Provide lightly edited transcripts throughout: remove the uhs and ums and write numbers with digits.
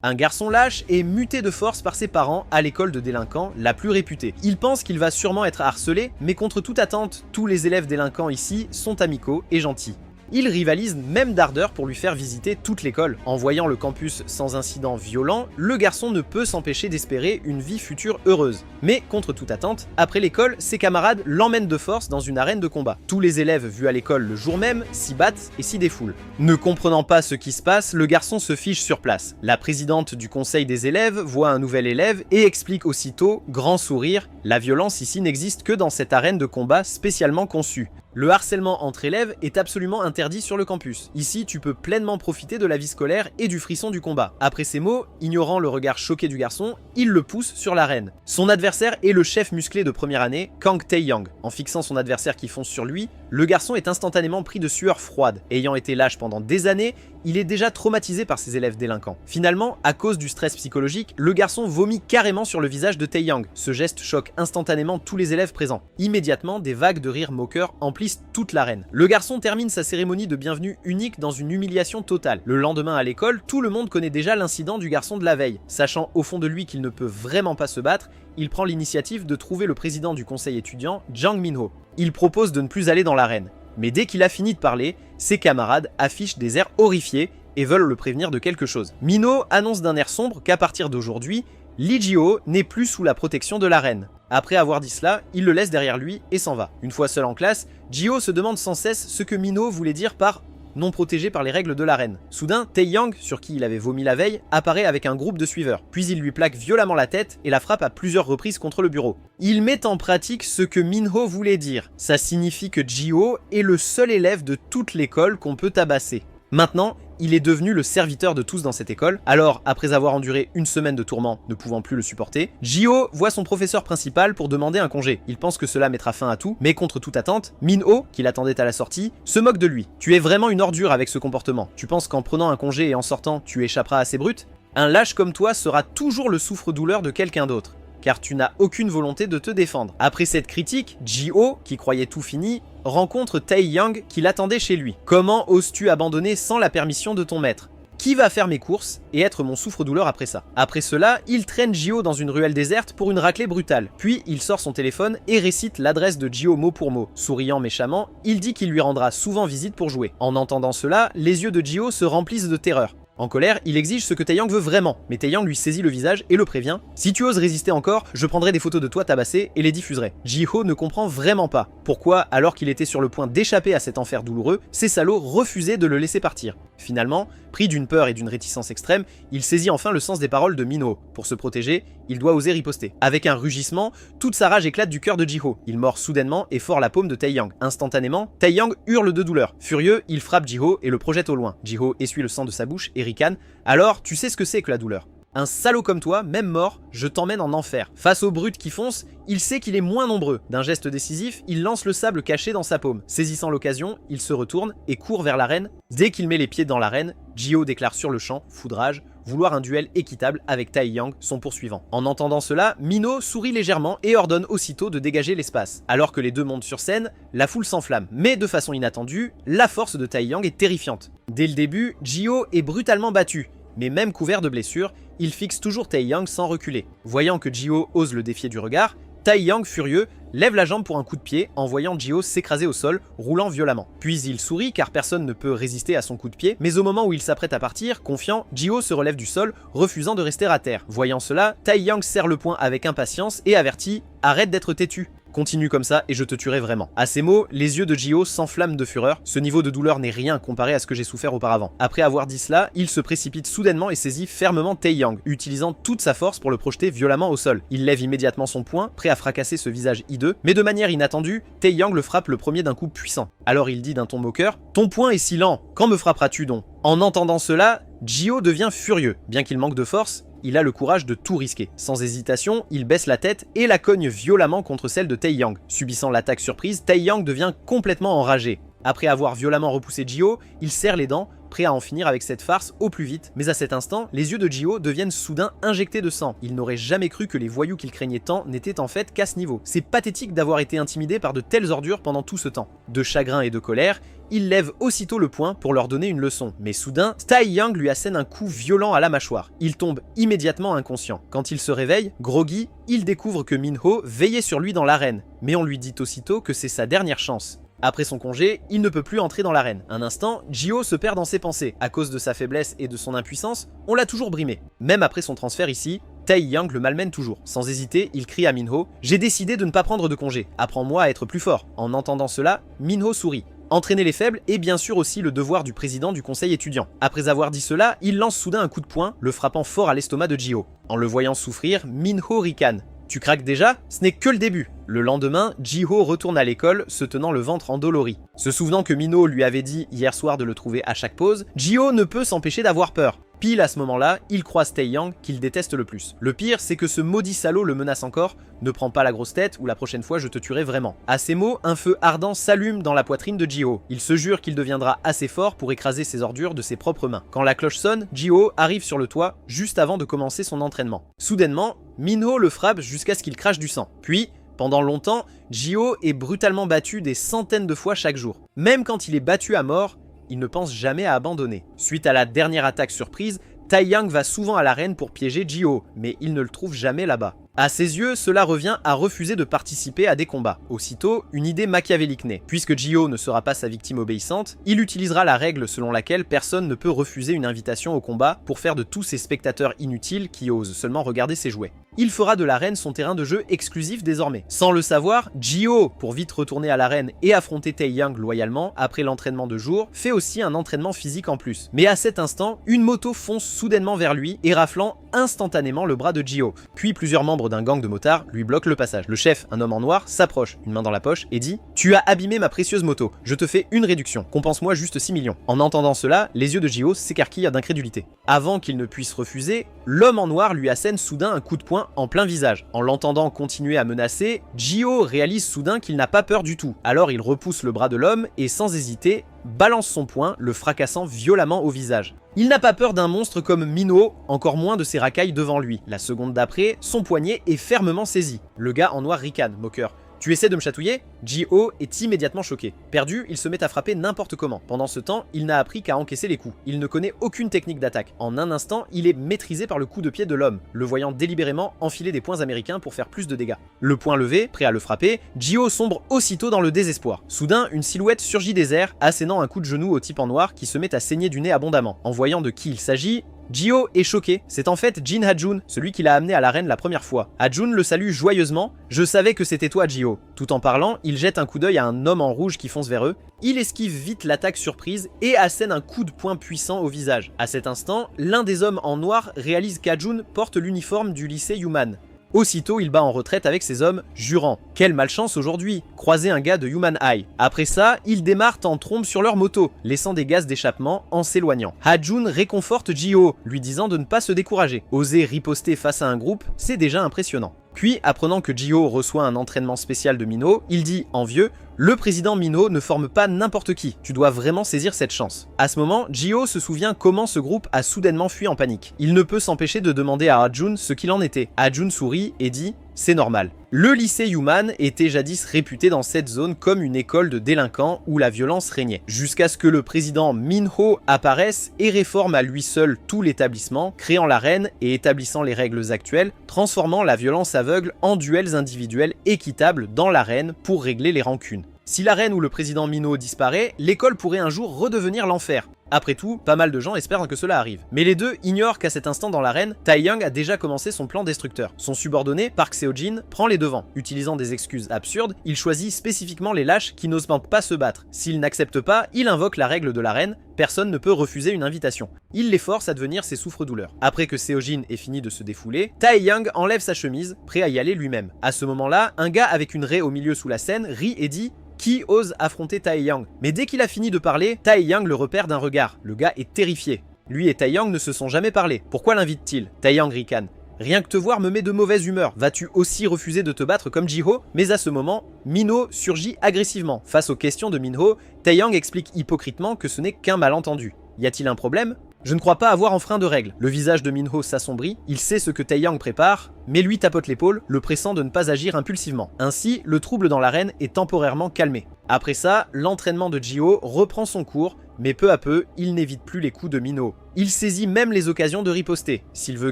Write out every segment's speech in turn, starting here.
Un garçon lâche est muté de force par ses parents à l'école de délinquants la plus réputée. Il pense qu'il va sûrement être harcelé, mais contre toute attente, tous les élèves délinquants ici sont amicaux et gentils. Ils rivalisent même d'ardeur pour lui faire visiter toute l'école. En voyant le campus sans incident violent, le garçon ne peut s'empêcher d'espérer une vie future heureuse. Mais contre toute attente, après l'école, ses camarades l'emmènent de force dans une arène de combat. Tous les élèves vus à l'école le jour même s'y battent et s'y défoulent. Ne comprenant pas ce qui se passe, le garçon se fiche sur place. La présidente du conseil des élèves voit un nouvel élève et explique aussitôt, grand sourire, la violence ici n'existe que dans cette arène de combat spécialement conçue. Le harcèlement entre élèves est absolument interdit sur le campus. Ici, tu peux pleinement profiter de la vie scolaire et du frisson du combat. Après ces mots, ignorant le regard choqué du garçon, il le pousse sur l'arène. Son adversaire est le chef musclé de première année, Kang Tae-young. En fixant son adversaire qui fonce sur lui, le garçon est instantanément pris de sueur froide. Ayant été lâche pendant des années, il est déjà traumatisé par ses élèves délinquants. Finalement, à cause du stress psychologique, le garçon vomit carrément sur le visage de Tae-young. Ce geste choque instantanément tous les élèves présents. Immédiatement, des vagues de rires moqueurs emplissent toute l'arène. Le garçon termine sa cérémonie de bienvenue unique dans une humiliation totale. Le lendemain à l'école, tout le monde connaît déjà l'incident du garçon de la veille. Sachant au fond de lui qu'il ne peut vraiment pas se battre, il prend l'initiative de trouver le président du conseil étudiant, Jang Min-ho. Il propose de ne plus aller dans l'arène. Mais dès qu'il a fini de parler, ses camarades affichent des airs horrifiés et veulent le prévenir de quelque chose. Min-ho annonce d'un air sombre qu'à partir d'aujourd'hui, Lee Ji-ho n'est plus sous la protection de la reine. Après avoir dit cela, il le laisse derrière lui et s'en va. Une fois seul en classe, Ji-ho se demande sans cesse ce que Min-ho voulait dire par non protégé par les règles de la reine. Soudain, Tae-young, sur qui il avait vomi la veille, apparaît avec un groupe de suiveurs. Puis il lui plaque violemment la tête et la frappe à plusieurs reprises contre le bureau. Il met en pratique ce que Min-ho voulait dire. Ça signifie que Ji-ho est le seul élève de toute l'école qu'on peut tabasser. Maintenant, il est devenu le serviteur de tous dans cette école. Alors, après avoir enduré une semaine de tourments, ne pouvant plus le supporter, Ji-ho voit son professeur principal pour demander un congé. Il pense que cela mettra fin à tout, mais contre toute attente, Min-ho, qui l'attendait à la sortie, se moque de lui. Tu es vraiment une ordure avec ce comportement. Tu penses qu'en prenant un congé et en sortant, tu échapperas à ces brutes? Un lâche comme toi sera toujours le souffre-douleur de quelqu'un d'autre, car tu n'as aucune volonté de te défendre. Après cette critique, Ji-ho, qui croyait tout fini, rencontre Tae-young qui l'attendait chez lui. Comment oses-tu abandonner sans la permission de ton maître? Qui va faire mes courses et être mon souffre-douleur après ça? Après cela, il traîne Ji-ho dans une ruelle déserte pour une raclée brutale. Puis il sort son téléphone et récite l'adresse de Ji-ho mot pour mot. Souriant méchamment, il dit qu'il lui rendra souvent visite pour jouer. En entendant cela, les yeux de Ji-ho se remplissent de terreur. En colère, il exige ce que Tae-young veut vraiment, mais Tae-young lui saisit le visage et le prévient « Si tu oses résister encore, je prendrai des photos de toi tabassé et les diffuserai. » Ji-ho ne comprend vraiment pas pourquoi, alors qu'il était sur le point d'échapper à cet enfer douloureux, ces salauds refusaient de le laisser partir. Finalement, pris d'une peur et d'une réticence extrême, il saisit enfin le sens des paroles de Min-ho. Pour se protéger, il doit oser riposter. Avec un rugissement, toute sa rage éclate du cœur de Ji-ho. Il mord soudainement et fort la paume de Tae-young. Instantanément, Tae-young hurle de douleur. Furieux, il frappe Ji-ho et le projette au loin. Ji-ho essuie le sang de sa bouche et ricane. Alors, tu sais ce que c'est que la douleur. Un salaud comme toi, même mort, je t'emmène en enfer. Face aux brutes qui foncent, il sait qu'il est moins nombreux. D'un geste décisif, il lance le sable caché dans sa paume. Saisissant l'occasion, il se retourne et court vers l'arène. Dès qu'il met les pieds dans l'arène, Ji-ho déclare sur le champ, foudrage, vouloir un duel équitable avec Tae-young, son poursuivant. En entendant cela, Min-ho sourit légèrement et ordonne aussitôt de dégager l'espace. Alors que les deux montent sur scène, la foule s'enflamme. Mais de façon inattendue, la force de Tae-young est terrifiante. Dès le début, Ji-ho est brutalement battu. Mais même couvert de blessures, il fixe toujours Tae-young sans reculer. Voyant que Ji-ho ose le défier du regard, Tae-young, furieux, lève la jambe pour un coup de pied en voyant Ji-ho s'écraser au sol, roulant violemment. Puis il sourit car personne ne peut résister à son coup de pied, mais au moment où il s'apprête à partir, confiant, Ji-ho se relève du sol, refusant de rester à terre. Voyant cela, Tae-young serre le poing avec impatience et avertit « Arrête d'être têtu !» Continue comme ça et je te tuerai vraiment. À ces mots, les yeux de Ji-ho s'enflamment de fureur. Ce niveau de douleur n'est rien comparé à ce que j'ai souffert auparavant. Après avoir dit cela, il se précipite soudainement et saisit fermement Tae-young, utilisant toute sa force pour le projeter violemment au sol. Il lève immédiatement son poing, prêt à fracasser ce visage hideux, mais de manière inattendue, Tae-young le frappe le premier d'un coup puissant. Alors il dit d'un ton moqueur « Ton poing est si lent, quand me frapperas-tu donc ?» En entendant cela, Ji-ho devient furieux. Bien qu'il manque de force, il a le courage de tout risquer. Sans hésitation, il baisse la tête et la cogne violemment contre celle de Tae-young. Subissant l'attaque surprise, Tae-young devient complètement enragé. Après avoir violemment repoussé Ji-ho, il serre les dents, prêt à en finir avec cette farce au plus vite. Mais à cet instant, les yeux de Ji-ho deviennent soudain injectés de sang. Il n'aurait jamais cru que les voyous qu'il craignait tant n'étaient en fait qu'à ce niveau. C'est pathétique d'avoir été intimidé par de telles ordures pendant tout ce temps. De chagrin et de colère, il lève aussitôt le poing pour leur donner une leçon. Mais soudain, Taeyang lui assène un coup violent à la mâchoire. Il tombe immédiatement inconscient. Quand il se réveille, groggy, il découvre que Minho veillait sur lui dans l'arène. Mais on lui dit aussitôt que c'est sa dernière chance. Après son congé, il ne peut plus entrer dans l'arène. Un instant, Ji-ho se perd dans ses pensées. À cause de sa faiblesse et de son impuissance, on l'a toujours brimé. Même après son transfert ici, Taeyang le malmène toujours. Sans hésiter, il crie à Minho « J'ai décidé de ne pas prendre de congé. Apprends-moi à être plus fort. » En entendant cela, Minho sourit. Entraîner les faibles est bien sûr aussi le devoir du président du conseil étudiant. Après avoir dit cela, il lance soudain un coup de poing, le frappant fort à l'estomac de Ji-ho. En le voyant souffrir, Minho ricane. Tu craques déjà? Ce n'est que le début. Le lendemain, Ji-ho retourne à l'école, se tenant le ventre endolori. Se souvenant que Minho lui avait dit hier soir de le trouver à chaque pause, Ji-ho ne peut s'empêcher d'avoir peur. Pile à ce moment-là, il croise Taeyang qu'il déteste le plus. Le pire, c'est que ce maudit salaud le menace encore. Ne prends pas la grosse tête ou la prochaine fois je te tuerai vraiment. À ces mots, un feu ardent s'allume dans la poitrine de Ji-ho. Il se jure qu'il deviendra assez fort pour écraser ses ordures de ses propres mains. Quand la cloche sonne, Ji-ho arrive sur le toit juste avant de commencer son entraînement. Soudainement, Minho le frappe jusqu'à ce qu'il crache du sang. Puis, pendant longtemps, Ji-ho est brutalement battu des centaines de fois chaque jour. Même quand il est battu à mort, il ne pense jamais à abandonner. Suite à la dernière attaque surprise, Taeyang va souvent à l'arène pour piéger Ji-ho, mais il ne le trouve jamais là-bas. À ses yeux, cela revient à refuser de participer à des combats. Aussitôt, une idée machiavélique naît. Puisque Ji-ho ne sera pas sa victime obéissante, il utilisera la règle selon laquelle personne ne peut refuser une invitation au combat pour faire de tous ces spectateurs inutiles qui osent seulement regarder ses jouets. Il fera de l'arène son terrain de jeu exclusif désormais. Sans le savoir, Ji-ho, pour vite retourner à l'arène et affronter Taeyang loyalement après l'entraînement de jour, fait aussi un entraînement physique en plus. Mais à cet instant, une moto fonce soudainement vers lui et raflant instantanément le bras de Ji-ho. Puis plusieurs membres d'un gang de motards lui bloquent le passage. Le chef, un homme en noir, s'approche, une main dans la poche, et dit « Tu as abîmé ma précieuse moto, je te fais une réduction, compense-moi juste 6 millions. » En entendant cela, les yeux de Ji-ho s'écarquillent d'incrédulité. Avant qu'il ne puisse refuser, l'homme en noir lui assène soudain un coup de poing en plein visage. En l'entendant continuer à menacer, Ji-ho réalise soudain qu'il n'a pas peur du tout. Alors il repousse le bras de l'homme et sans hésiter, balance son poing, le fracassant violemment au visage. Il n'a pas peur d'un monstre comme Minho, encore moins de ses racailles devant lui. La seconde d'après, son poignet est fermement saisi. Le gars en noir ricane, moqueur. Tu essaies de me chatouiller? Ji-ho est immédiatement choqué. Perdu, il se met à frapper n'importe comment. Pendant ce temps, il n'a appris qu'à encaisser les coups. Il ne connaît aucune technique d'attaque. En un instant, il est maîtrisé par le coup de pied de l'homme, le voyant délibérément enfiler des poings américains pour faire plus de dégâts. Le poing levé, prêt à le frapper, Ji-ho sombre aussitôt dans le désespoir. Soudain, une silhouette surgit des airs, assénant un coup de genou au type en noir qui se met à saigner du nez abondamment. En voyant de qui il s'agit, Ji-ho est choqué, c'est en fait Jin Ha-jun, celui qui l'a amené à l'arène la première fois. Ha-jun le salue joyeusement, « Je savais que c'était toi Ji-ho ». Tout en parlant, il jette un coup d'œil à un homme en rouge qui fonce vers eux, il esquive vite l'attaque surprise et assène un coup de poing puissant au visage. À cet instant, l'un des hommes en noir réalise qu'Ha-jun porte l'uniforme du lycée Human. Aussitôt, il bat en retraite avec ses hommes, jurant « Quelle malchance aujourd'hui, croiser un gars de Human High ». Après ça, ils démarrent en trombe sur leur moto, laissant des gaz d'échappement en s'éloignant. Ha-jun réconforte Ji-ho, lui disant de ne pas se décourager. Oser riposter face à un groupe, c'est déjà impressionnant. Puis, apprenant que Ji-ho reçoit un entraînement spécial de Minho, il dit, envieux, « Le président Minho ne forme pas n'importe qui, tu dois vraiment saisir cette chance. » À ce moment, Ji-ho se souvient comment ce groupe a soudainement fui en panique. Il ne peut s'empêcher de demander à Ha-jun ce qu'il en était. Ha-jun sourit et dit « C'est normal. » Le lycée Human était jadis réputé dans cette zone comme une école de délinquants où la violence régnait. Jusqu'à ce que le président Minho apparaisse et réforme à lui seul tout l'établissement, créant l'arène et établissant les règles actuelles, transformant la violence aveugle en duels individuels équitables dans l'arène pour régler les rancunes. Si l'arène où le président Minho disparaît, l'école pourrait un jour redevenir l'enfer. Après tout, pas mal de gens espèrent que cela arrive. Mais les deux ignorent qu'à cet instant dans l'arène, Taeyang a déjà commencé son plan destructeur. Son subordonné, Park Seo-jin, prend les devants. Utilisant des excuses absurdes, il choisit spécifiquement les lâches qui n'osent pas se battre. S'il n'accepte pas, il invoque la règle de l'arène, personne ne peut refuser une invitation. Il les force à devenir ses souffres-douleurs. Après que Seo-jin ait fini de se défouler, Taeyang enlève sa chemise, prêt à y aller lui-même. À ce moment-là, un gars avec une raie au milieu sous la scène rit et dit « Qui ose affronter Taeyang ?» Mais dès qu'il a fini de parler, Taeyang le repère d'un regard. Le gars est terrifié. Lui et Taeyang ne se sont jamais parlé. Pourquoi l'invite-t-il? Taeyang ricane. Rien que te voir me met de mauvaise humeur. Vas-tu aussi refuser de te battre comme Ji-ho? Mais à ce moment, Minho surgit agressivement. Face aux questions de Minho, Taeyang explique hypocritement que ce n'est qu'un malentendu. Y a-t-il un problème? Je ne crois pas avoir enfreint de règles. Le visage de Minho s'assombrit, il sait ce que Taeyang prépare, mais lui tapote l'épaule, le pressant de ne pas agir impulsivement. Ainsi, le trouble dans l'arène est temporairement calmé. Après ça, l'entraînement de Ji-ho reprend son cours, mais peu à peu, il n'évite plus les coups de Minho. Il saisit même les occasions de riposter. S'il veut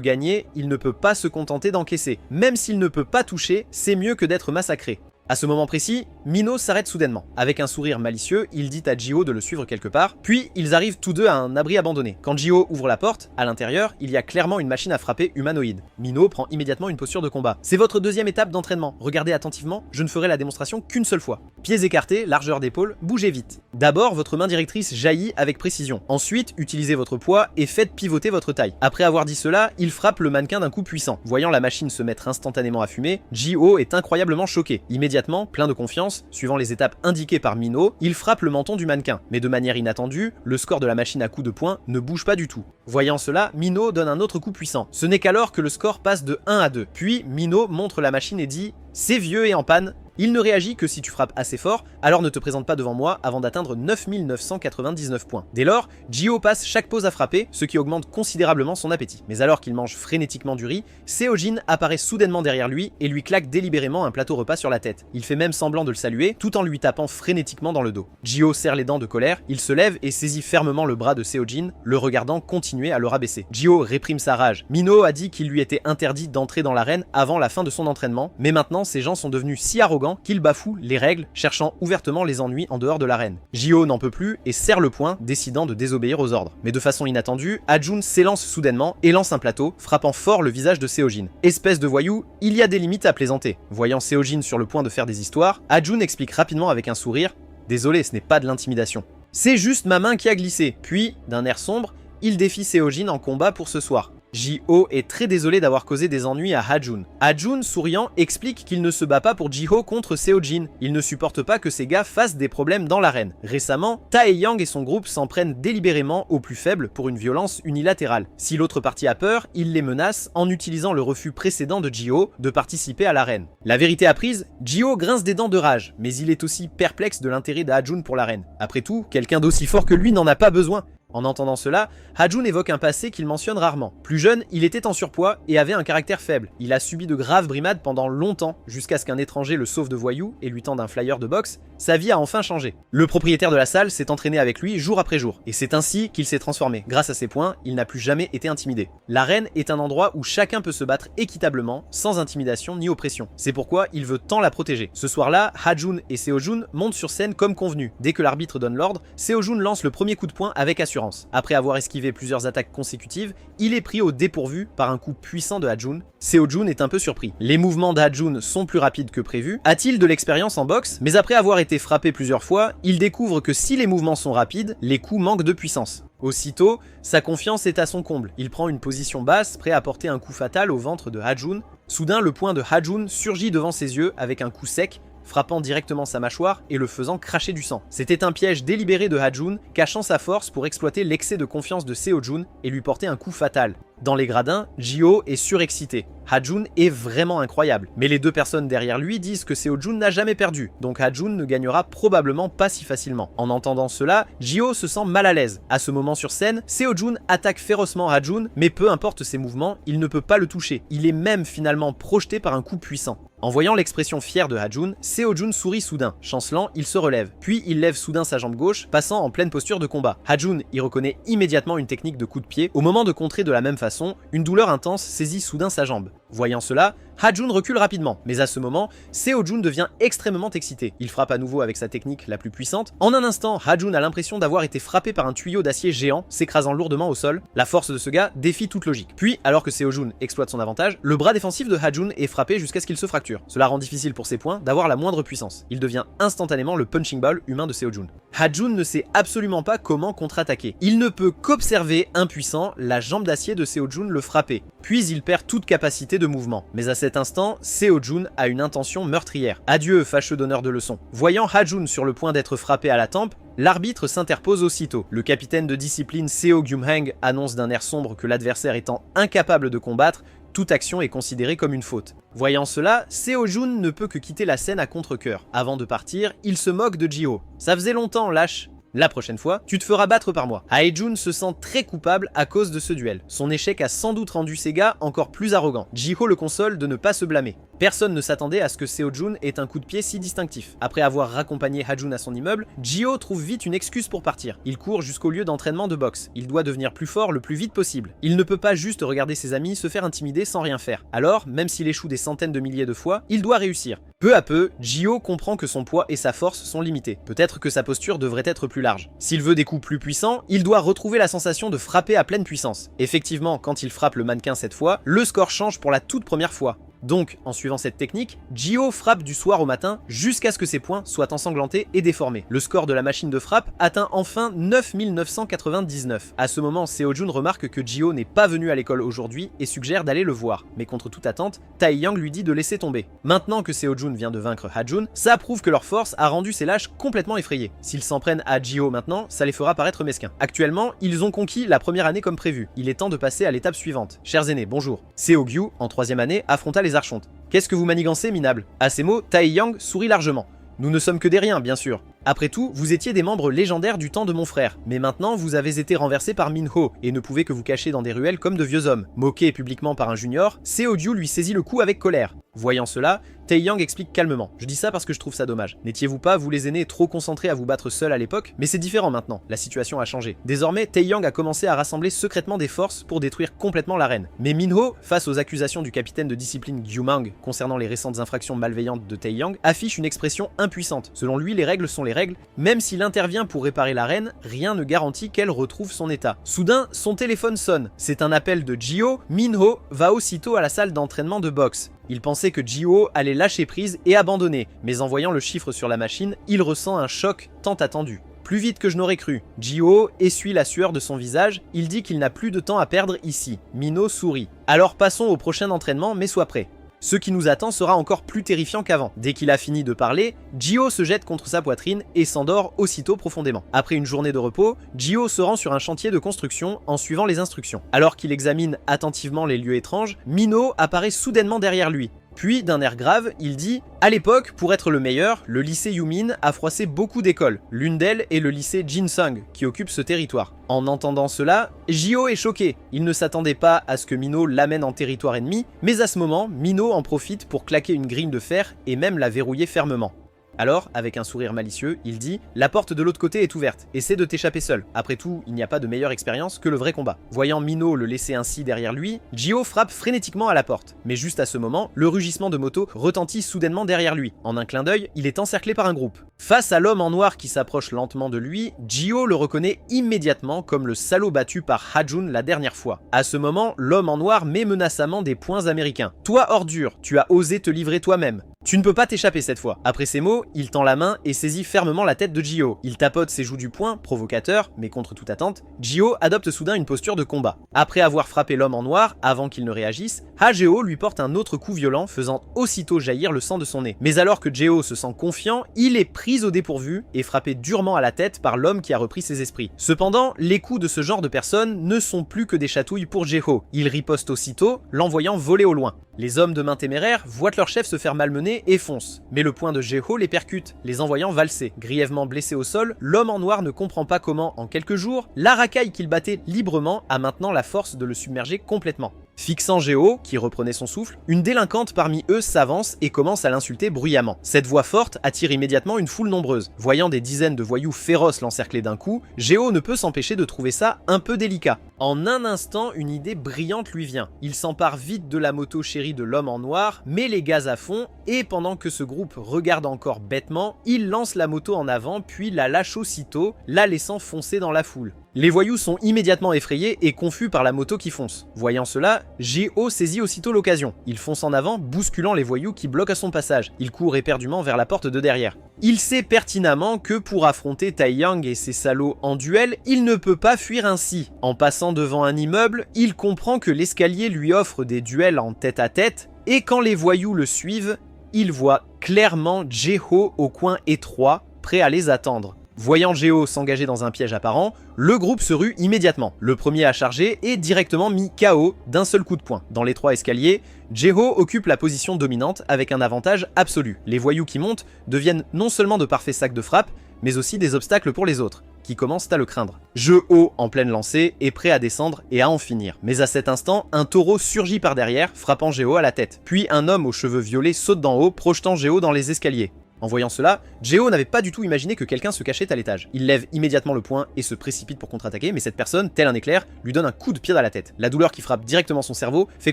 gagner, il ne peut pas se contenter d'encaisser. Même s'il ne peut pas toucher, c'est mieux que d'être massacré. À ce moment précis, Minho s'arrête soudainement. Avec un sourire malicieux, il dit à Ji-ho de le suivre quelque part, puis ils arrivent tous deux à un abri abandonné. Quand Ji-ho ouvre la porte, à l'intérieur, il y a clairement une machine à frapper humanoïde. Minho prend immédiatement une posture de combat. C'est votre deuxième étape d'entraînement. Regardez attentivement, je ne ferai la démonstration qu'une seule fois. Pieds écartés, largeur d'épaule, bougez vite. D'abord, votre main directrice jaillit avec précision. Ensuite, utilisez votre poids et faites pivoter votre taille. Après avoir dit cela, il frappe le mannequin d'un coup puissant. Voyant la machine se mettre instantanément à fumer, Ji-ho est incroyablement choqué. Immédiatement, plein de confiance, suivant les étapes indiquées par Minho, il frappe le menton du mannequin. Mais de manière inattendue, le score de la machine à coups de poing ne bouge pas du tout. Voyant cela, Minho donne un autre coup puissant. Ce n'est qu'alors que le score passe de 1 à 2. Puis Minho montre la machine et dit « C'est vieux et en panne ». Il ne réagit que si tu frappes assez fort, alors ne te présente pas devant moi avant d'atteindre 9999 points. Dès lors, Ji-ho passe chaque pause à frapper, ce qui augmente considérablement son appétit. Mais alors qu'il mange frénétiquement du riz, Seo-jin apparaît soudainement derrière lui et lui claque délibérément un plateau repas sur la tête. Il fait même semblant de le saluer, tout en lui tapant frénétiquement dans le dos. Ji-ho serre les dents de colère, il se lève et saisit fermement le bras de Seo-jin, le regardant continuer à le rabaisser. Ji-ho réprime sa rage. Minho a dit qu'il lui était interdit d'entrer dans l'arène avant la fin de son entraînement, mais maintenant ces gens sont devenus si arrogants qu'il bafoue les règles, cherchant ouvertement les ennuis en dehors de l'arène. Ji-ho n'en peut plus et serre le poing, décidant de désobéir aux ordres. Mais de façon inattendue, Ha-jun s'élance soudainement et lance un plateau, frappant fort le visage de Seo-jin. Espèce de voyou, il y a des limites à plaisanter. Voyant Seo-jin sur le point de faire des histoires, Ha-jun explique rapidement avec un sourire « Désolé, ce n'est pas de l'intimidation. C'est juste ma main qui a glissé. » Puis, d'un air sombre, il défie Seo-jin en combat pour ce soir. Ji-ho est très désolé d'avoir causé des ennuis à Ha-jun. Ha-jun, souriant, explique qu'il ne se bat pas pour Ji-ho contre Seo-jin. Il ne supporte pas que ces gars fassent des problèmes dans l'arène. Récemment, Taeyang et son groupe s'en prennent délibérément aux plus faibles pour une violence unilatérale. Si l'autre partie a peur, il les menace en utilisant le refus précédent de Ji-ho de participer à l'arène. La vérité apprise, Ji-ho grince des dents de rage, mais il est aussi perplexe de l'intérêt d'Ha-jun pour l'arène. Après tout, quelqu'un d'aussi fort que lui n'en a pas besoin. En entendant cela, Ha-jun évoque un passé qu'il mentionne rarement. Plus jeune, il était en surpoids et avait un caractère faible. Il a subi de graves brimades pendant longtemps, jusqu'à ce qu'un étranger le sauve de voyous et lui tende un flyer de boxe. Sa vie a enfin changé. Le propriétaire de la salle s'est entraîné avec lui jour après jour, et c'est ainsi qu'il s'est transformé. Grâce à ses points, il n'a plus jamais été intimidé. L'arène est un endroit où chacun peut se battre équitablement, sans intimidation ni oppression. C'est pourquoi il veut tant la protéger. Ce soir-là, Ha-jun et Seo-jun montent sur scène comme convenu. Dès que l'arbitre donne l'ordre, Seo-jun lance le premier coup de poing avec assurance. Après avoir esquivé plusieurs attaques consécutives, il est pris au dépourvu par un coup puissant de Ha-jun. Seo-jun est un peu surpris. Les mouvements de Ha-jun sont plus rapides que prévu. A-t-il de l'expérience en boxe? Mais après avoir été frappé plusieurs fois, il découvre que si les mouvements sont rapides, les coups manquent de puissance. Aussitôt, sa confiance est à son comble. Il prend une position basse, prêt à porter un coup fatal au ventre de Ha-jun. Soudain, le poing de Ha-jun surgit devant ses yeux avec un coup sec, frappant directement sa mâchoire et le faisant cracher du sang. C'était un piège délibéré de Ha-jun, cachant sa force pour exploiter l'excès de confiance de Seo-jun et lui porter un coup fatal. Dans les gradins, Ji-ho est surexcité. Ha-jun est vraiment incroyable, mais les deux personnes derrière lui disent que Seo-jun n'a jamais perdu, donc Ha-jun ne gagnera probablement pas si facilement. En entendant cela, Ji-ho se sent mal à l'aise. À ce moment sur scène, Seo-jun attaque férocement Ha-jun, mais peu importe ses mouvements, il ne peut pas le toucher. Il est même finalement projeté par un coup puissant. En voyant l'expression fière de Ha-jun, Seo-jun sourit soudain. Chancelant, il se relève. Puis il lève soudain sa jambe gauche, passant en pleine posture de combat. Ha-jun y reconnaît immédiatement une technique de coup de pied. Au moment de contrer de la même façon, une douleur intense saisit soudain sa jambe. Voyant cela, Ha-jun recule rapidement, mais à ce moment, Seo-jun devient extrêmement excité. Il frappe à nouveau avec sa technique la plus puissante. En un instant, Ha-jun a l'impression d'avoir été frappé par un tuyau d'acier géant, s'écrasant lourdement au sol. La force de ce gars défie toute logique. Puis, alors que Seo-jun exploite son avantage, le bras défensif de Ha-jun est frappé jusqu'à ce qu'il se fracture. Cela rend difficile pour ses poings d'avoir la moindre puissance. Il devient instantanément le punching ball humain de Seo-jun. Ha-jun ne sait absolument pas comment contre-attaquer. Il ne peut qu'observer, impuissant, la jambe d'acier de Seo-jun le frapper. Puis il perd toute capacité de mouvement. Mais à cet instant, Seo-jun a une intention meurtrière. Adieu, fâcheux donneur de leçons. Voyant Ha-jun sur le point d'être frappé à la tempe, l'arbitre s'interpose aussitôt. Le capitaine de discipline Seo Gyum-hang annonce d'un air sombre que l'adversaire étant incapable de combattre, toute action est considérée comme une faute. Voyant cela, Seo-jun ne peut que quitter la scène à contre-cœur. Avant de partir, il se moque de Ji-ho. Ça faisait longtemps, lâche. La prochaine fois, tu te feras battre par moi. Hae-jun se sent très coupable à cause de ce duel. Son échec a sans doute rendu ses gars encore plus arrogants. Jiho le console de ne pas se blâmer. Personne ne s'attendait à ce que Seo-jun ait un coup de pied si distinctif. Après avoir raccompagné Ha-jun à son immeuble, Jiho trouve vite une excuse pour partir. Il court jusqu'au lieu d'entraînement de boxe. Il doit devenir plus fort le plus vite possible. Il ne peut pas juste regarder ses amis se faire intimider sans rien faire. Alors, même s'il échoue des centaines de milliers de fois, il doit réussir. Peu à peu, Jiho comprend que son poids et sa force sont limités. Peut-être que sa posture devrait être plus large. S'il veut des coups plus puissants, il doit retrouver la sensation de frapper à pleine puissance. Effectivement, quand il frappe le mannequin cette fois, le score change pour la toute première fois. Donc, en suivant cette technique, Jiho frappe du soir au matin jusqu'à ce que ses poings soient ensanglantés et déformés. Le score de la machine de frappe atteint enfin 9999. À ce moment, Seo-jun remarque que Jiho n'est pas venu à l'école aujourd'hui et suggère d'aller le voir. Mais contre toute attente, Tae-yang lui dit de laisser tomber. Maintenant que Seo-jun vient de vaincre Ha-jun, ça prouve que leur force a rendu ces lâches complètement effrayés. S'ils s'en prennent à Jiho maintenant, ça les fera paraître mesquins. Actuellement, ils ont conquis la première année comme prévu. Il est temps de passer à l'étape suivante. Chers aînés, bonjour. Seo-gyu, en 3e année, affronta les archontes. Qu'est-ce que vous manigancez, minable? À ces mots, Tae-yang sourit largement. Nous ne sommes que des riens, bien sûr. Après tout, vous étiez des membres légendaires du temps de mon frère, mais maintenant vous avez été renversés par Minho et ne pouvez que vous cacher dans des ruelles comme de vieux hommes. Moqué publiquement par un junior, Seo-gyu lui saisit le cou avec colère. Voyant cela, Tae-yang explique calmement. Je dis ça parce que je trouve ça dommage. N'étiez-vous pas, vous les aînés, trop concentrés à vous battre seuls à l'époque? Mais c'est différent maintenant, la situation a changé. Désormais, Tae-yang a commencé à rassembler secrètement des forces pour détruire complètement l'arène. Mais Minho, face aux accusations du capitaine de discipline Gyumang concernant les récentes infractions malveillantes de Tae-yang, affiche une expression impuissante. Selon lui, les règles sont les règles, même s'il intervient pour réparer l'arène, rien ne garantit qu'elle retrouve son état. Soudain, son téléphone sonne. C'est un appel de Jiho. Minho va aussitôt à la salle d'entraînement de boxe. Il pensait que Jiho allait lâcher prise et abandonner, mais en voyant le chiffre sur la machine, il ressent un choc tant attendu. Plus vite que je n'aurais cru. Jiho essuie la sueur de son visage, il dit qu'il n'a plus de temps à perdre ici. Minho sourit. Alors passons au prochain entraînement, mais sois prêt. Ce qui nous attend sera encore plus terrifiant qu'avant. Dès qu'il a fini de parler, Jiho se jette contre sa poitrine et s'endort aussitôt profondément. Après une journée de repos, Jiho se rend sur un chantier de construction en suivant les instructions. Alors qu'il examine attentivement les lieux étranges, Minho apparaît soudainement derrière lui. Puis, d'un air grave, il dit « À l'époque, pour être le meilleur, le lycée Yumin a froissé beaucoup d'écoles. L'une d'elles est le lycée Jinsung, qui occupe ce territoire. » En entendant cela, Jiho est choqué. Il ne s'attendait pas à ce que Minho l'amène en territoire ennemi, mais à ce moment, Minho en profite pour claquer une grille de fer et même la verrouiller fermement. Alors, avec un sourire malicieux, il dit « La porte de l'autre côté est ouverte, essaie de t'échapper seul. Après tout, il n'y a pas de meilleure expérience que le vrai combat. » Voyant Minho le laisser ainsi derrière lui, Jiho frappe frénétiquement à la porte. Mais juste à ce moment, le rugissement de moto retentit soudainement derrière lui. En un clin d'œil, il est encerclé par un groupe. Face à l'homme en noir qui s'approche lentement de lui, Jiho le reconnaît immédiatement comme le salaud battu par Ha-jun la dernière fois. À ce moment, l'homme en noir met menaçamment des poings américains. « Toi, ordure, tu as osé te livrer toi-même. Tu ne peux pas t'échapper cette fois. » Après ces mots, il tend la main et saisit fermement la tête de Jiho. Il tapote ses joues du poing, provocateur, mais contre toute attente, Jiho adopte soudain une posture de combat. Après avoir frappé l'homme en noir, avant qu'il ne réagisse, Hageo lui porte un autre coup violent, faisant aussitôt jaillir le sang de son nez. Mais alors que Jiho se sent confiant, il est pris au dépourvu et frappé durement à la tête par l'homme qui a repris ses esprits. Cependant, les coups de ce genre de personnes ne sont plus que des chatouilles pour Jiho. Il riposte aussitôt, l'envoyant voler au loin. Les hommes de main téméraires voient leur chef se faire malmener et foncent. Mais le poing de Jiho les percute, les envoyant valser. Grièvement blessé au sol, l'homme en noir ne comprend pas comment, en quelques jours, la racaille qu'il battait librement a maintenant la force de le submerger complètement. Fixant Jiho, qui reprenait son souffle, une délinquante parmi eux s'avance et commence à l'insulter bruyamment. Cette voix forte attire immédiatement une foule nombreuse. Voyant des dizaines de voyous féroces l'encercler d'un coup, Jiho ne peut s'empêcher de trouver ça un peu délicat. En un instant, une idée brillante lui vient. Il s'empare vite de la moto chérie de l'homme en noir, met les gaz à fond, et pendant que ce groupe regarde encore bêtement, il lance la moto en avant puis la lâche aussitôt, la laissant foncer dans la foule. Les voyous sont immédiatement effrayés et confus par la moto qui fonce. Voyant cela, Jiho saisit aussitôt l'occasion. Il fonce en avant, bousculant les voyous qui bloquent à son passage. Il court éperdument vers la porte de derrière. Il sait pertinemment que pour affronter Tae-yang et ses salauds en duel, il ne peut pas fuir ainsi. En passant devant un immeuble, il comprend que l'escalier lui offre des duels en tête-à-tête, et quand les voyous le suivent, il voit clairement Jiho au coin étroit, prêt à les attendre. Voyant Jiho s'engager dans un piège apparent, le groupe se rue immédiatement. Le premier à charger est directement mis KO d'un seul coup de poing. Dans l'étroit escalier, Jiho occupe la position dominante avec un avantage absolu. Les voyous qui montent deviennent non seulement de parfaits sacs de frappe, mais aussi des obstacles pour les autres. qui commencent à le craindre. Je-Ho, en pleine lancée, est prêt à descendre et à en finir. Mais à cet instant, un taureau surgit par derrière, frappant Je-Ho à la tête. Puis un homme aux cheveux violets saute d'en haut, projetant Je-Ho dans les escaliers. En voyant cela, Je-Ho n'avait pas du tout imaginé que quelqu'un se cachait à l'étage. Il lève immédiatement le poing et se précipite pour contre-attaquer, mais cette personne, tel un éclair, lui donne un coup de pied dans la tête. La douleur qui frappe directement son cerveau fait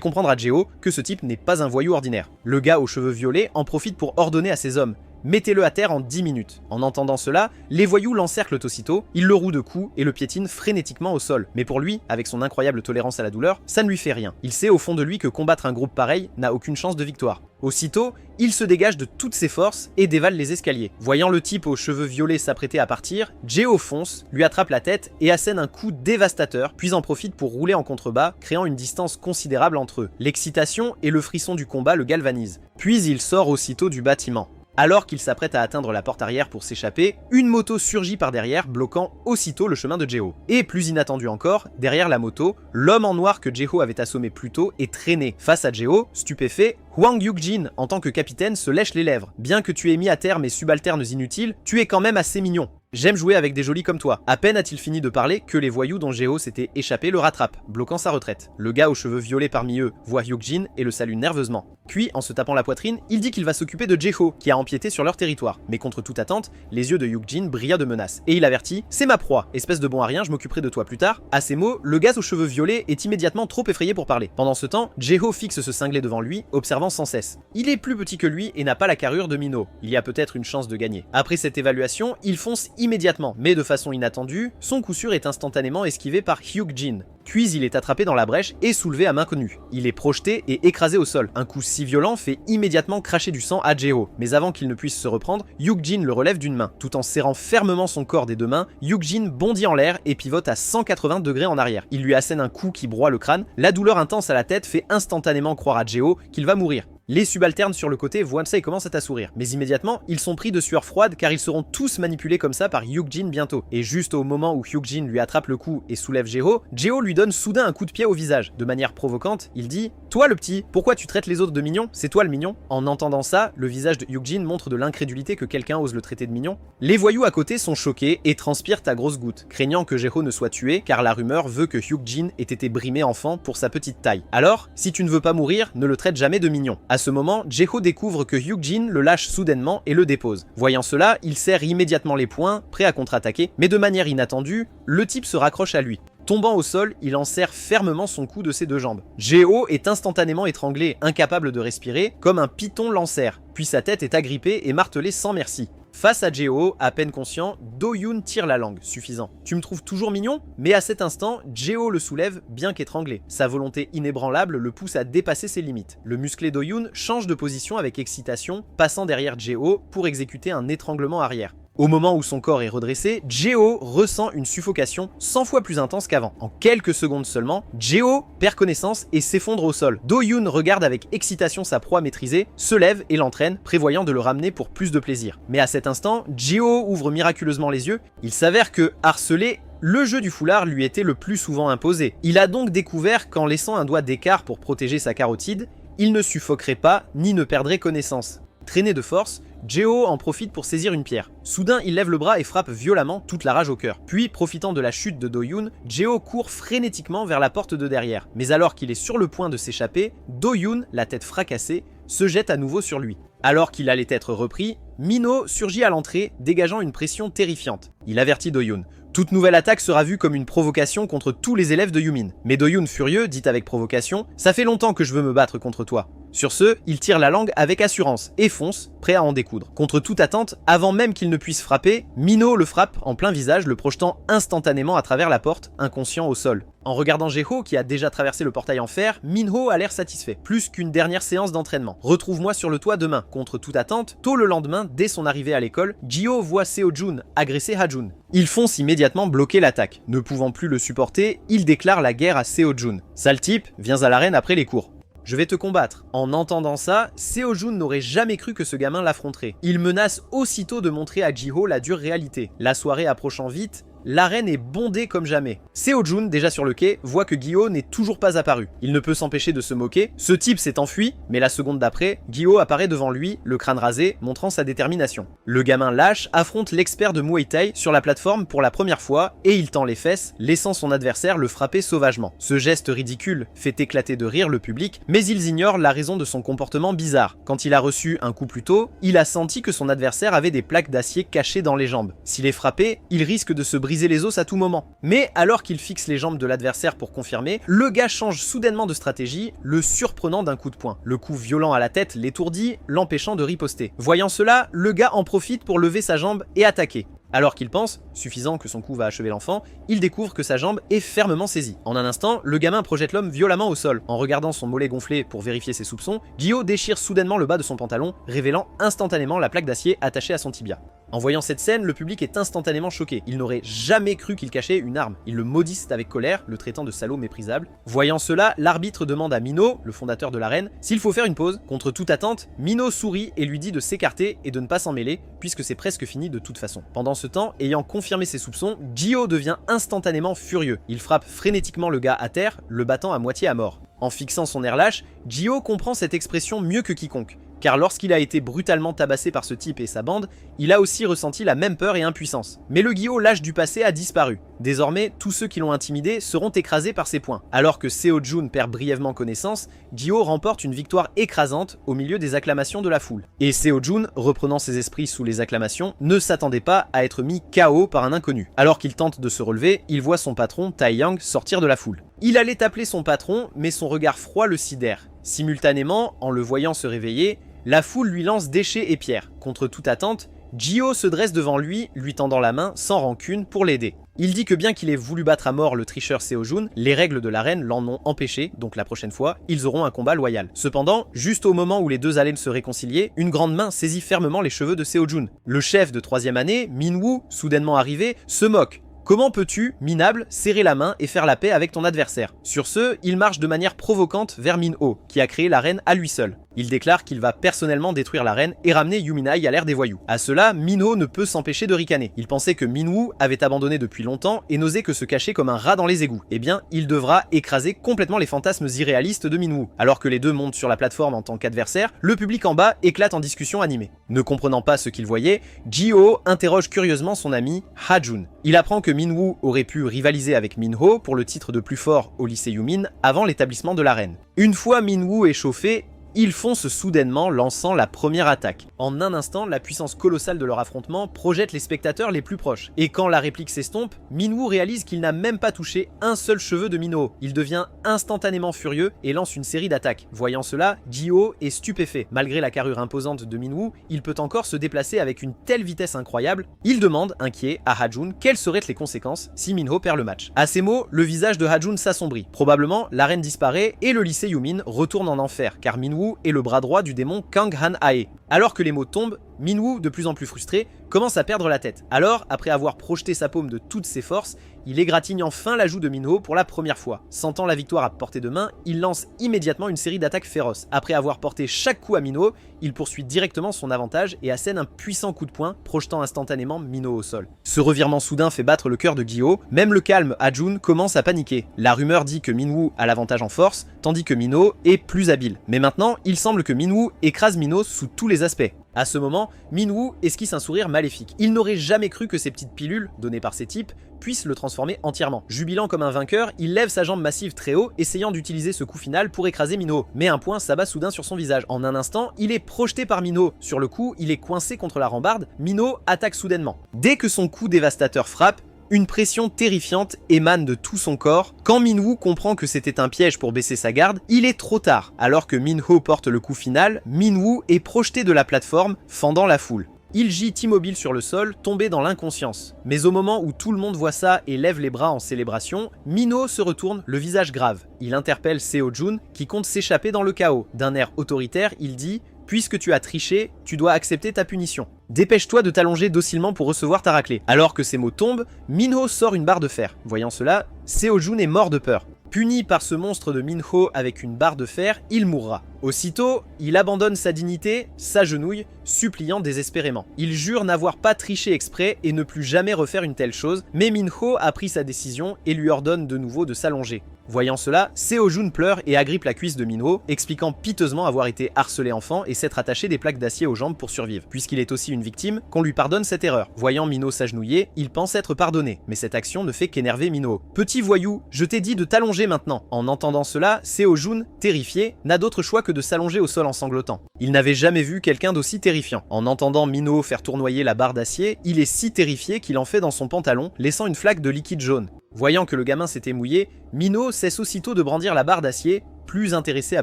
comprendre à Je-Ho que ce type n'est pas un voyou ordinaire. Le gars aux cheveux violets en profite pour ordonner à ses hommes: mettez-le à terre en 10 minutes. En entendant cela, les voyous l'encerclent aussitôt, ils le rouent de coups et le piétinent frénétiquement au sol. Mais pour lui, avec son incroyable tolérance à la douleur, ça ne lui fait rien. Il sait au fond de lui que combattre un groupe pareil n'a aucune chance de victoire. Aussitôt, il se dégage de toutes ses forces et dévale les escaliers. Voyant le type aux cheveux violets s'apprêter à partir, Je-Ho fonce, lui attrape la tête et assène un coup dévastateur, puis en profite pour rouler en contrebas, créant une distance considérable entre eux. L'excitation et le frisson du combat le galvanisent. Puis il sort aussitôt du bâtiment. Alors qu'il s'apprête à atteindre la porte arrière pour s'échapper, une moto surgit par derrière, bloquant aussitôt le chemin de Je-Ho. Et plus inattendu encore, derrière la moto, l'homme en noir que Je-Ho avait assommé plus tôt est traîné. Face à Je-Ho, stupéfait, Hwang Hyuk-jin, en tant que capitaine, se lèche les lèvres. Bien que tu aies mis à terre mes subalternes inutiles, tu es quand même assez mignon. J'aime jouer avec des jolis comme toi. À peine a-t-il fini de parler que les voyous dont Je-Ho s'était échappé le rattrapent, bloquant sa retraite. Le gars aux cheveux violets parmi eux voit Hyuk-jin et le salue nerveusement. Puis, en se tapant la poitrine, il dit qu'il va s'occuper de Je-Ho, qui a empiété sur leur territoire. Mais contre toute attente, les yeux de Hyuk-jin brillaient de menace. Et il avertit: c'est ma proie, espèce de bon à rien, je m'occuperai de toi plus tard. À ces mots, le gars aux cheveux violets est immédiatement trop effrayé pour parler. Pendant ce temps, Je-Ho fixe ce cinglé devant lui, observant sans cesse. Il est plus petit que lui et n'a pas la carrure de Minho. Il y a peut-être une chance de gagner. Après cette évaluation, il fonce immédiatement, mais de façon inattendue, son coup sûr est instantanément esquivé par Hyuk-jin. Puis il est attrapé dans la brèche et soulevé à main connue. Il est projeté et écrasé au sol. Un coup si violent fait immédiatement cracher du sang à Je-Ho. Mais avant qu'il ne puisse se reprendre, Hyuk-jin le relève d'une main. Tout en serrant fermement son corps des deux mains, Hyuk-jin bondit en l'air et pivote à 180 degrés en arrière. Il lui assène un coup qui broie le crâne. La douleur intense à la tête fait instantanément croire à Je-Ho qu'il va mourir. Les subalternes sur le côté voient ça et commencent à sourire. Mais immédiatement, ils sont pris de sueur froide car ils seront tous manipulés comme ça par Hyuk-jin bientôt. Et juste au moment où Hyuk-jin lui attrape le cou et soulève Je-Ho, Je-Ho lui donne soudain un coup de pied au visage. De manière provocante, il dit: toi le petit, pourquoi tu traites les autres de mignons? C'est toi le mignon? En entendant ça, le visage de Hyuk-jin montre de l'incrédulité que quelqu'un ose le traiter de mignon. Les voyous à côté sont choqués et transpirent à grosses gouttes, craignant que Je-Ho ne soit tué car la rumeur veut que Hyuk-jin ait été brimé enfant pour sa petite taille. Alors, si tu ne veux pas mourir, ne le traite jamais de mignon. À ce moment, Je-Ho découvre que Hyuk-jin le lâche soudainement et le dépose. Voyant cela, il serre immédiatement les poings, prêt à contre-attaquer, mais de manière inattendue, le type se raccroche à lui. Tombant au sol, il enserre fermement son cou de ses deux jambes. Je-Ho est instantanément étranglé, incapable de respirer, comme un python l'enserre, puis sa tête est agrippée et martelée sans merci. Face à Je-Ho, à peine conscient, Do-yoon tire la langue, suffisant. Tu me trouves toujours mignon? Mais à cet instant, Je-Ho le soulève, bien qu'étranglé. Sa volonté inébranlable le pousse à dépasser ses limites. Le musclé Do-yoon change de position avec excitation, passant derrière Je-Ho pour exécuter un étranglement arrière. Au moment où son corps est redressé, Je-Ho ressent une suffocation 100 fois plus intense qu'avant. En quelques secondes seulement, Je-Ho perd connaissance et s'effondre au sol. Do-yoon regarde avec excitation sa proie maîtrisée, se lève et l'entraîne, prévoyant de le ramener pour plus de plaisir. Mais à cet instant, Je-Ho ouvre miraculeusement les yeux. Il s'avère que, harcelé, le jeu du foulard lui était le plus souvent imposé. Il a donc découvert qu'en laissant un doigt d'écart pour protéger sa carotide, il ne suffoquerait pas ni ne perdrait connaissance. Traîné de force, Je-Ho en profite pour saisir une pierre. Soudain, il lève le bras et frappe violemment, toute la rage au cœur. Puis, profitant de la chute de Do-yoon, Je-Ho court frénétiquement vers la porte de derrière. Mais alors qu'il est sur le point de s'échapper, Do-yoon, la tête fracassée, se jette à nouveau sur lui. Alors qu'il allait être repris, Minho surgit à l'entrée, dégageant une pression terrifiante. Il avertit Do-yoon. Toute nouvelle attaque sera vue comme une provocation contre tous les élèves de Yumin. Mais Do-yoon furieux dit avec provocation: ça fait longtemps que je veux me battre contre toi. Sur ce, il tire la langue avec assurance et fonce, prêt à en découdre. Contre toute attente, avant même qu'il ne puisse frapper, Minho le frappe en plein visage, le projetant instantanément à travers la porte, inconscient au sol. En regardant Je-Ho, qui a déjà traversé le portail en fer, Minho a l'air satisfait, plus qu'une dernière séance d'entraînement. Retrouve-moi sur le toit demain. Contre toute attente, tôt le lendemain, dès son arrivée à l'école, Ji-ho voit Seo-jun agresser Ha-jun. Il fonce immédiatement bloquer l'attaque. Ne pouvant plus le supporter, il déclare la guerre à Seo-jun. Sale type, viens à l'arène après les cours. Je vais te combattre. En entendant ça, Seo-jun n'aurait jamais cru que ce gamin l'affronterait. Il menace aussitôt de montrer à Ji-ho la dure réalité. La soirée approchant vite, l'arène est bondée comme jamais. Seo-jun, déjà sur le quai, voit que Gyo n'est toujours pas apparu. Il ne peut s'empêcher de se moquer. Ce type s'est enfui, mais la seconde d'après, Gyo apparaît devant lui, le crâne rasé, montrant sa détermination. Le gamin lâche affronte l'expert de Muay Thai sur la plateforme pour la première fois et il tend les fesses, laissant son adversaire le frapper sauvagement. Ce geste ridicule fait éclater de rire le public, mais ils ignorent la raison de son comportement bizarre. Quand il a reçu un coup plus tôt, il a senti que son adversaire avait des plaques d'acier cachées dans les jambes. S'il est frappé, il risque de se briser les os à tout moment. Mais alors qu'il fixe les jambes de l'adversaire pour confirmer, le gars change soudainement de stratégie, le surprenant d'un coup de poing. Le coup violent à la tête l'étourdit, l'empêchant de riposter. Voyant cela, le gars en profite pour lever sa jambe et attaquer. Alors qu'il pense, suffisant que son coup va achever l'enfant, il découvre que sa jambe est fermement saisie. En un instant, le gamin projette l'homme violemment au sol. En regardant son mollet gonflé pour vérifier ses soupçons, Gyo déchire soudainement le bas de son pantalon, révélant instantanément la plaque d'acier attachée à son tibia. En voyant cette scène, le public est instantanément choqué. Il n'aurait jamais cru qu'il cachait une arme. Ils le maudissent avec colère, le traitant de salaud méprisable. Voyant cela, l'arbitre demande à Mino, le fondateur de l'arène, s'il faut faire une pause. Contre toute attente, Mino sourit et lui dit de s'écarter et de ne pas s'en mêler, puisque c'est presque fini de toute façon. Pendant ce temps, ayant confirmé ses soupçons, Gyo devient instantanément furieux. Il frappe frénétiquement le gars à terre, le battant à moitié à mort. En fixant son air lâche, Gyo comprend cette expression mieux que quiconque. Car lorsqu'il a été brutalement tabassé par ce type et sa bande, il a aussi ressenti la même peur et impuissance. Mais le Gyo lâche du passé a disparu. Désormais, tous ceux qui l'ont intimidé seront écrasés par ses poings. Alors que Seo-jun perd brièvement connaissance, Gyo remporte une victoire écrasante au milieu des acclamations de la foule. Et Seo-jun, reprenant ses esprits sous les acclamations, ne s'attendait pas à être mis KO par un inconnu. Alors qu'il tente de se relever, il voit son patron, Tae-young, sortir de la foule. Il allait appeler son patron, mais son regard froid le sidère. Simultanément, en le voyant se réveiller, la foule lui lance déchets et pierres. Contre toute attente, Gyo se dresse devant lui tendant la main sans rancune pour l'aider. Il dit que bien qu'il ait voulu battre à mort le tricheur Seo-jun, les règles de l'arène l'en ont empêché, donc la prochaine fois, ils auront un combat loyal. Cependant, juste au moment où les deux allaient se réconcilier, une grande main saisit fermement les cheveux de Seo-jun. Le chef de 3e année, Min-woo, soudainement arrivé, se moque. Comment peux-tu, minable, serrer la main et faire la paix avec ton adversaire? Sur ce, il marche de manière provocante vers Min-ho, qui a créé l'arène à lui seul. Il déclare qu'il va personnellement détruire l'arène et ramener Yuminai à l'ère des voyous. À cela, Min-ho ne peut s'empêcher de ricaner. Il pensait que Min-woo avait abandonné depuis longtemps et n'osait que se cacher comme un rat dans les égouts. Eh bien, il devra écraser complètement les fantasmes irréalistes de Min-woo. Alors que les deux montent sur la plateforme en tant qu'adversaires, le public en bas éclate en discussion animée. Ne comprenant pas ce qu'il voyait, Gyo interroge curieusement son ami Ha-jun. Il apprend que Min-woo aurait pu rivaliser avec Min-ho pour le titre de plus fort au lycée Yumin avant l'établissement de l'arène. Une fois Min-woo échauffé, ils foncent soudainement, lançant la première attaque. En un instant, la puissance colossale de leur affrontement projette les spectateurs les plus proches. Et quand la réplique s'estompe, Min-woo réalise qu'il n'a même pas touché un seul cheveu de Min-ho. Il devient instantanément furieux et lance une série d'attaques. Voyant cela, Gyo est stupéfait. Malgré la carrure imposante de Min-woo, il peut encore se déplacer avec une telle vitesse incroyable. Il demande, inquiet, à Ha-jun quelles seraient les conséquences si Min-ho perd le match. À ces mots, le visage de Ha-jun s'assombrit. Probablement, l'arène disparaît et le lycée Yumin retourne en enfer, car Min-woo est le bras droit du démon Kang Han-ae. Alors que les mots tombent, Min-woo, de plus en plus frustré, commence à perdre la tête. Alors, après avoir projeté sa paume de toutes ses forces, il égratigne enfin la joue de Min-ho pour la première fois. Sentant la victoire à portée de main, il lance immédiatement une série d'attaques féroces. Après avoir porté chaque coup à Min-ho, il poursuit directement son avantage et assène un puissant coup de poing, projetant instantanément Min-ho au sol. Ce revirement soudain fait battre le cœur de Gyo, même le calme Ha-jun commence à paniquer. La rumeur dit que Min-woo a l'avantage en force, tandis que Min-ho est plus habile. Mais maintenant, il semble que Min-woo écrase Min-ho sous tous les aspects. À ce moment, Min-woo esquisse un sourire maléfique. Il n'aurait jamais cru que ces petites pilules, données par ces types, puissent le transformer entièrement. Jubilant comme un vainqueur, il lève sa jambe massive très haut, essayant d'utiliser ce coup final pour écraser Min-ho. Mais un point s'abat soudain sur son visage. En un instant, il est projeté par Min-ho. Sur le coup, il est coincé contre la rambarde. Min-ho attaque soudainement. Dès que son coup dévastateur frappe, une pression terrifiante émane de tout son corps. Quand Min-woo comprend que c'était un piège pour baisser sa garde, il est trop tard. Alors que Min-ho porte le coup final, Min-woo est projeté de la plateforme, fendant la foule. Il gît immobile sur le sol, tombé dans l'inconscience. Mais au moment où tout le monde voit ça et lève les bras en célébration, Min-ho se retourne, le visage grave. Il interpelle Seo-jun, qui compte s'échapper dans le chaos. D'un air autoritaire, il dit « Puisque tu as triché, tu dois accepter ta punition. Dépêche-toi de t'allonger docilement pour recevoir ta raclée. » Alors que ces mots tombent, Min-ho sort une barre de fer. Voyant cela, Seo-jun est mort de peur. Puni par ce monstre de Min-ho avec une barre de fer, il mourra. Aussitôt, il abandonne sa dignité, s'agenouille, suppliant désespérément. Il jure n'avoir pas triché exprès et ne plus jamais refaire une telle chose, mais Minho a pris sa décision et lui ordonne de nouveau de s'allonger. Voyant cela, Seo-jun pleure et agrippe la cuisse de Minho, expliquant piteusement avoir été harcelé enfant et s'être attaché des plaques d'acier aux jambes pour survivre. Puisqu'il est aussi une victime, qu'on lui pardonne cette erreur. Voyant Minho s'agenouiller, il pense être pardonné, mais cette action ne fait qu'énerver Minho. Petit voyou, je t'ai dit de t'allonger maintenant. En entendant cela, Seo-jun, terrifié, n'a d'autre choix que de s'allonger au sol en sanglotant. Il n'avait jamais vu quelqu'un d'aussi terrifiant. En entendant Minho faire tournoyer la barre d'acier, il est si terrifié qu'il en fait dans son pantalon, laissant une flaque de liquide jaune. Voyant que le gamin s'était mouillé, Minho cesse aussitôt de brandir la barre d'acier, plus intéressé à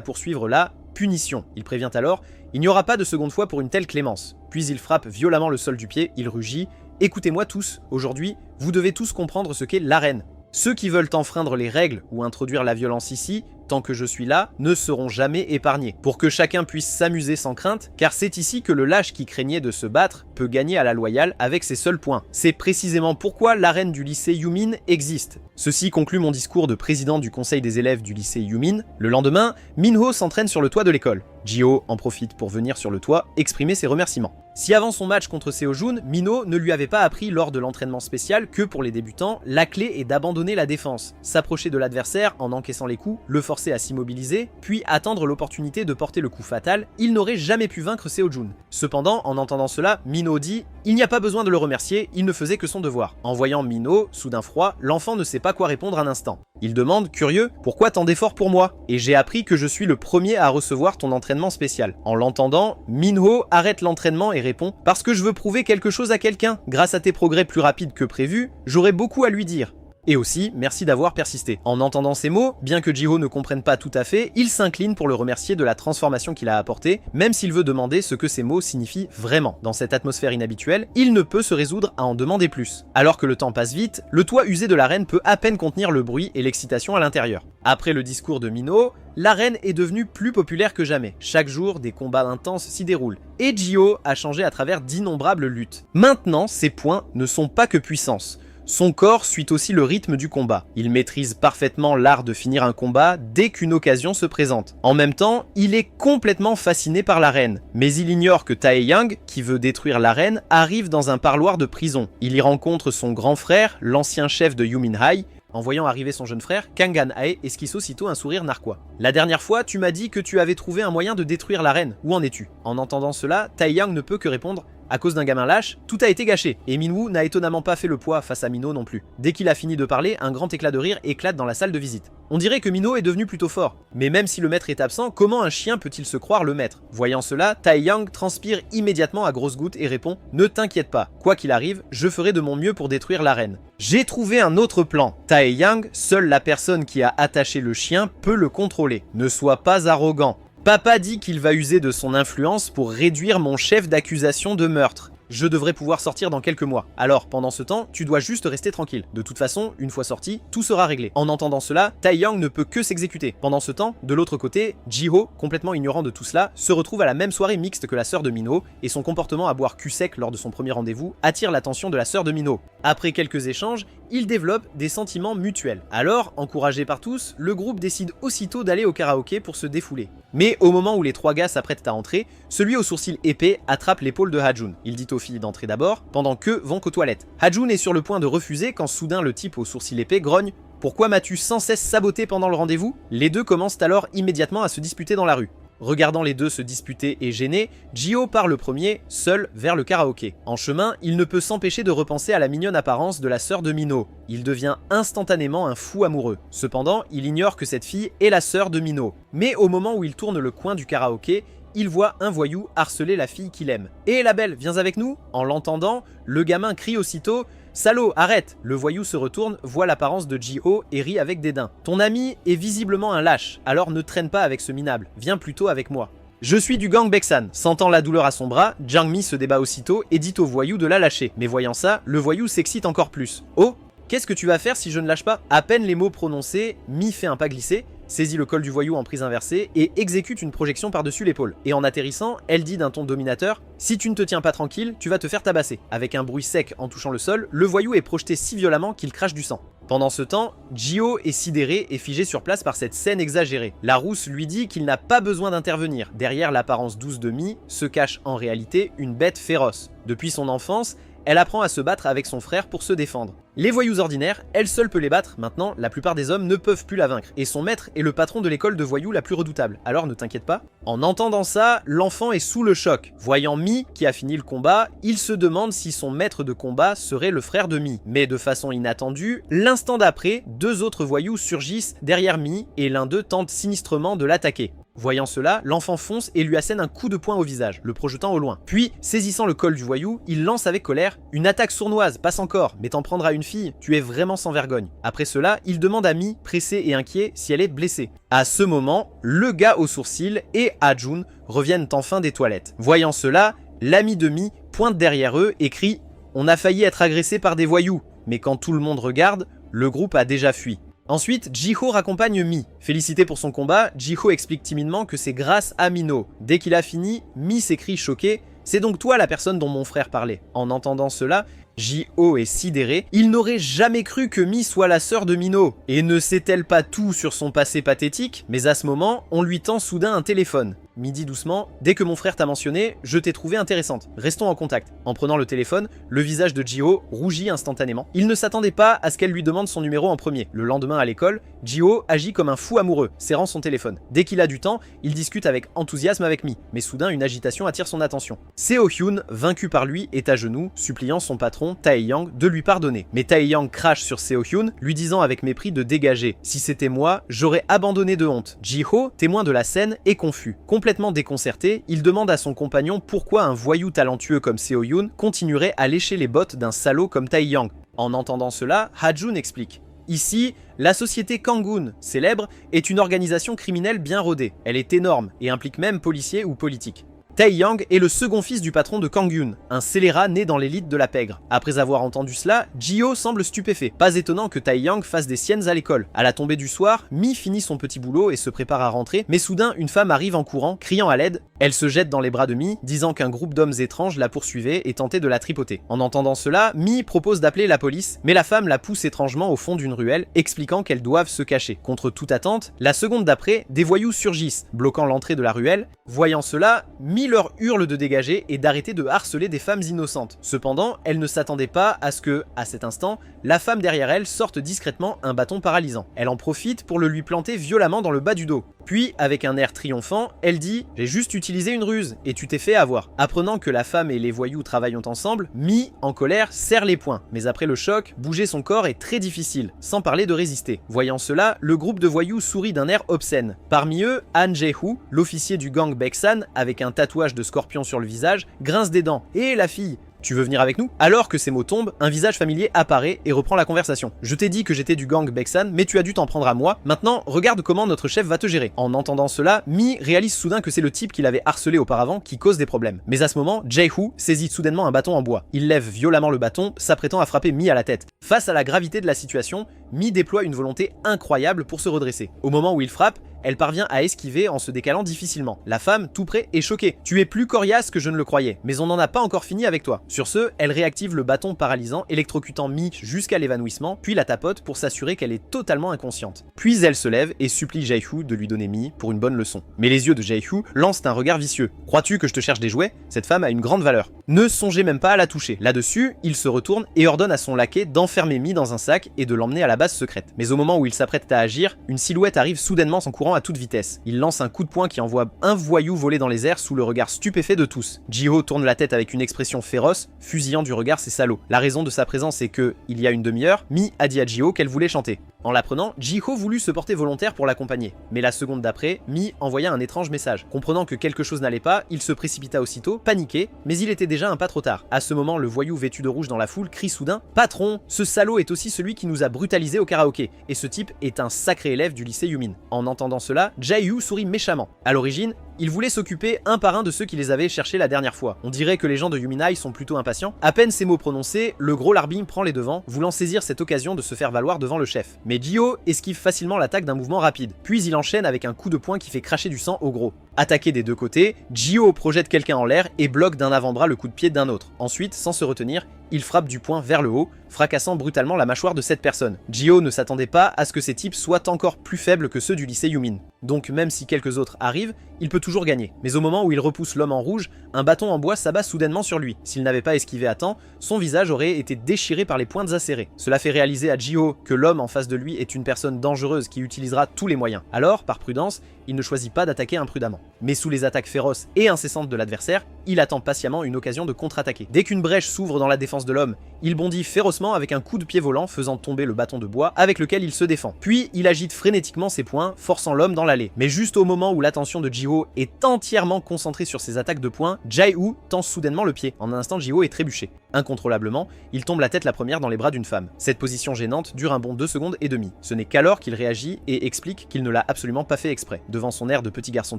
poursuivre la punition. Il prévient alors « Il n'y aura pas de seconde fois pour une telle clémence ». Puis il frappe violemment le sol du pied, il rugit « Écoutez-moi tous, aujourd'hui, vous devez tous comprendre ce qu'est l'arène. Ceux qui veulent enfreindre les règles ou introduire la violence ici, tant que je suis là, ne seront jamais épargnés, pour que chacun puisse s'amuser sans crainte, car c'est ici que le lâche qui craignait de se battre peut gagner à la loyale avec ses seuls points. C'est précisément pourquoi l'arène du lycée Yumin existe. Ceci conclut mon discours de président du conseil des élèves du lycée Yumin. Le lendemain, Minho s'entraîne sur le toit de l'école. Jihyo en profite pour venir sur le toit exprimer ses remerciements. Si avant son match contre Seo-jun, Minho ne lui avait pas appris lors de l'entraînement spécial que pour les débutants, la clé est d'abandonner la défense, s'approcher de l'adversaire en encaissant les coups, le forcer à s'immobiliser, puis attendre l'opportunité de porter le coup fatal, il n'aurait jamais pu vaincre Seo-jun. Cependant, en entendant cela, Minho dit « Il n'y a pas besoin de le remercier, il ne faisait que son devoir ». En voyant Minho, soudain froid, l'enfant ne sait pas quoi répondre un instant. Il demande, curieux, « Pourquoi tant d'efforts pour moi ? Et j'ai appris que je suis le premier à recevoir ton entraînement spécial ». En l'entendant, Minho arrête l'entraînement et répond « Parce que je veux prouver quelque chose à quelqu'un. Grâce à tes progrès plus rapides que prévu, j'aurai beaucoup à lui dire. » Et aussi, merci d'avoir persisté. En entendant ces mots, bien que Jihyo ne comprenne pas tout à fait, il s'incline pour le remercier de la transformation qu'il a apportée, même s'il veut demander ce que ces mots signifient vraiment. Dans cette atmosphère inhabituelle, il ne peut se résoudre à en demander plus. Alors que le temps passe vite, le toit usé de l'arène peut à peine contenir le bruit et l'excitation à l'intérieur. Après le discours de Minho, l'arène est devenue plus populaire que jamais. Chaque jour, des combats intenses s'y déroulent. Et Jihyo a changé à travers d'innombrables luttes. Maintenant, ses points ne sont pas que puissance. Son corps suit aussi le rythme du combat. Il maîtrise parfaitement l'art de finir un combat dès qu'une occasion se présente. En même temps, il est complètement fasciné par l'arène. Mais il ignore que Taeyang, qui veut détruire l'arène, arrive dans un parloir de prison. Il y rencontre son grand frère, l'ancien chef de Yumin High. En voyant arriver son jeune frère, Kangan Ae esquisse aussitôt un sourire narquois. « La dernière fois, tu m'as dit que tu avais trouvé un moyen de détruire l'arène. Où en es-tu » En entendant cela, Taeyang ne peut que répondre « À cause d'un gamin lâche, tout a été gâché. » Et Minwoo n'a étonnamment pas fait le poids face à Minho non plus. Dès qu'il a fini de parler, un grand éclat de rire éclate dans la salle de visite. On dirait que Minho est devenu plutôt fort. Mais même si le maître est absent, comment un chien peut-il se croire le maître? Voyant cela, Taeyang transpire immédiatement à grosses gouttes et répond « Ne t'inquiète pas, quoi qu'il arrive, je ferai de mon mieux pour détruire l'arène. » J'ai trouvé un autre plan. Taeyang, seule la personne qui a attaché le chien peut le contrôler. Ne sois pas arrogant. Papa dit qu'il va user de son influence pour réduire mon chef d'accusation de meurtre. Je devrais pouvoir sortir dans quelques mois. Alors, pendant ce temps, tu dois juste rester tranquille. De toute façon, une fois sorti, tout sera réglé. En entendant cela, Taeyang ne peut que s'exécuter. Pendant ce temps, de l'autre côté, Jihyo, complètement ignorant de tout cela, se retrouve à la même soirée mixte que la sœur de Minho, et son comportement à boire cul sec lors de son premier rendez-vous attire l'attention de la sœur de Minho. Après quelques échanges, ils développent des sentiments mutuels. Alors, encouragé par tous, le groupe décide aussitôt d'aller au karaoké pour se défouler. Mais au moment où les trois gars s'apprêtent à entrer, celui aux sourcils épais attrape l'épaule de Hajun. Il dit aux filles d'entrer d'abord, pendant qu'eux vont qu'aux toilettes. Hajun est sur le point de refuser quand soudain le type aux sourcils épais grogne « Pourquoi m'as-tu sans cesse saboté pendant le rendez-vous » Les deux commencent alors immédiatement à se disputer dans la rue. Regardant les deux se disputer et gêner, Jihyo part le premier, seul, vers le karaoké. En chemin, il ne peut s'empêcher de repenser à la mignonne apparence de la sœur de Minho. Il devient instantanément un fou amoureux. Cependant, il ignore que cette fille est la sœur de Minho. Mais au moment où il tourne le coin du karaoké, il voit un voyou harceler la fille qu'il aime. « Hé la belle, viens avec nous ?» En l'entendant, le gamin crie aussitôt « Salaud, arrête !» Le voyou se retourne, voit l'apparence de Jihyo et rit avec dédain. « Ton ami est visiblement un lâche, alors ne traîne pas avec ce minable, viens plutôt avec moi. » Je suis du gang Baeksan. Sentant la douleur à son bras, Jang-mi se débat aussitôt et dit au voyou de la lâcher. Mais voyant ça, le voyou s'excite encore plus. « Oh, qu'est-ce que tu vas faire si je ne lâche pas ?» À peine les mots prononcés, Mi fait un pas glissé, saisit le col du voyou en prise inversée et exécute une projection par-dessus l'épaule. Et en atterrissant, elle dit d'un ton dominateur « Si tu ne te tiens pas tranquille, tu vas te faire tabasser ». Avec un bruit sec en touchant le sol, le voyou est projeté si violemment qu'il crache du sang. Pendant ce temps, Ji-ho est sidéré et figé sur place par cette scène exagérée. La rousse lui dit qu'il n'a pas besoin d'intervenir. Derrière l'apparence douce de Mi se cache en réalité une bête féroce. Depuis son enfance, elle apprend à se battre avec son frère pour se défendre. Les voyous ordinaires, elle seule peut les battre, maintenant la plupart des hommes ne peuvent plus la vaincre, et son maître est le patron de l'école de voyous la plus redoutable, alors ne t'inquiète pas. En entendant ça, l'enfant est sous le choc. Voyant Mi qui a fini le combat, il se demande si son maître de combat serait le frère de Mi. Mais de façon inattendue, l'instant d'après, 2 autres voyous surgissent derrière Mi, et l'un d'eux tente sinistrement de l'attaquer. Voyant cela, l'enfant fonce et lui assène un coup de poing au visage, le projetant au loin. Puis, saisissant le col du voyou, il lance avec colère « Une attaque sournoise, passe encore, mais t'en prendras une fille, tu es vraiment sans vergogne. » Après cela, il demande à Mi, pressé et inquiet, si elle est blessée. À ce moment, le gars aux sourcils et Ha-jun reviennent enfin des toilettes. Voyant cela, l'ami de Mi pointe derrière eux et crie « On a failli être agressé par des voyous », mais quand tout le monde regarde, le groupe a déjà fui. Ensuite, Ji-ho raccompagne Mi. Félicité pour son combat, Ji-ho explique timidement que c'est grâce à Mino. Dès qu'il a fini, Mi s'écrie choqué « C'est donc toi la personne dont mon frère parlait ». En entendant cela, Ji-ho est sidéré, il n'aurait jamais cru que Mi soit la sœur de Mino. Et ne sait-elle pas tout sur son passé pathétique? Mais à ce moment, on lui tend soudain un téléphone. Mi dit doucement « Dès que mon frère t'a mentionné, je t'ai trouvé intéressante. Restons en contact. » En prenant le téléphone, le visage de Ji-ho rougit instantanément. Il ne s'attendait pas à ce qu'elle lui demande son numéro en premier. Le lendemain à l'école, Ji-ho agit comme un fou amoureux, serrant son téléphone. Dès qu'il a du temps, il discute avec enthousiasme avec Mi. Mais soudain, une agitation attire son attention. Seo-hyun, vaincu par lui, est à genoux, suppliant son patron, Tae-yang, de lui pardonner. Mais Tae-yang crache sur Seo-hyun, lui disant avec mépris de dégager. « Si c'était moi, j'aurais abandonné de honte. » Ji-ho, témoin de la scène, est confus. Complètement déconcerté, il demande à son compagnon pourquoi un voyou talentueux comme Seo-hyun continuerait à lécher les bottes d'un salaud comme Tae-yang. En entendant cela, Ha-jun explique. Ici, la société Kanggoon, célèbre, est une organisation criminelle bien rodée. Elle est énorme et implique même policiers ou politiques. Tae-yang est le second fils du patron de Kanggoon, un scélérat né dans l'élite de la pègre. Après avoir entendu cela, Ji-ho semble stupéfait. Pas étonnant que Tae-yang fasse des siennes à l'école. À la tombée du soir, Mi finit son petit boulot et se prépare à rentrer, mais soudain une femme arrive en courant, criant à l'aide. Elle se jette dans les bras de Mi, disant qu'un groupe d'hommes étranges la poursuivait et tentait de la tripoter. En entendant cela, Mi propose d'appeler la police, mais la femme la pousse étrangement au fond d'une ruelle, expliquant qu'elles doivent se cacher. Contre toute attente, la seconde d'après, des voyous surgissent, bloquant l'entrée de la ruelle. Voyant cela, Mi leur hurle de dégager et d'arrêter de harceler des femmes innocentes. Cependant, elle ne s'attendait pas à ce que, à cet instant, la femme derrière elle sorte discrètement un bâton paralysant. Elle en profite pour le lui planter violemment dans le bas du dos. Puis, avec un air triomphant, elle dit « J'ai juste utilisé une ruse, et tu t'es fait avoir ». Apprenant que la femme et les voyous travaillent ensemble, Mi, en colère, serre les poings. Mais après le choc, bouger son corps est très difficile, sans parler de résister. Voyant cela, le groupe de voyous sourit d'un air obscène. Parmi eux, Han Jae-hoo, l'officier du gang Baeksan, avec un tatouage de scorpion sur le visage, grince des dents. « Et la fille ? Tu veux venir avec nous ?» Alors que ces mots tombent, un visage familier apparaît et reprend la conversation. « Je t'ai dit que j'étais du gang Baeksan, mais tu as dû t'en prendre à moi. Maintenant, regarde comment notre chef va te gérer. » En entendant cela, Mi réalise soudain que c'est le type qui l'avait harcelé auparavant qui cause des problèmes. Mais à ce moment, Jae-hoo saisit soudainement un bâton en bois. Il lève violemment le bâton, s'apprêtant à frapper Mi à la tête. Face à la gravité de la situation, Mi déploie une volonté incroyable pour se redresser. Au moment où il frappe, elle parvient à esquiver en se décalant difficilement. La femme, tout près, est choquée. « Tu es plus coriace que je ne le croyais, mais on n'en a pas encore fini avec toi. » Sur ce, elle réactive le bâton paralysant, électrocutant Mi jusqu'à l'évanouissement, puis la tapote pour s'assurer qu'elle est totalement inconsciente. Puis elle se lève et supplie Jae-hoo de lui donner Mi pour une bonne leçon. Mais les yeux de Jae-hoo lancent un regard vicieux. « Crois-tu que je te cherche des jouets? Cette femme a une grande valeur. » Ne songez même pas à la toucher. Là-dessus, il se retourne et ordonne à son laquais d'enfermer Mi dans un sac et de l'emmener à la base secrète. Mais au moment où il s'apprête à agir, une silhouette arrive soudainement en courant à toute vitesse. Il lance un coup de poing qui envoie un voyou voler dans les airs sous le regard stupéfait de tous. Ji-ho tourne la tête avec une expression féroce, fusillant du regard ses salauds. La raison de sa présence est que, il y a une demi-heure, Mi a dit à Ji-ho qu'elle voulait chanter. En l'apprenant, Ji-ho voulut se porter volontaire pour l'accompagner. Mais la seconde d'après, Mi envoya un étrange message. Comprenant que quelque chose n'allait pas, il se précipita aussitôt, paniqué, mais il était déjà un pas trop tard. À ce moment, le voyou vêtu de rouge dans la foule crie soudain « Patron, ce salaud est aussi celui qui nous a brutalisés au karaoké, et ce type est un sacré élève du lycée Yumin. » En entendant cela, Jae-hoo sourit méchamment. À l'origine, Il voulait s'occuper un par un de ceux qui les avaient cherchés la dernière fois. On dirait que les gens de Yuminai sont plutôt impatients. À peine ces mots prononcés, le gros Larbing prend les devants, voulant saisir cette occasion de se faire valoir devant le chef. Mais Dio esquive facilement l'attaque d'un mouvement rapide, puis il enchaîne avec un coup de poing qui fait cracher du sang au gros. Attaqué des deux côtés, Gio projette quelqu'un en l'air et bloque d'un avant-bras le coup de pied d'un autre. Ensuite, sans se retenir, il frappe du poing vers le haut, fracassant brutalement la mâchoire de cette personne. Gio ne s'attendait pas à ce que ces types soient encore plus faibles que ceux du lycée Yumin. Donc même si quelques autres arrivent, il peut toujours gagner. Mais au moment où il repousse l'homme en rouge, un bâton en bois s'abat soudainement sur lui. S'il n'avait pas esquivé à temps, son visage aurait été déchiré par les pointes acérées. Cela fait réaliser à Gio que l'homme en face de lui est une personne dangereuse qui utilisera tous les moyens. Alors, par prudence, il ne choisit pas d'attaquer imprudemment. Mais sous les attaques féroces et incessantes de l'adversaire, il attend patiemment une occasion de contre-attaquer. Dès qu'une brèche s'ouvre dans la défense de l'homme, il bondit férocement avec un coup de pied volant faisant tomber le bâton de bois avec lequel il se défend. Puis il agite frénétiquement ses poings, forçant l'homme dans l'allée. Mais juste au moment où l'attention de Gio est entièrement concentrée sur ses attaques de poing, Jai-Hu tend soudainement le pied. En un instant, Gio est trébuché. Incontrôlablement, il tombe la tête la première dans les bras d'une femme. Cette position gênante dure un bon 2 secondes et demie. Ce n'est qu'alors qu'il réagit et explique qu'il ne l'a absolument pas fait exprès. Devant son air de petit garçon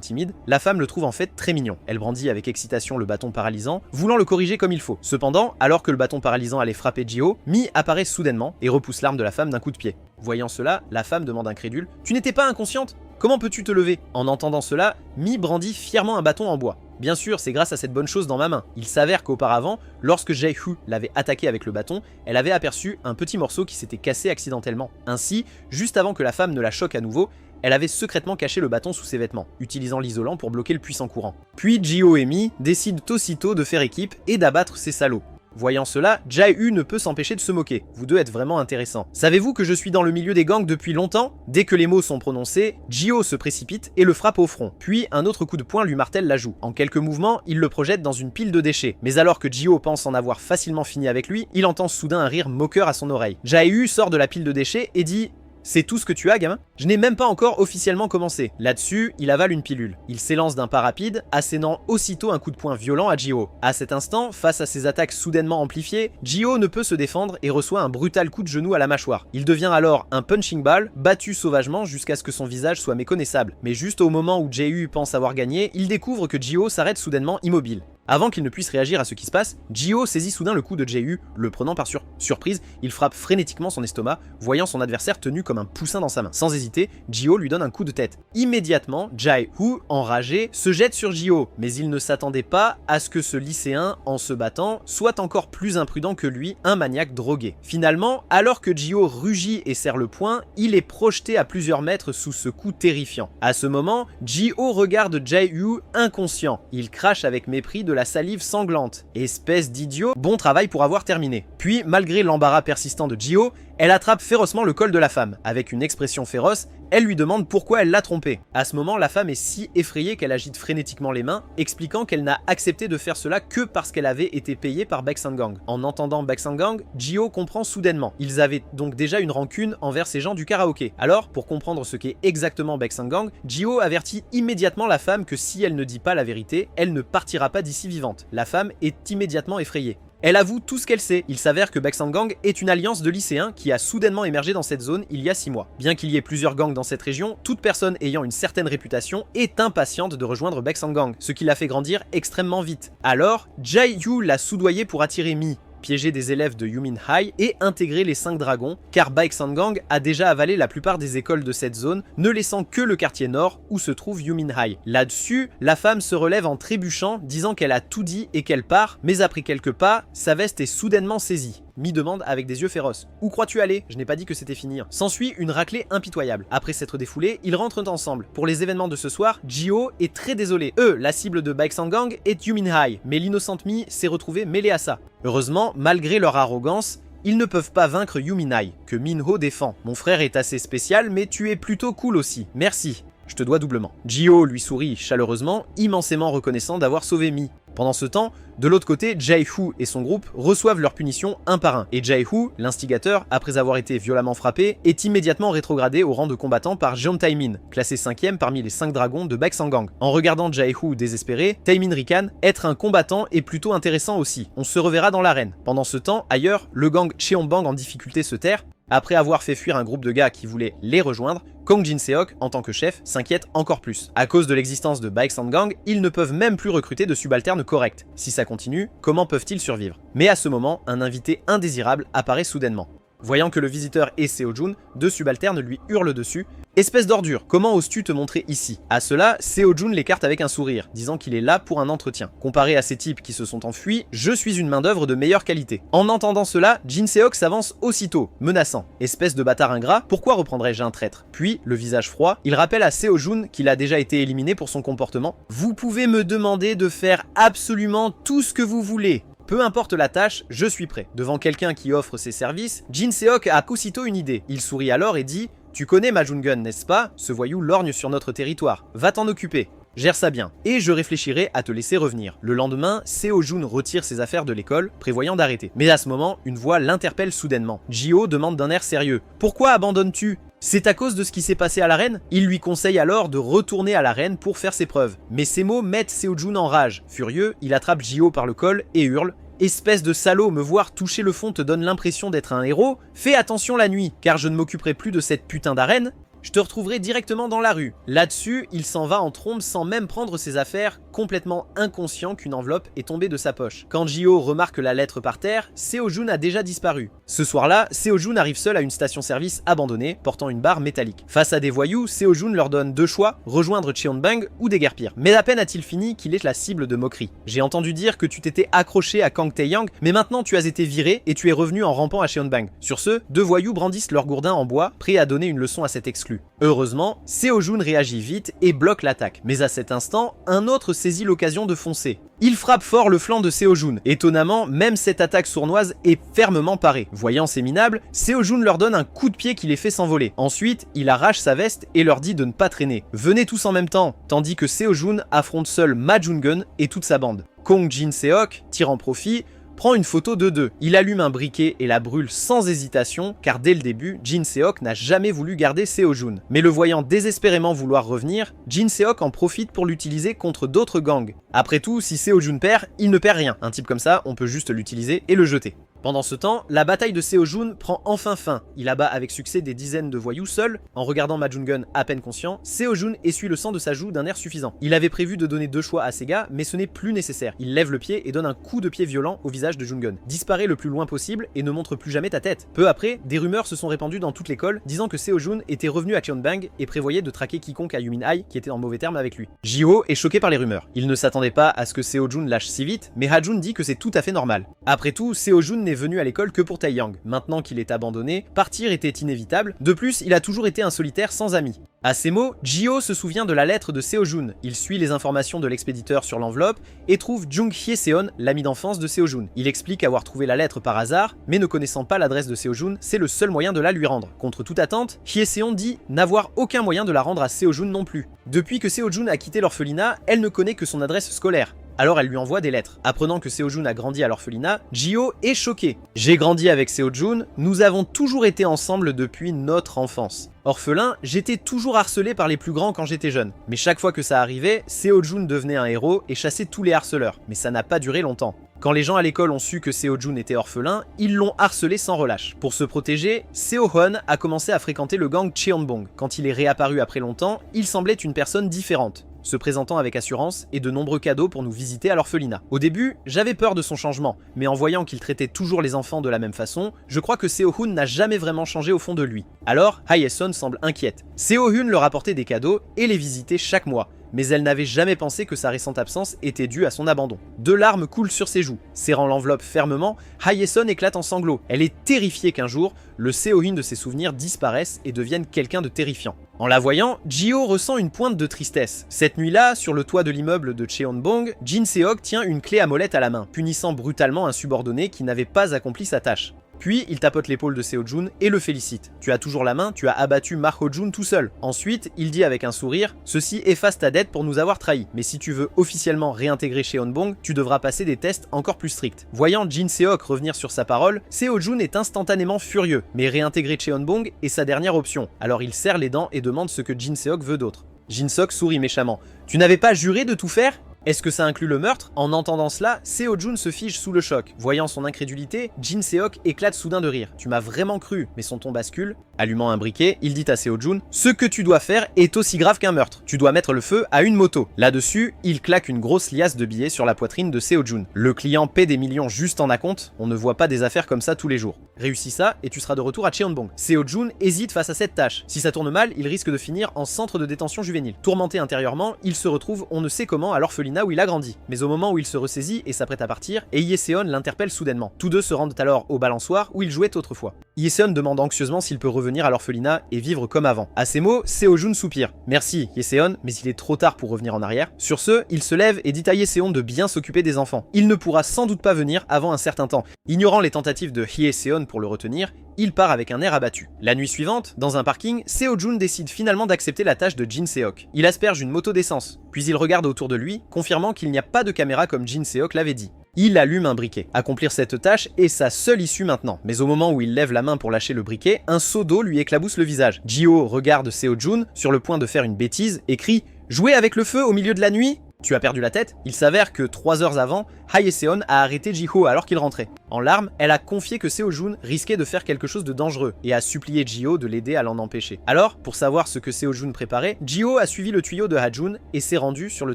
timide, la femme le trouve en fait très mignon. Elle brandit avec excitation le bâton paralysant, voulant le corriger comme il faut. Cependant, alors que le bâton paralysant allait frapper Gio, Mi apparaît soudainement et repousse l'arme de la femme d'un coup de pied. Voyant cela, la femme demande incrédule « Tu n'étais pas inconsciente ? Comment peux-tu te lever ?» En entendant cela, Mi brandit fièrement un bâton en bois. Bien sûr, c'est grâce à cette bonne chose dans ma main. Il s'avère qu'auparavant, lorsque Jai-Hu l'avait attaqué avec le bâton, elle avait aperçu un petit morceau qui s'était cassé accidentellement. Ainsi, juste avant que la femme ne la choque à nouveau, elle avait secrètement caché le bâton sous ses vêtements, utilisant l'isolant pour bloquer le puissant courant. Puis Gio et Mi décident aussitôt de faire équipe et d'abattre ces salauds. Voyant cela, Jai-Hu ne peut s'empêcher de se moquer. Vous deux êtes vraiment intéressants. Savez-vous que je suis dans le milieu des gangs depuis longtemps ? Dès que les mots sont prononcés, Gio se précipite et le frappe au front. Puis un autre coup de poing lui martèle la joue. En quelques mouvements, il le projette dans une pile de déchets. Mais alors que Gio pense en avoir facilement fini avec lui, il entend soudain un rire moqueur à son oreille. Jai-Hu sort de la pile de déchets et dit « C'est tout ce que tu as, gamin ? Je n'ai même pas encore officiellement commencé. » Là-dessus, il avale une pilule. Il s'élance d'un pas rapide, assénant aussitôt un coup de poing violent à Gio. À cet instant, face à ses attaques soudainement amplifiées, Gio ne peut se défendre et reçoit un brutal coup de genou à la mâchoire. Il devient alors un punching ball, battu sauvagement jusqu'à ce que son visage soit méconnaissable. Mais juste au moment où Jai-Hu pense avoir gagné, il découvre que Gio s'arrête soudainement immobile. Avant qu'il ne puisse réagir à ce qui se passe, Gio saisit soudain le coup de Jai-Hu, le prenant par surprise, il frappe frénétiquement son estomac, voyant son adversaire tenu comme un poussin dans sa main. Sans hésiter, Gio lui donne un coup de tête. Immédiatement, Jai-Hu, enragé, se jette sur Gio, mais il ne s'attendait pas à ce que ce lycéen, en se battant, soit encore plus imprudent que lui, un maniaque drogué. Finalement, alors que Gio rugit et serre le poing, il est projeté à plusieurs mètres sous ce coup terrifiant. À ce moment, Gio regarde Jai-Hu inconscient. Il crache avec mépris de la salive sanglante. Espèce d'idiot, bon travail pour avoir terminé. Puis, malgré l'embarras persistant de Gio, elle attrape férocement le col de la femme. Avec une expression féroce, elle lui demande pourquoi elle l'a trompé. À ce moment, la femme est si effrayée qu'elle agite frénétiquement les mains, expliquant qu'elle n'a accepté de faire cela que parce qu'elle avait été payée par Baek Sang-gang. En entendant Baek Sang-gang, Gio comprend soudainement. Ils avaient donc déjà une rancune envers ces gens du karaoké. Alors, pour comprendre ce qu'est exactement Baek Sang-gang, Gio avertit immédiatement la femme que si elle ne dit pas la vérité, elle ne partira pas d'ici vivante. La femme est immédiatement effrayée. Elle avoue tout ce qu'elle sait. Il s'avère que Baek Sang-gang est une alliance de lycéens qui a soudainement émergé dans cette zone il y a 6 mois. Bien qu'il y ait plusieurs gangs dans cette région, toute personne ayant une certaine réputation est impatiente de rejoindre Baek Sang-gang, ce qui l'a fait grandir extrêmement vite. Alors, Jai-Hu l'a soudoyé pour attirer Mi, piéger des élèves de Yumin High et intégrer les 5 dragons, car Baek Sang-gang a déjà avalé la plupart des écoles de cette zone, ne laissant que le quartier nord où se trouve Yumin High. Là-dessus, la femme se relève en trébuchant, disant qu'elle a tout dit et qu'elle part, mais après quelques pas, sa veste est soudainement saisie. Mi demande avec des yeux féroces. « Où crois-tu aller ? Je n'ai pas dit que c'était fini. » S'ensuit une raclée impitoyable. Après s'être défoulés, ils rentrent ensemble. Pour les événements de ce soir, Gio est très désolé. La cible de Baek Sang-gang est Yumin High, mais l'innocente Mi s'est retrouvée mêlée à ça. Heureusement, malgré leur arrogance, ils ne peuvent pas vaincre Yumin High, que Minho défend. « Mon frère est assez spécial, mais tu es plutôt cool aussi. Merci. Je te dois doublement. » Gio lui sourit chaleureusement, immensément reconnaissant d'avoir sauvé Mi. Pendant ce temps, de l'autre côté, Jai-Hu et son groupe reçoivent leur punition un par un. Et Jai-Hu, l'instigateur, après avoir été violemment frappé, est immédiatement rétrogradé au rang de combattant par Jeon Taemin, classé 5e parmi les 5 dragons de Baek Sang-gang. En regardant Jai-Hu désespéré, Taemin ricane, être un combattant est plutôt intéressant aussi. On se reverra dans l'arène. Pendant ce temps, ailleurs, le gang Cheonbang en difficulté se terre. Après avoir fait fuir un groupe de gars qui voulaient les rejoindre, Kong Jin-seok, en tant que chef, s'inquiète encore plus. À cause de l'existence de Baeksan Gang, ils ne peuvent même plus recruter de subalternes corrects. Si ça continue, comment peuvent-ils survivre? Mais à ce moment, un invité indésirable apparaît soudainement. Voyant que le visiteur est Seo-jun, deux subalternes lui hurlent dessus. « Espèce d'ordure, comment oses-tu te montrer ici ?» À cela, Seo-jun l'écarte avec un sourire, disant qu'il est là pour un entretien. Comparé à ces types qui se sont enfuis, je suis une main-d'œuvre de meilleure qualité. En entendant cela, Jin-seok s'avance aussitôt, menaçant. « Espèce de bâtard ingrat, pourquoi reprendrais-je un traître ?» Puis, le visage froid, il rappelle à Seo-jun qu'il a déjà été éliminé pour son comportement. « Vous pouvez me demander de faire absolument tout ce que vous voulez. Peu importe la tâche, je suis prêt. » Devant quelqu'un qui offre ses services, Jin-seok a aussitôt une idée. Il sourit alors et dit « Tu connais Ma Jun-gun, n'est-ce pas? Ce voyou lorgne sur notre territoire. Va t'en occuper. Gère ça bien, et je réfléchirai à te laisser revenir. » Le lendemain, Seo-jun retire ses affaires de l'école, prévoyant d'arrêter. Mais à ce moment, une voix l'interpelle soudainement. Jio demande d'un air sérieux « Pourquoi abandonnes-tu ? C'est à cause de ce qui s'est passé à l'arène ?» Il lui conseille alors de retourner à l'arène pour faire ses preuves. Mais ces mots mettent Seo-jun en rage. Furieux, il attrape Jio par le col et hurle « Espèce de salaud, me voir toucher le fond te donne l'impression d'être un héros? Fais attention la nuit, car je ne m'occuperai plus de cette putain d'arène. Je te retrouverai directement dans la rue. » Là-dessus, il s'en va en trombe sans même prendre ses affaires, complètement inconscient qu'une enveloppe est tombée de sa poche. Quand Jio remarque la lettre par terre, Seo-jun a déjà disparu. Ce soir-là, Seo-jun arrive seul à une station-service abandonnée, portant une barre métallique. Face à des voyous, Seo-jun leur donne deux choix, rejoindre Cheonbang ou déguerpir. Mais à peine a-t-il fini qu'il est la cible de moqueries. « J'ai entendu dire que tu t'étais accroché à Kang Tae-yang, mais maintenant tu as été viré et tu es revenu en rampant à Cheonbang. » Sur ce, deux voyous brandissent leur gourdin en bois, prêts à donner une leçon à cet exclu. Heureusement, Seo-jun réagit vite et bloque l'attaque. Mais à cet instant, un autre saisit l'occasion de foncer. Il frappe fort le flanc de Seo-jun. Étonnamment, même cette attaque sournoise est fermement parée. Voyant ces minables, Seo-jun leur donne un coup de pied qui les fait s'envoler. Ensuite, il arrache sa veste et leur dit de ne pas traîner. Venez tous en même temps, tandis que Seo-jun affronte seul Ma Jun-gun et toute sa bande. Kong Jin-seok, tirant profit, prend une photo de deux. Il allume un briquet et la brûle sans hésitation, car dès le début, Jin-seok n'a jamais voulu garder Seo-jun. Mais le voyant désespérément vouloir revenir, Jin-seok en profite pour l'utiliser contre d'autres gangs. Après tout, si Seo-jun perd, il ne perd rien. Un type comme ça, on peut juste l'utiliser et le jeter. Pendant ce temps, la bataille de Seo-jun prend enfin fin. Il abat avec succès des dizaines de voyous seul. En regardant Ma Jun-gun à peine conscient, Seo-jun essuie le sang de sa joue d'un air suffisant. Il avait prévu de donner deux choix à ses gars, mais ce n'est plus nécessaire. Il lève le pied et donne un coup de pied violent au visage de Jun-gun. Disparais le plus loin possible et ne montre plus jamais ta tête. Peu après, des rumeurs se sont répandues dans toute l'école, disant que Seo-jun était revenu à Cheonbang et prévoyait de traquer quiconque à Yumin-ai qui était en mauvais termes avec lui. Jio est choqué par les rumeurs. Il ne s'attendait pas à ce que Seo-jun lâche si vite, mais Ha-jun dit que c'est tout à fait normal. Après tout, Seo-jun n'est venu à l'école que pour Tae-yang. Maintenant qu'il est abandonné, partir était inévitable. De plus, il a toujours été un solitaire sans amis. À ces mots, Jio se souvient de la lettre de Seo-jun. Il suit les informations de l'expéditeur sur l'enveloppe et trouve Jung Hye-seon, l'ami d'enfance de Seo-jun. Il explique avoir trouvé la lettre par hasard, mais ne connaissant pas l'adresse de Seo-jun, c'est le seul moyen de la lui rendre. Contre toute attente, Hye-seon dit n'avoir aucun moyen de la rendre à Seo-jun non plus. Depuis que Seo-jun a quitté l'orphelinat, elle ne connaît que son adresse scolaire. Alors elle lui envoie des lettres. Apprenant que Seo-jun a grandi à l'orphelinat, Jio est choqué. « J'ai grandi avec Seo-jun, nous avons toujours été ensemble depuis notre enfance. Orphelin, j'étais toujours harcelé par les plus grands quand j'étais jeune. Mais chaque fois que ça arrivait, Seo-jun devenait un héros et chassait tous les harceleurs. Mais ça n'a pas duré longtemps. Quand les gens à l'école ont su que Seo-jun était orphelin, ils l'ont harcelé sans relâche. Pour se protéger, Seo-hon a commencé à fréquenter le gang Cheonbong. Quand il est réapparu après longtemps, il semblait une personne différente, se présentant avec assurance et de nombreux cadeaux pour nous visiter à l'orphelinat. Au début, j'avais peur de son changement, mais en voyant qu'il traitait toujours les enfants de la même façon, je crois que Seo-hun n'a jamais vraiment changé au fond de lui. Alors, Hye-seon semble inquiète. Seo-hun leur apportait des cadeaux et les visitait chaque mois, mais elle n'avait jamais pensé que sa récente absence était due à son abandon. Deux larmes coulent sur ses joues. Serrant l'enveloppe fermement, Hye-seon éclate en sanglots. Elle est terrifiée qu'un jour, le Seo-hun de ses souvenirs disparaisse et devienne quelqu'un de terrifiant. En la voyant, Jio ressent une pointe de tristesse. Cette nuit-là, sur le toit de l'immeuble de Cheonbong, Jin-seok tient une clé à molette à la main, punissant brutalement un subordonné qui n'avait pas accompli sa tâche. Puis, il tapote l'épaule de Seo-jun et le félicite. « Tu as toujours la main, tu as abattu Ma Ho-jun tout seul. » Ensuite, il dit avec un sourire « Ceci efface ta dette pour nous avoir trahis. Mais si tu veux officiellement réintégrer Cheonbong, tu devras passer des tests encore plus stricts. » Voyant Jin-seok revenir sur sa parole, Seo-jun est instantanément furieux. Mais réintégrer Cheonbong est sa dernière option. Alors il serre les dents et demande ce que Jin-seok veut d'autre. Jin-seok sourit méchamment. « Tu n'avais pas juré de tout faire ? Est-ce que ça inclut le meurtre? En entendant cela, Seo-jun se fige sous le choc. Voyant son incrédulité, Jin Seok éclate soudain de rire. Tu m'as vraiment cru, mais son ton bascule. Allumant un briquet, il dit à Seo-jun, ce que tu dois faire est aussi grave qu'un meurtre. Tu dois mettre le feu à une moto. Là-dessus, il claque une grosse liasse de billets sur la poitrine de Seo-jun. Le client paie des millions juste en acompte, on ne voit pas des affaires comme ça tous les jours. Réussis ça et tu seras de retour à Cheonbong. Seo-jun hésite face à cette tâche. Si ça tourne mal, il risque de finir en centre de détention juvénile. Tourmenté intérieurement, il se retrouve on ne sait comment à l'orphelinat où il a grandi. Mais au moment où il se ressaisit et s'apprête à partir, Hye-seon l'interpelle soudainement. Tous deux se rendent alors au balançoire où ils jouaient autrefois. Hye-seon demande anxieusement s'il peut revenir à l'orphelinat et vivre comme avant. À ces mots, Seo-jun soupire. Merci Hye-seon, mais il est trop tard pour revenir en arrière. Sur ce, il se lève et dit à Hye-seon de bien s'occuper des enfants. Il ne pourra sans doute pas venir avant un certain temps. Ignorant les tentatives de Hye-seon pour le retenir, il part avec un air abattu. La nuit suivante, dans un parking, Seo-jun décide finalement d'accepter la tâche de Jin Seok. Il asperge une moto d'essence, puis il regarde autour de lui, confirmant qu'il n'y a pas de caméra comme Jin Seok l'avait dit. Il allume un briquet. Accomplir cette tâche est sa seule issue maintenant. Mais au moment où il lève la main pour lâcher le briquet, un seau d'eau lui éclabousse le visage. Ji-ho regarde Seo-jun, sur le point de faire une bêtise, et crie « Jouer avec le feu au milieu de la nuit ?» Tu as perdu la tête? Il s'avère que 3 heures avant, Hye-seon a arrêté Ji-ho alors qu'il rentrait. En larmes, elle a confié que Seo-jun risquait de faire quelque chose de dangereux et a supplié Ji-ho de l'aider à l'en empêcher. Alors, pour savoir ce que Seo-jun préparait, Ji-ho a suivi le tuyau de Ha-jun et s'est rendu sur le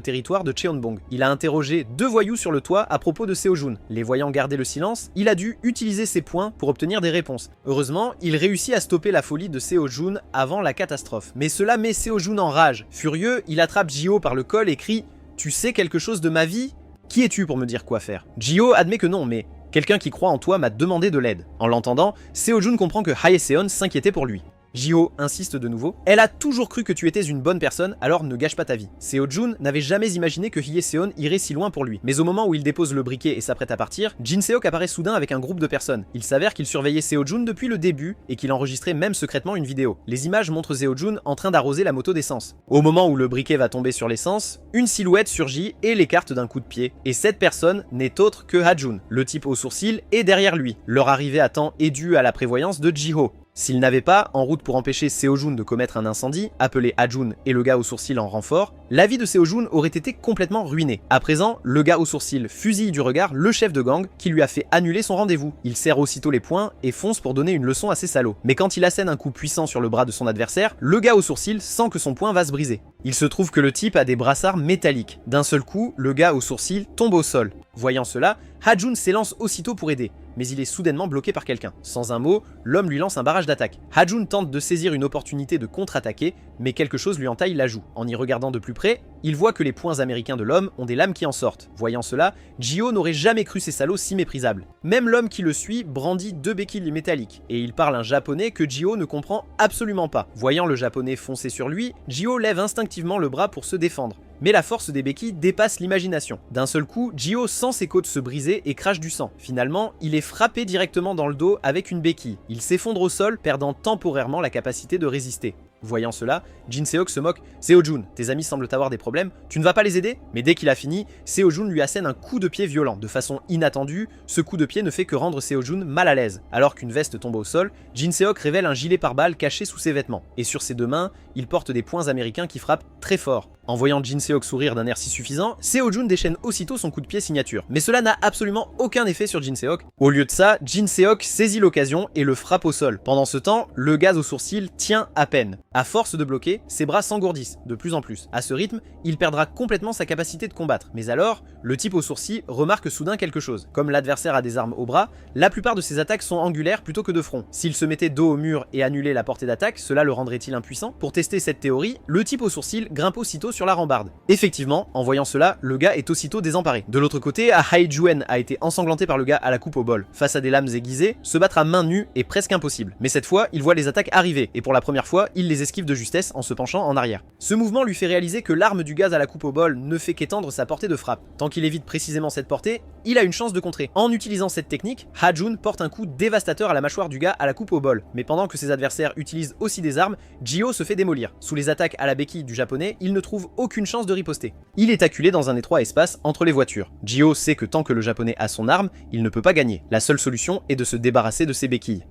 territoire de Cheonbong. Il a interrogé 2 voyous sur le toit à propos de Seo-jun. Les voyant garder le silence, il a dû utiliser ses poings pour obtenir des réponses. Heureusement, il réussit à stopper la folie de Seo-jun avant la catastrophe. Mais cela met Seo-jun en rage. Furieux, il attrape Ji-ho par le col et crie « Tu sais quelque chose de ma vie? Qui es-tu pour me dire quoi faire ?» Ji-ho admet que non, mais quelqu'un qui croit en toi m'a demandé de l'aide. En l'entendant, Seo-jun comprend que Hye-seon s'inquiétait pour lui. Ji-ho insiste de nouveau. Elle a toujours cru que tu étais une bonne personne, alors ne gâche pas ta vie. Seo-jun n'avait jamais imaginé que Hye-seon irait si loin pour lui. Mais au moment où il dépose le briquet et s'apprête à partir, Jin Seok apparaît soudain avec un groupe de personnes. Il s'avère qu'il surveillait Seo-jun depuis le début et qu'il enregistrait même secrètement une vidéo. Les images montrent Seo-jun en train d'arroser la moto d'essence. Au moment où le briquet va tomber sur l'essence, une silhouette surgit et l'écarte d'un coup de pied. Et cette personne n'est autre que Ha-jun. Le type aux sourcils est derrière lui. Leur arrivée à temps est due à la prévoyance de Ji-ho. S'il n'avait pas, en route pour empêcher Seo-jun de commettre un incendie, appelé Ha-jun et le gars aux sourcils en renfort, la vie de Seo-jun aurait été complètement ruinée. À présent, le gars aux sourcils fusille du regard le chef de gang qui lui a fait annuler son rendez-vous. Il serre aussitôt les poings et fonce pour donner une leçon à ses salauds. Mais quand il assène un coup puissant sur le bras de son adversaire, le gars aux sourcils sent que son poing va se briser. Il se trouve que le type a des brassards métalliques. D'un seul coup, le gars aux sourcils tombe au sol. Voyant cela, Ha-jun s'élance aussitôt pour aider, mais il est soudainement bloqué par quelqu'un. Sans un mot, l'homme lui lance un barrage d'attaque. Ha-jun tente de saisir une opportunité de contre-attaquer, mais quelque chose lui entaille la joue. En y regardant de plus près, il voit que les poings américains de l'homme ont des lames qui en sortent. Voyant cela, Ji-ho n'aurait jamais cru ces salauds si méprisables. Même l'homme qui le suit brandit 2 béquilles métalliques, et il parle un japonais que Ji-ho ne comprend absolument pas. Voyant le japonais foncer sur lui, Ji-ho lève instinctivement le bras pour se défendre. Mais la force des béquilles dépasse l'imagination. D'un seul coup, Ji-ho sent ses côtes se briser et crache du sang. Finalement, il est frappé directement dans le dos avec une béquille. Il s'effondre au sol, perdant temporairement la capacité de résister. Voyant cela, Jin Seok se moque. « Seo-jun, tes amis semblent avoir des problèmes, tu ne vas pas les aider ?» Mais dès qu'il a fini, Seo-jun lui assène un coup de pied violent. De façon inattendue, ce coup de pied ne fait que rendre Seo-jun mal à l'aise. Alors qu'une veste tombe au sol, Jin Seok révèle un gilet pare-balles caché sous ses vêtements. Et sur ses 2 mains, il porte des poings américains qui frappent très fort. En voyant Jin Seok sourire d'un air si suffisant, Seo-jun déchaîne aussitôt son coup de pied signature. Mais cela n'a absolument aucun effet sur Jin Seok. Au lieu de ça, Jin Seok saisit l'occasion et le frappe au sol. Pendant ce temps, le gaz aux sourcils tient à peine. À force de bloquer, ses bras s'engourdissent de plus en plus. À ce rythme, il perdra complètement sa capacité de combattre. Mais alors, le type aux sourcils remarque soudain quelque chose. Comme l'adversaire a des armes au bras, la plupart de ses attaques sont angulaires plutôt que de front. S'il se mettait dos au mur et annulait la portée d'attaque, cela le rendrait-il impuissant? Pour tester cette théorie, le type aux sourcils grimpe aussitôt sur la rambarde. Effectivement, en voyant cela, le gars est aussitôt désemparé. De l'autre côté, Ha-jun a été ensanglanté par le gars à la coupe au bol. Face à des lames aiguisées, se battre à main nue est presque impossible. Mais cette fois, il voit les attaques arriver, et pour la première fois, il les esquive de justesse en se penchant en arrière. Ce mouvement lui fait réaliser que l'arme du gaz à la coupe au bol ne fait qu'étendre sa portée de frappe. Tant qu'il évite précisément cette portée, il a une chance de contrer. En utilisant cette technique, Ha-jun porte un coup dévastateur à la mâchoire du gars à la coupe au bol. Mais pendant que ses adversaires utilisent aussi des armes, Ji-ho se fait démolir. Sous les attaques à la béquille du japonais, il ne trouve trouve aucune chance de riposter. Il est acculé dans un étroit espace entre les voitures. Jihyo sait que tant que le japonais a son arme, il ne peut pas gagner. La seule solution est de se débarrasser de ses béquilles.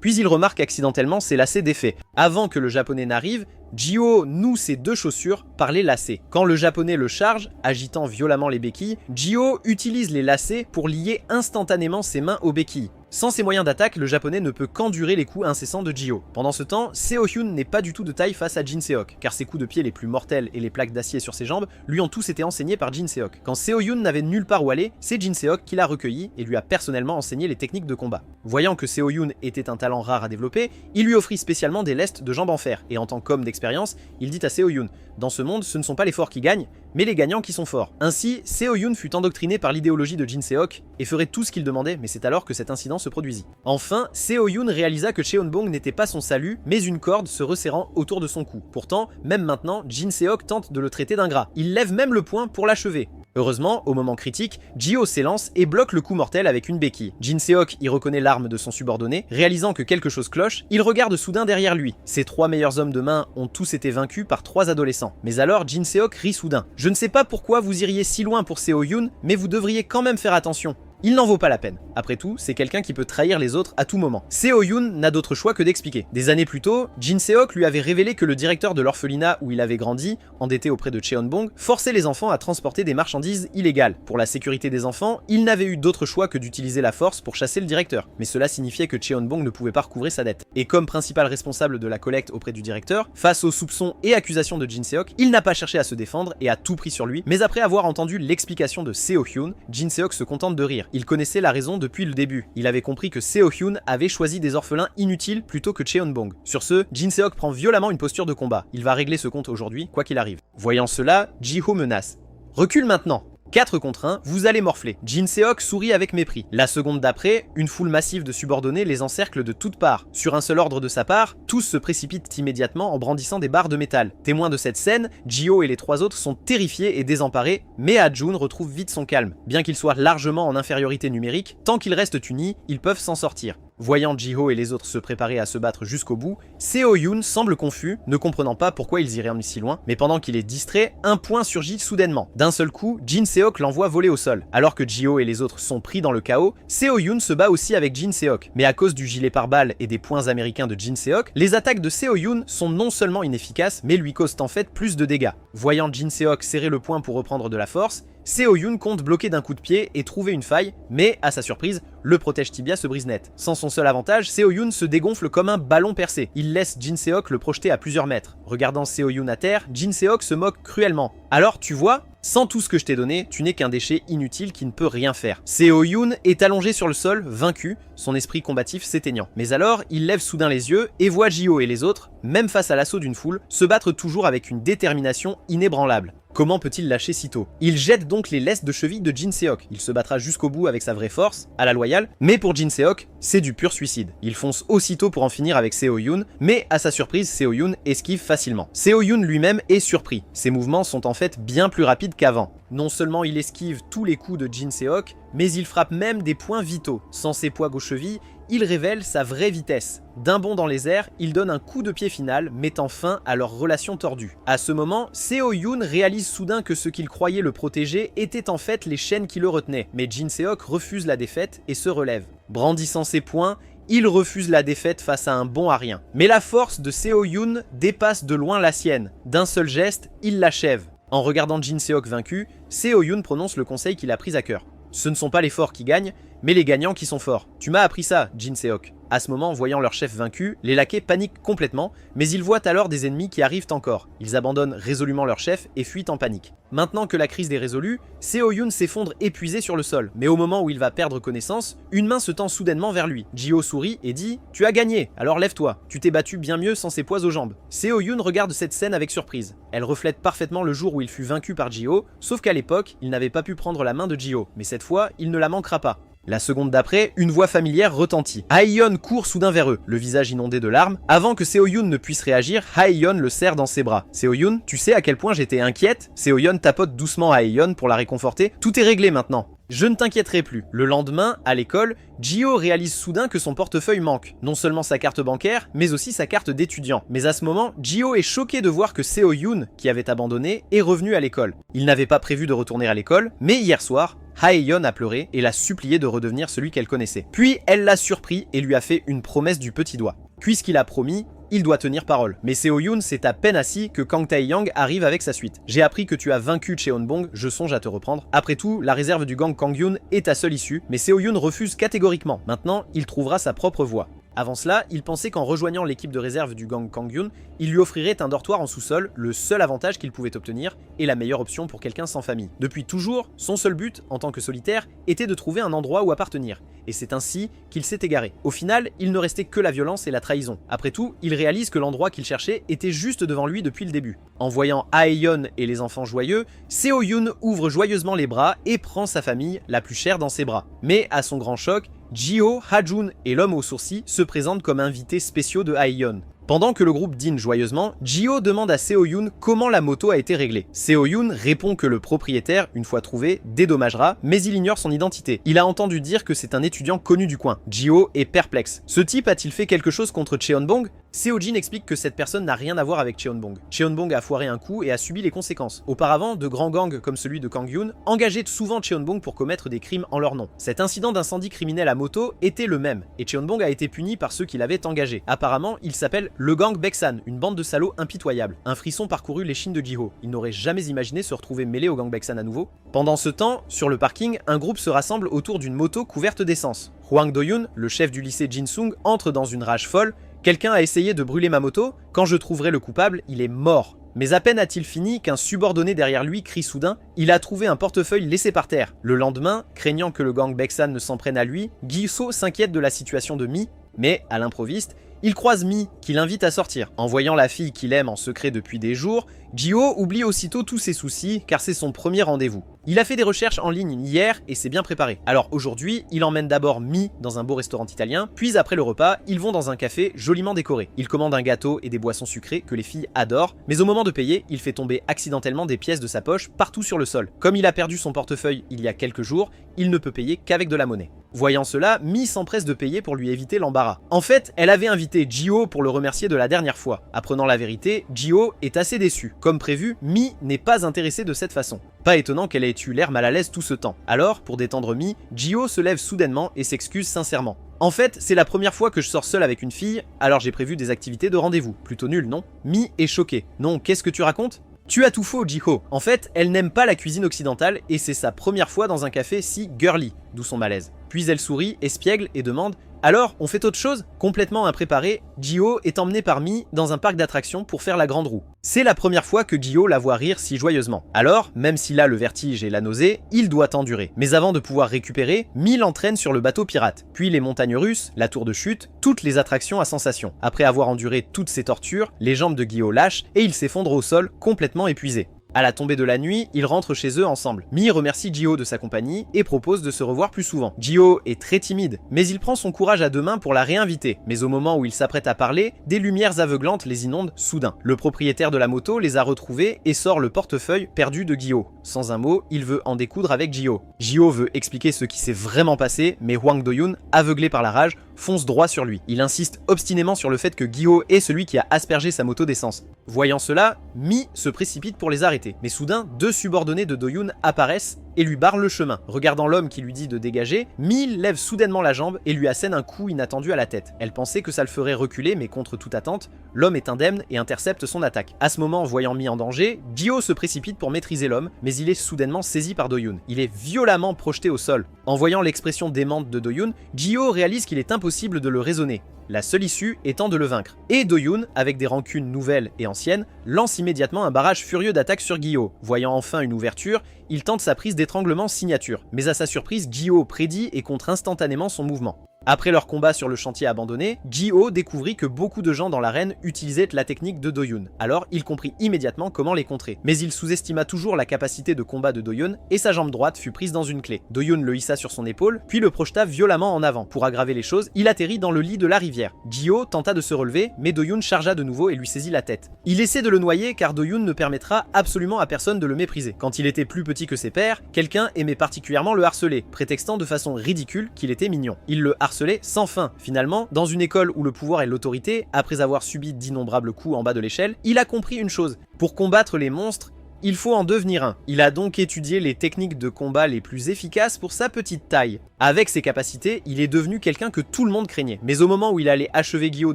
Puis il remarque accidentellement ses lacets défaits. Avant que le japonais n'arrive, Jihyo noue ses 2 chaussures par les lacets. Quand le japonais le charge, agitant violemment les béquilles, Jihyo utilise les lacets pour lier instantanément ses mains aux béquilles. Sans ces moyens d'attaque, le japonais ne peut qu'endurer les coups incessants de Jihyo. Pendant ce temps, Seo-hyun n'est pas du tout de taille face à Jin Seok, car ses coups de pied les plus mortels et les plaques d'acier sur ses jambes lui ont tous été enseignés par Jin Seok. Quand Seo-hyun n'avait nulle part où aller, c'est Jin Seok qui l'a recueilli et lui a personnellement enseigné les techniques de combat. Voyant que Seo-hyun était un talent rare à développer, il lui offrit spécialement des lestes de jambes en fer, et en tant qu'homme d'expérience, il dit à Seo-hyun: dans ce monde, ce ne sont pas les forts qui gagnent, mais les gagnants qui sont forts. Ainsi, Seo-hyun fut endoctriné par l'idéologie de Jin Seok et ferait tout ce qu'il demandait, mais c'est alors que cet incident se produisit. Enfin, Seo-hyun réalisa que Cheonbong n'était pas son salut, mais une corde se resserrant autour de son cou. Pourtant, même maintenant, Jin Seok tente de le traiter d'ingrat. Il lève même le poing pour l'achever. Heureusement, au moment critique, Jihyo s'élance et bloque le coup mortel avec une béquille. Jin Seok y reconnaît l'arme de son subordonné, réalisant que quelque chose cloche, il regarde soudain derrière lui. Ses 3 meilleurs hommes de main ont tous été vaincus par 3 adolescents. Mais alors Jin Seok rit soudain. Je ne sais pas pourquoi vous iriez si loin pour Seo-hyun, mais vous devriez quand même faire attention. Il n'en vaut pas la peine. Après tout, c'est quelqu'un qui peut trahir les autres à tout moment. Seo-hyun n'a d'autre choix que d'expliquer. Des années plus tôt, Jin Seok lui avait révélé que le directeur de l'orphelinat où il avait grandi, endetté auprès de Cheonbong, forçait les enfants à transporter des marchandises illégales. Pour la sécurité des enfants, il n'avait eu d'autre choix que d'utiliser la force pour chasser le directeur. Mais cela signifiait que Cheonbong ne pouvait pas recouvrer sa dette. Et comme principal responsable de la collecte auprès du directeur, face aux soupçons et accusations de Jin Seok, il n'a pas cherché à se défendre et a tout pris sur lui. Mais après avoir entendu l'explication de Seo-hyun, Jin Seok se contente de rire. Il connaissait la raison depuis le début. Il avait compris que Seo-hyun avait choisi des orphelins inutiles plutôt que Cheonbong. Sur ce, Jin Seok prend violemment une posture de combat. Il va régler ce compte aujourd'hui, quoi qu'il arrive. Voyant cela, Jihyo menace: recule maintenant. 4 contre 1, vous allez morfler. Jin Seok sourit avec mépris. La seconde d'après, une foule massive de subordonnés les encercle de toutes parts. Sur un seul ordre de sa part, tous se précipitent immédiatement en brandissant des barres de métal. Témoins de cette scène, Jihyo et les 3 autres sont terrifiés et désemparés, mais Ah-jun retrouve vite son calme. Bien qu'ils soient largement en infériorité numérique, tant qu'ils restent unis, ils peuvent s'en sortir. Voyant Jihyo et les autres se préparer à se battre jusqu'au bout, Seo-hyun semble confus, ne comprenant pas pourquoi ils iraient si loin, mais pendant qu'il est distrait, un point surgit soudainement. D'un seul coup, Jin Seok l'envoie voler au sol. Alors que Jihyo et les autres sont pris dans le chaos, Seo-hyun se bat aussi avec Jin Seok. Mais à cause du gilet pare-balles et des poings américains de Jin Seok, les attaques de Seo-hyun sont non seulement inefficaces, mais lui causent en fait plus de dégâts. Voyant Jin Seok serrer le poing pour reprendre de la force, Seo-hyun compte bloquer d'un coup de pied et trouver une faille, mais à sa surprise, le protège tibia se brise net. Sans son seul avantage, Seo-hyun se dégonfle comme un ballon percé. Il laisse Jin Seok le projeter à plusieurs mètres. Regardant Seo-hyun à terre, Jin Seok se moque cruellement. Alors tu vois, sans tout ce que je t'ai donné, tu n'es qu'un déchet inutile qui ne peut rien faire. Seo-hyun est allongé sur le sol, vaincu, son esprit combatif s'éteignant. Mais alors, il lève soudain les yeux et voit Jihyo et les autres, même face à l'assaut d'une foule, se battre toujours avec une détermination inébranlable. Comment peut-il lâcher si tôt? Il jette donc les lestes de cheville de Jin Seok. Il se battra jusqu'au bout avec sa vraie force, à la loyale, mais pour Jin Seok, c'est du pur suicide. Il fonce aussitôt pour en finir avec Seo-hyun, mais à sa surprise, Seo-hyun esquive facilement. Seo-hyun lui-même est surpris. Ses mouvements sont en fait bien plus rapides qu'avant. Non seulement il esquive tous les coups de Jin Seok, mais il frappe même des points vitaux. Sans ses poids aux chevilles, il révèle sa vraie vitesse. D'un bond dans les airs, il donne un coup de pied final, mettant fin à leur relation tordue. À ce moment, Seo-hyun réalise soudain que ce qu'il croyait le protéger étaient en fait les chaînes qui le retenaient. Mais Jin Seok refuse la défaite et se relève. Brandissant ses poings, il refuse la défaite face à un bon à rien. Mais la force de Seo-hyun dépasse de loin la sienne. D'un seul geste, il l'achève. En regardant Jin Seok vaincu, Seo-hyun prononce le conseil qu'il a pris à cœur. Ce ne sont pas les forts qui gagnent, mais les gagnants qui sont forts. Tu m'as appris ça, Jin Seok. À ce moment, voyant leur chef vaincu, les laquais paniquent complètement, mais ils voient alors des ennemis qui arrivent encore. Ils abandonnent résolument leur chef et fuient en panique. Maintenant que la crise est résolue, Seo-hyun s'effondre épuisé sur le sol, mais au moment où il va perdre connaissance, une main se tend soudainement vers lui. Jihyo sourit et dit « Tu as gagné, alors lève-toi, tu t'es battu bien mieux sans ces poids aux jambes ». Seo-hyun regarde cette scène avec surprise. Elle reflète parfaitement le jour où il fut vaincu par Jihyo, sauf qu'à l'époque, il n'avait pas pu prendre la main de Jihyo, mais cette fois, il ne la manquera pas. La seconde d'après, une voix familière retentit. Haeyeon court soudain vers eux, le visage inondé de larmes. Avant que Seo-hyun ne puisse réagir, Haeyeon le serre dans ses bras. Seo-hyun, tu sais à quel point j'étais inquiète? Seo-hyun tapote doucement Haeyeon pour la réconforter. Tout est réglé maintenant. Je ne t'inquiéterai plus. Le lendemain, à l'école, Jihyo réalise soudain que son portefeuille manque. Non seulement sa carte bancaire, mais aussi sa carte d'étudiant. Mais à ce moment, Jihyo est choqué de voir que Seo-yoon, qui avait abandonné, est revenu à l'école. Il n'avait pas prévu de retourner à l'école, mais hier soir, Hae-yeon a pleuré et l'a supplié de redevenir celui qu'elle connaissait. Puis elle l'a surpris et lui a fait une promesse du petit doigt. Puisqu'il a promis, il doit tenir parole. Mais Seo-yoon s'est à peine assis que Kang Tae-yang arrive avec sa suite. J'ai appris que tu as vaincu Cheon-bong, je songe à te reprendre. Après tout, la réserve du gang Kang-yoon est ta seule issue, mais Seo-yoon refuse catégoriquement. Maintenant, il trouvera sa propre voie. Avant cela, il pensait qu'en rejoignant l'équipe de réserve du gang Kang-yoon, il lui offrirait un dortoir en sous-sol, le seul avantage qu'il pouvait obtenir et la meilleure option pour quelqu'un sans famille. Depuis toujours, son seul but, en tant que solitaire, était de trouver un endroit où appartenir, et c'est ainsi qu'il s'est égaré. Au final, il ne restait que la violence et la trahison. Après tout, il réalise que l'endroit qu'il cherchait était juste devant lui depuis le début. En voyant Hae-yeon et les enfants joyeux, Seo-yoon ouvre joyeusement les bras et prend sa famille, la plus chère, dans ses bras. Mais à son grand choc, Jihyo, Ha-jun et l'homme aux sourcils se présentent comme invités spéciaux de Hae-yeon. Pendant que le groupe dîne joyeusement, Jihyo demande à Seo-yoon comment la moto a été réglée. Seo-yoon répond que le propriétaire, une fois trouvé, dédommagera, mais il ignore son identité. Il a entendu dire que c'est un étudiant connu du coin. Jihyo est perplexe. Ce type a-t-il fait quelque chose contre Cheon-bong ? Seo-jin explique que cette personne n'a rien à voir avec Cheon-bong. Cheon-bong a foiré un coup et a subi les conséquences. Auparavant, de grands gangs comme celui de Kang-yoon engageaient souvent Cheon-bong pour commettre des crimes en leur nom. Cet incident d'incendie criminel à moto était le même, et Cheon-bong a été puni par ceux qui l'avaient engagé. Apparemment, il s'appelle le gang Baeksan, une bande de salauds impitoyables. Un frisson parcourut l'échine de Jihyo. Il n'aurait jamais imaginé se retrouver mêlé au gang Baeksan à nouveau. Pendant ce temps, sur le parking, un groupe se rassemble autour d'une moto couverte d'essence. Hwang Do-yoon, le chef du lycée Jinsung, entre dans une rage folle. Quelqu'un a essayé de brûler ma moto, quand je trouverai le coupable, il est mort. Mais à peine a-t-il fini qu'un subordonné derrière lui crie soudain « Il a trouvé un portefeuille laissé par terre ». Le lendemain, craignant que le gang Baeksan ne s'en prenne à lui, Gi-so s'inquiète de la situation de Mi, mais à l'improviste, il croise Mi, qui l'invite à sortir. En voyant la fille qu'il aime en secret depuis des jours, Jihyo oublie aussitôt tous ses soucis car c'est son premier rendez-vous. Il a fait des recherches en ligne hier et s'est bien préparé. Alors aujourd'hui, il emmène d'abord Mi dans un beau restaurant italien, puis après le repas, ils vont dans un café joliment décoré. Il commande un gâteau et des boissons sucrées que les filles adorent, mais au moment de payer, il fait tomber accidentellement des pièces de sa poche partout sur le sol. Comme il a perdu son portefeuille il y a quelques jours, il ne peut payer qu'avec de la monnaie. Voyant cela, Mi s'empresse de payer pour lui éviter l'embarras. En fait, elle avait invité Jihyo pour le remercier de la dernière fois. Apprenant la vérité, Jihyo est assez déçu. Comme prévu, Mi n'est pas intéressée de cette façon. Pas étonnant qu'elle ait eu l'air mal à l'aise tout ce temps. Alors, pour détendre Mi, Jihyo se lève soudainement et s'excuse sincèrement. En fait, c'est la première fois que je sors seul avec une fille, alors j'ai prévu des activités de rendez-vous. Plutôt nul, non ? Mi est choquée. Non, qu'est-ce que tu racontes ? Tu as tout faux, Jihyo. En fait, elle n'aime pas la cuisine occidentale et c'est sa première fois dans un café si girly, d'où son malaise. Puis elle sourit, espiègle et demande « Alors, on fait autre chose ?» Complètement impréparée, Jihyo est emmenée par Mi dans un parc d'attractions pour faire la grande roue. C'est la première fois que Jihyo la voit rire si joyeusement. Alors, même s'il a le vertige et la nausée, il doit endurer. Mais avant de pouvoir récupérer, Mi l'entraîne sur le bateau pirate, puis les montagnes russes, la tour de chute, toutes les attractions à sensation. Après avoir enduré toutes ces tortures, les jambes de Jihyo lâchent et il s'effondre au sol, complètement épuisé. À la tombée de la nuit, ils rentrent chez eux ensemble. Mi remercie Jihyo de sa compagnie et propose de se revoir plus souvent. Jihyo est très timide, mais il prend son courage à deux mains pour la réinviter. Mais au moment où il s'apprête à parler, des lumières aveuglantes les inondent soudain. Le propriétaire de la moto les a retrouvés et sort le portefeuille perdu de Jihyo. Sans un mot, il veut en découdre avec Jihyo. Jihyo veut expliquer ce qui s'est vraiment passé, mais Hwang Do-yoon, aveuglé par la rage, fonce droit sur lui. Il insiste obstinément sur le fait que Jihyo est celui qui a aspergé sa moto d'essence. Voyant cela, Mi se précipite pour les arrêter. Mais soudain, deux subordonnés de Do-yoon apparaissent et lui barrent le chemin. Regardant l'homme qui lui dit de dégager, Mi lève soudainement la jambe et lui assène un coup inattendu à la tête. Elle pensait que ça le ferait reculer, mais contre toute attente, l'homme est indemne et intercepte son attaque. À ce moment, voyant Mi en danger, Jihyo se précipite pour maîtriser l'homme, mais il est soudainement saisi par Do-yoon. Il est violemment projeté au sol. En voyant l'expression démente de Do-yoon, Jihyo réalise qu'il est impossible de le raisonner. La seule issue étant de le vaincre. Et Do-yoon, avec des rancunes nouvelles et anciennes, lance immédiatement un barrage furieux d'attaques sur Jihyo. Voyant enfin une ouverture, il tente sa prise d'étranglement signature. Mais à sa surprise, Jihyo prédit et contre instantanément son mouvement. Après leur combat sur le chantier abandonné, Ji-ho découvrit que beaucoup de gens dans l'arène utilisaient la technique de Do-yoon. Alors il comprit immédiatement comment les contrer. Mais il sous-estima toujours la capacité de combat de Do-yoon et sa jambe droite fut prise dans une clé. Do-yoon le hissa sur son épaule, puis le projeta violemment en avant. Pour aggraver les choses, il atterrit dans le lit de la rivière. Ji-ho tenta de se relever, mais Do-yoon chargea de nouveau et lui saisit la tête. Il essaie de le noyer car Do-yoon ne permettra absolument à personne de le mépriser. Quand il était plus petit que ses pairs, quelqu'un aimait particulièrement le harceler, prétextant de façon ridicule qu'il était mignon. Il le harcelait sans fin. Finalement, dans une école où le pouvoir est l'autorité, après avoir subi d'innombrables coups en bas de l'échelle, il a compris une chose. Pour combattre les monstres, il faut en devenir un. Il a donc étudié les techniques de combat les plus efficaces pour sa petite taille. Avec ses capacités, il est devenu quelqu'un que tout le monde craignait. Mais au moment où il allait achever Gi-ho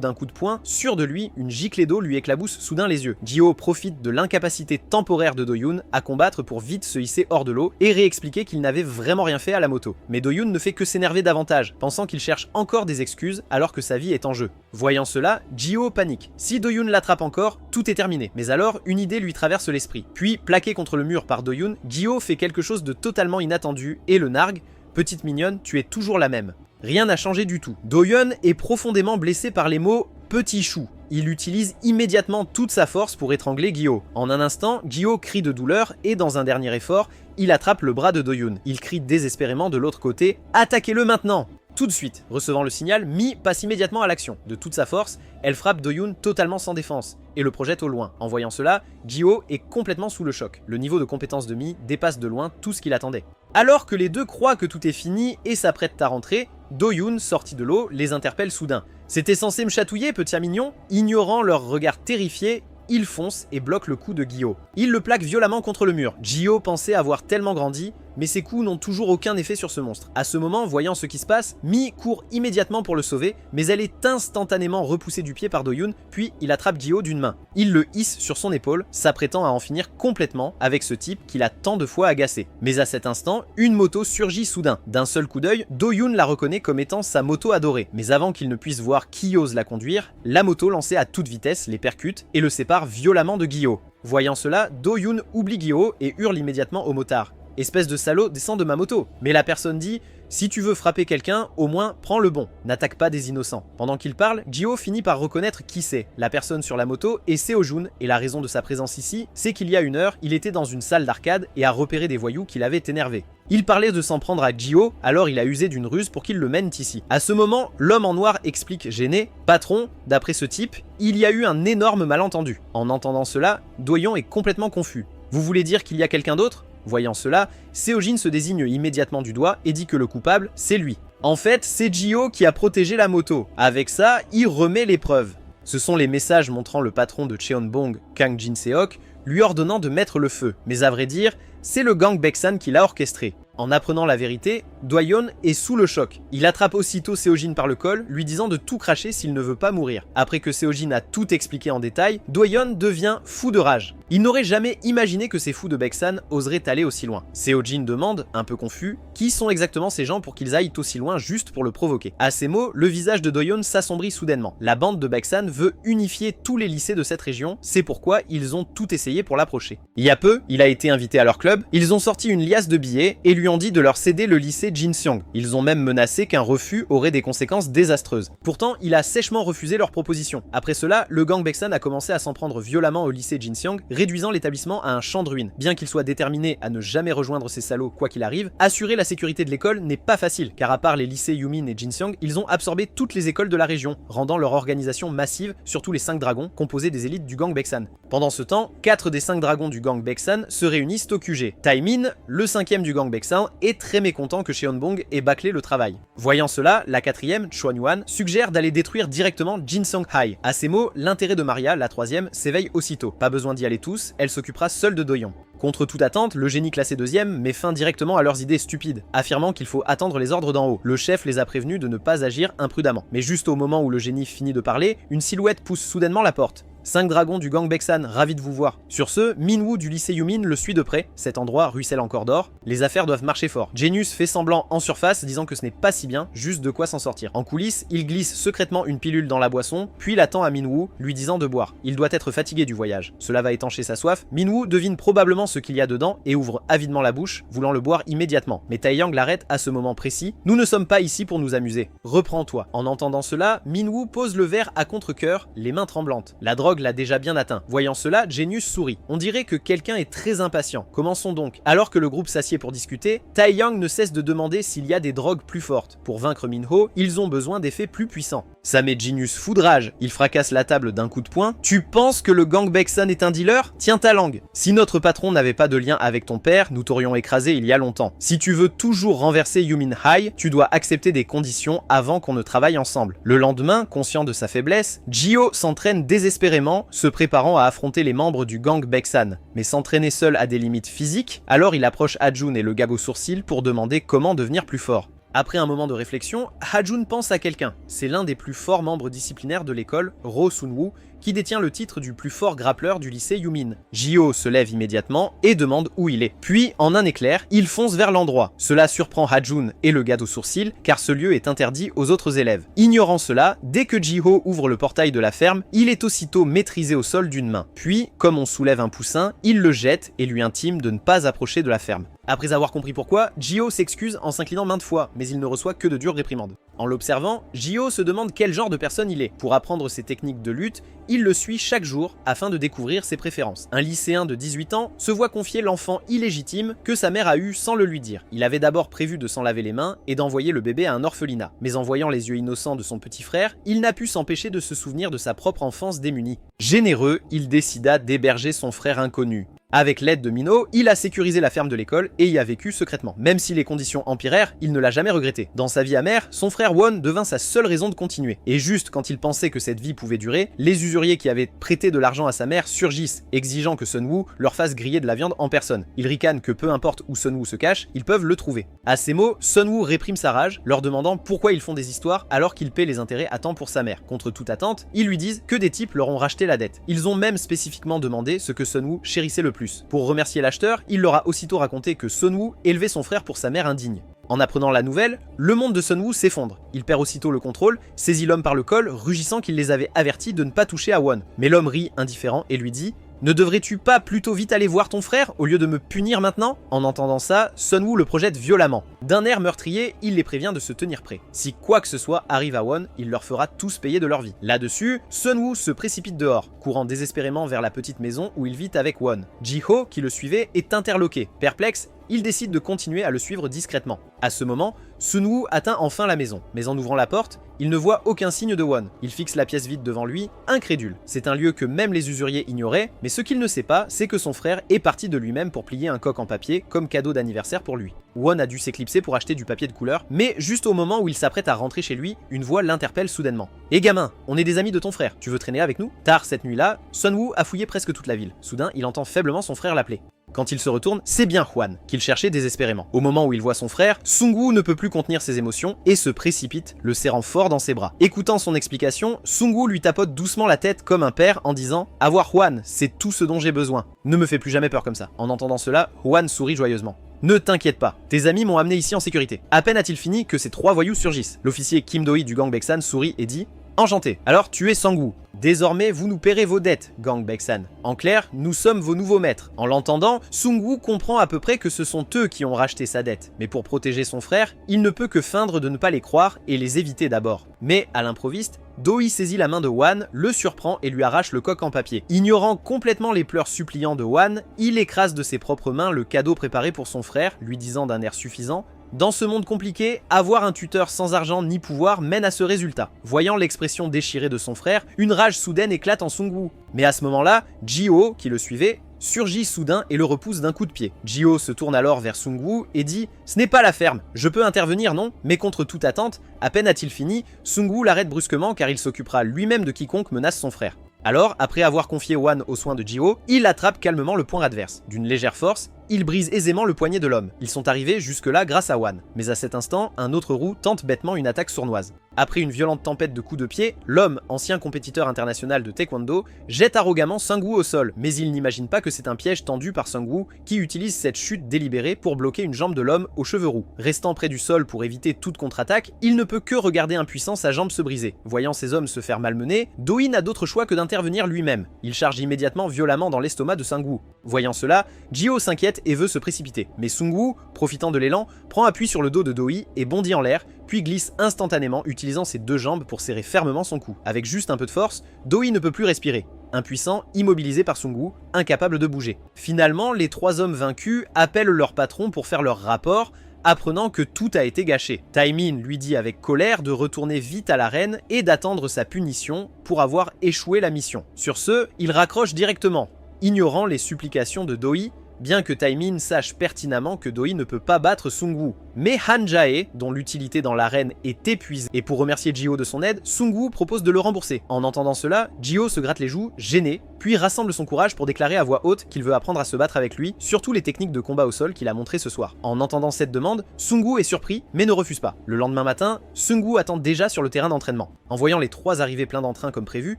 d'un coup de poing, sûr de lui, une giclée d'eau lui éclabousse soudain les yeux. Ji-ho profite de l'incapacité temporaire de Do-yoon à combattre pour vite se hisser hors de l'eau et réexpliquer qu'il n'avait vraiment rien fait à la moto. Mais Do-yoon ne fait que s'énerver davantage, pensant qu'il cherche encore des excuses alors que sa vie est en jeu. Voyant cela, Ji-ho panique. Si Do-yoon l'attrape encore, tout est terminé. Mais alors, une idée lui traverse l'esprit. Puis, plaqué contre le mur par Do-yoon, Ji-ho fait quelque chose de totalement inattendu et le nargue. Petite mignonne, tu es toujours la même. Rien n'a changé du tout. Do-yoon est profondément blessé par les mots « petit chou ». Il utilise immédiatement toute sa force pour étrangler Gi-ho. En un instant, Gi-ho crie de douleur et dans un dernier effort, il attrape le bras de Do-yoon. Il crie désespérément de l'autre côté « Attaquez-le maintenant !» Tout de suite, recevant le signal, Mi passe immédiatement à l'action. De toute sa force, elle frappe Do-yoon totalement sans défense et le projette au loin. En voyant cela, Ji-ho est complètement sous le choc. Le niveau de compétence de Mi dépasse de loin tout ce qu'il attendait. Alors que les deux croient que tout est fini et s'apprêtent à rentrer, Do-yoon, sorti de l'eau, les interpelle soudain. « C'était censé me chatouiller, petit mignon ?» Ignorant leur regard terrifié, il fonce et bloque le coup de Gi-ho. Il le plaque violemment contre le mur. Ji-ho pensait avoir tellement grandi, mais ses coups n'ont toujours aucun effet sur ce monstre. À ce moment, voyant ce qui se passe, Mi court immédiatement pour le sauver, mais elle est instantanément repoussée du pied par Do-yoon, puis il attrape Ji-ho d'une main. Il le hisse sur son épaule, s'apprêtant à en finir complètement avec ce type qu'il a tant de fois agacé. Mais à cet instant, une moto surgit soudain. D'un seul coup d'œil, Do-yoon la reconnaît comme étant sa moto adorée. Mais avant qu'il ne puisse voir qui ose la conduire, la moto lancée à toute vitesse les percute et le sépare violemment de Gi-ho. Voyant cela, Do-yoon oublie Gi-ho et hurle immédiatement au motard. « Espèce de salaud, descends de ma moto !» Mais la personne dit « Si tu veux frapper quelqu'un, au moins prends le bon, n'attaque pas des innocents. » Pendant qu'il parle, Ji-ho finit par reconnaître qui c'est. La personne sur la moto est Seo-jun, et la raison de sa présence ici, c'est qu'il y a une heure, il était dans une salle d'arcade et a repéré des voyous qui l'avaient énervé. Il parlait de s'en prendre à Ji-ho, alors il a usé d'une ruse pour qu'il le mène ici. À ce moment, l'homme en noir explique gêné « Patron, d'après ce type, il y a eu un énorme malentendu. » En entendant cela, Do-yoon est complètement confus. « Vous voulez dire qu'il y a quelqu'un d'autre ?» Voyant cela, Seo-jin se désigne immédiatement du doigt et dit que le coupable, c'est lui. En fait, c'est Ji-ho qui a protégé la moto. Avec ça, il remet les preuves. Ce sont les messages montrant le patron de Cheonbong, Kang Jin-seok, lui ordonnant de mettre le feu. Mais à vrai dire, c'est le gang Baeksan qui l'a orchestré. En apprenant la vérité, Do-yoon est sous le choc. Il attrape aussitôt Seo-jin par le col, lui disant de tout cracher s'il ne veut pas mourir. Après que Seo-jin a tout expliqué en détail, Do-yoon devient fou de rage. Il n'aurait jamais imaginé que ces fous de Baeksan oseraient aller aussi loin. Seo-jin demande, un peu confus, qui sont exactement ces gens pour qu'ils aillent aussi loin juste pour le provoquer. À ces mots, le visage de Do-yoon s'assombrit soudainement. La bande de Baeksan veut unifier tous les lycées de cette région, c'est pourquoi ils ont tout essayé pour l'approcher. Il y a peu, il a été invité à leur club, ils ont sorti une liasse de billets et lui ont dit de leur céder le lycée Jinseong. Ils ont même menacé qu'un refus aurait des conséquences désastreuses. Pourtant, il a sèchement refusé leur proposition. Après cela, le gang Baeksan a commencé à s'en prendre violemment au lycée Jinseong, réduisant l'établissement à un champ de ruines. Bien qu'il soit déterminé à ne jamais rejoindre ces salauds quoi qu'il arrive, assurer la sécurité de l'école n'est pas facile, car à part les lycées Yumin et Jinseong, ils ont absorbé toutes les écoles de la région, rendant leur organisation massive, surtout les 5 dragons, composés des élites du gang Baeksan. Pendant ce temps, 4 des 5 dragons du gang Baeksan se réunissent au QG. Taemin, le 5e du gang Baeksan, est très mécontent que Cheonbong ait bâclé le travail. Voyant cela, la 4e, Chuan-yuan, suggère d'aller détruire directement Jinsong High. À ces mots, l'intérêt de Maria, la 3e, s'éveille aussitôt. Pas besoin d'y aller tous, elle s'occupera seule de Do-yoon. Contre toute attente, le génie classé 2e met fin directement à leurs idées stupides, affirmant qu'il faut attendre les ordres d'en haut. Le chef les a prévenus de ne pas agir imprudemment. Mais juste au moment où le génie finit de parler, une silhouette pousse soudainement la porte. 5 dragons du gang Baeksan, ravis de vous voir. Sur ce, Min-woo du lycée Yumin le suit de près, cet endroit ruisselle encore d'or. Les affaires doivent marcher fort. Genius fait semblant en surface, disant que ce n'est pas si bien, juste de quoi s'en sortir. En coulisses, il glisse secrètement une pilule dans la boisson, puis l'attend à Min-woo, lui disant de boire. Il doit être fatigué du voyage. Cela va étancher sa soif. Min-woo devine probablement ce qu'il y a dedans et ouvre avidement la bouche, voulant le boire immédiatement. Mais Taeyang l'arrête à ce moment précis. Nous ne sommes pas ici pour nous amuser. Reprends-toi. En entendant cela, Minwoo pose le verre à contre-cœur, les mains tremblantes. La drogue l'a déjà bien atteint. Voyant cela, Genius sourit. On dirait que quelqu'un est très impatient. Commençons donc. Alors que le groupe s'assied pour discuter, Taeyang ne cesse de demander s'il y a des drogues plus fortes. Pour vaincre Minho, ils ont besoin d'effets plus puissants. Ça met Genius fou de rage. Il fracasse la table d'un coup de poing. Tu penses que le gang Baeksan est un dealer? Tiens ta langue. Si notre patron n'avait pas de lien avec ton père, nous t'aurions écrasé il y a longtemps. Si tu veux toujours renverser Yumin High, tu dois accepter des conditions avant qu'on ne travaille ensemble. Le lendemain, conscient de sa faiblesse, Jio s'entraîne désespérément, se préparant à affronter les membres du gang Baeksan. Mais s'entraîner seul a des limites physiques, alors il approche Hajun et le gag au sourcil pour demander comment devenir plus fort. Après un moment de réflexion, Hajun pense à quelqu'un. C'est l'un des plus forts membres disciplinaires de l'école, Ro Sunwoo, qui détient le titre du plus fort grappleur du lycée Yumin. Jio se lève immédiatement et demande où il est. Puis, en un éclair, il fonce vers l'endroit. Cela surprend Hajun et le gars au sourcil, car ce lieu est interdit aux autres élèves. Ignorant cela, dès que Jihyo ouvre le portail de la ferme, il est aussitôt maîtrisé au sol d'une main. Puis, comme on soulève un poussin, il le jette et lui intime de ne pas approcher de la ferme. Après avoir compris pourquoi, Jio s'excuse en s'inclinant maintes fois, mais il ne reçoit que de dures réprimandes. En l'observant, Jio se demande quel genre de personne il est. Pour apprendre ses techniques de lutte, il le suit chaque jour afin de découvrir ses préférences. Un lycéen de 18 ans se voit confier l'enfant illégitime que sa mère a eu sans le lui dire. Il avait d'abord prévu de s'en laver les mains et d'envoyer le bébé à un orphelinat. Mais en voyant les yeux innocents de son petit frère, il n'a pu s'empêcher de se souvenir de sa propre enfance démunie. Généreux, il décida d'héberger son frère inconnu. Avec l'aide de Minho, il a sécurisé la ferme de l'école et y a vécu secrètement. Même si les conditions empirèrent, il ne l'a jamais regretté. Dans sa vie amère, son frère Won devint sa seule raison de continuer. Et juste quand il pensait que cette vie pouvait durer, les usuriers qui avaient prêté de l'argent à sa mère surgissent, exigeant que Sunwoo leur fasse griller de la viande en personne. Ils ricanent que peu importe où Sunwoo se cache, ils peuvent le trouver. À ces mots, Sunwoo réprime sa rage, leur demandant pourquoi ils font des histoires alors qu'il paie les intérêts à temps pour sa mère. Contre toute attente, ils lui disent que des types leur ont racheté la dette. Ils ont même spécifiquement demandé ce que Sunwoo chérissait le plus. Pour remercier l'acheteur, il leur a aussitôt raconté que Sunwoo élevait son frère pour sa mère indigne. En apprenant la nouvelle, le monde de Sunwoo s'effondre. Il perd aussitôt le contrôle, saisit l'homme par le col, rugissant qu'il les avait avertis de ne pas toucher à Won. Mais l'homme rit indifférent et lui dit: ne devrais-tu pas plutôt vite aller voir ton frère au lieu de me punir maintenant? En entendant ça, Sunwoo le projette violemment. D'un air meurtrier, il les prévient de se tenir prêts. Si quoi que ce soit arrive à Won, il leur fera tous payer de leur vie. Là-dessus, Sunwoo se précipite dehors, courant désespérément vers la petite maison où il vit avec Won. Jihyo, qui le suivait, est interloqué. Perplexe, il décide de continuer à le suivre discrètement. À ce moment, Sunwoo atteint enfin la maison, mais en ouvrant la porte, il ne voit aucun signe de Won. Il fixe la pièce vide devant lui, incrédule. C'est un lieu que même les usuriers ignoraient, mais ce qu'il ne sait pas, c'est que son frère est parti de lui-même pour plier un coq en papier comme cadeau d'anniversaire pour lui. Won a dû s'éclipser pour acheter du papier de couleur, mais juste au moment où il s'apprête à rentrer chez lui, une voix l'interpelle soudainement. « Hé gamin, on est des amis de ton frère, tu veux traîner avec nous ?» Tard cette nuit-là, Sunwoo a fouillé presque toute la ville. Soudain, il entend faiblement son frère l'appeler. Quand il se retourne, c'est bien Hwan, qu'il cherchait désespérément. Au moment où il voit son frère, Sunwoo ne peut plus contenir ses émotions et se précipite, le serrant fort dans ses bras. Écoutant son explication, Sunwoo lui tapote doucement la tête comme un père en disant « Avoir Hwan, c'est tout ce dont j'ai besoin. Ne me fais plus jamais peur comme ça. » En entendant cela, Hwan sourit joyeusement. « Ne t'inquiète pas, tes amis m'ont amené ici en sécurité. » À peine a-t-il fini que ces trois voyous surgissent. L'officier Kim Do-hee du gang Baeksan sourit et dit « Enchanté, alors tu es Sang-woo. Désormais, vous nous paierez vos dettes, gang Baeksan. En clair, nous sommes vos nouveaux maîtres. » En l'entendant, Sang-woo comprend à peu près que ce sont eux qui ont racheté sa dette. Mais pour protéger son frère, il ne peut que feindre de ne pas les croire et les éviter d'abord. Mais, à l'improviste, Do-hee saisit la main de Hwan, le surprend et lui arrache le coq en papier. Ignorant complètement les pleurs suppliants de Hwan, il écrase de ses propres mains le cadeau préparé pour son frère, lui disant d'un air suffisant: dans ce monde compliqué, avoir un tuteur sans argent ni pouvoir mène à ce résultat. Voyant l'expression déchirée de son frère, une rage soudaine éclate en Sang-woo. Mais à ce moment-là, Jihyo, qui le suivait, surgit soudain et le repousse d'un coup de pied. Jihyo se tourne alors vers Sang-woo et dit « Ce n'est pas la ferme, je peux intervenir, non ?» Mais contre toute attente, à peine a-t-il fini, Sang-woo l'arrête brusquement car il s'occupera lui-même de quiconque menace son frère. Alors, après avoir confié Hwan aux soins de Jihyo, il attrape calmement le poing adverse. D'une légère force, il brise aisément le poignet de l'homme. Ils sont arrivés jusque-là grâce à Wan. Mais à cet instant, un autre roux tente bêtement une attaque sournoise. Après une violente tempête de coups de pied, l'homme, ancien compétiteur international de taekwondo, jette arrogamment Sung-woo au sol, mais il n'imagine pas que c'est un piège tendu par Sung-woo qui utilise cette chute délibérée pour bloquer une jambe de l'homme aux cheveux roux. Restant près du sol pour éviter toute contre-attaque, il ne peut que regarder impuissant sa jambe se briser. Voyant ses hommes se faire malmener, Do-in n'a d'autre choix que d'intervenir lui-même. Il charge immédiatement violemment dans l'estomac de Sung-woo. Voyant cela, Ji-ho s'inquiète et veut se précipiter. Mais Sung-woo, profitant de l'élan, prend appui sur le dos de Do-in et bondit en l'air, puis glisse instantanément utilisant ses deux jambes pour serrer fermement son cou. Avec juste un peu de force, Do-in ne peut plus respirer. Impuissant, immobilisé par Sung-woo, incapable de bouger. Finalement, les trois hommes vaincus appellent leur patron pour faire leur rapport, apprenant que tout a été gâché. Taemin lui dit avec colère de retourner vite à l'arène et d'attendre sa punition pour avoir échoué la mission. Sur ce, il raccroche directement, ignorant les supplications de Do-in, bien que Taemin sache pertinemment que Do-in ne peut pas battre Sung-woo. Mais Han Jae, dont l'utilité dans l'arène est épuisée, et pour remercier Ji-ho de son aide, Sung-woo propose de le rembourser. En entendant cela, Ji-ho se gratte les joues, gêné, puis rassemble son courage pour déclarer à voix haute qu'il veut apprendre à se battre avec lui, surtout les techniques de combat au sol qu'il a montrées ce soir. En entendant cette demande, Sung-woo est surpris, mais ne refuse pas. Le lendemain matin, Sung-woo attend déjà sur le terrain d'entraînement. En voyant les trois arriver pleins d'entrain comme prévu,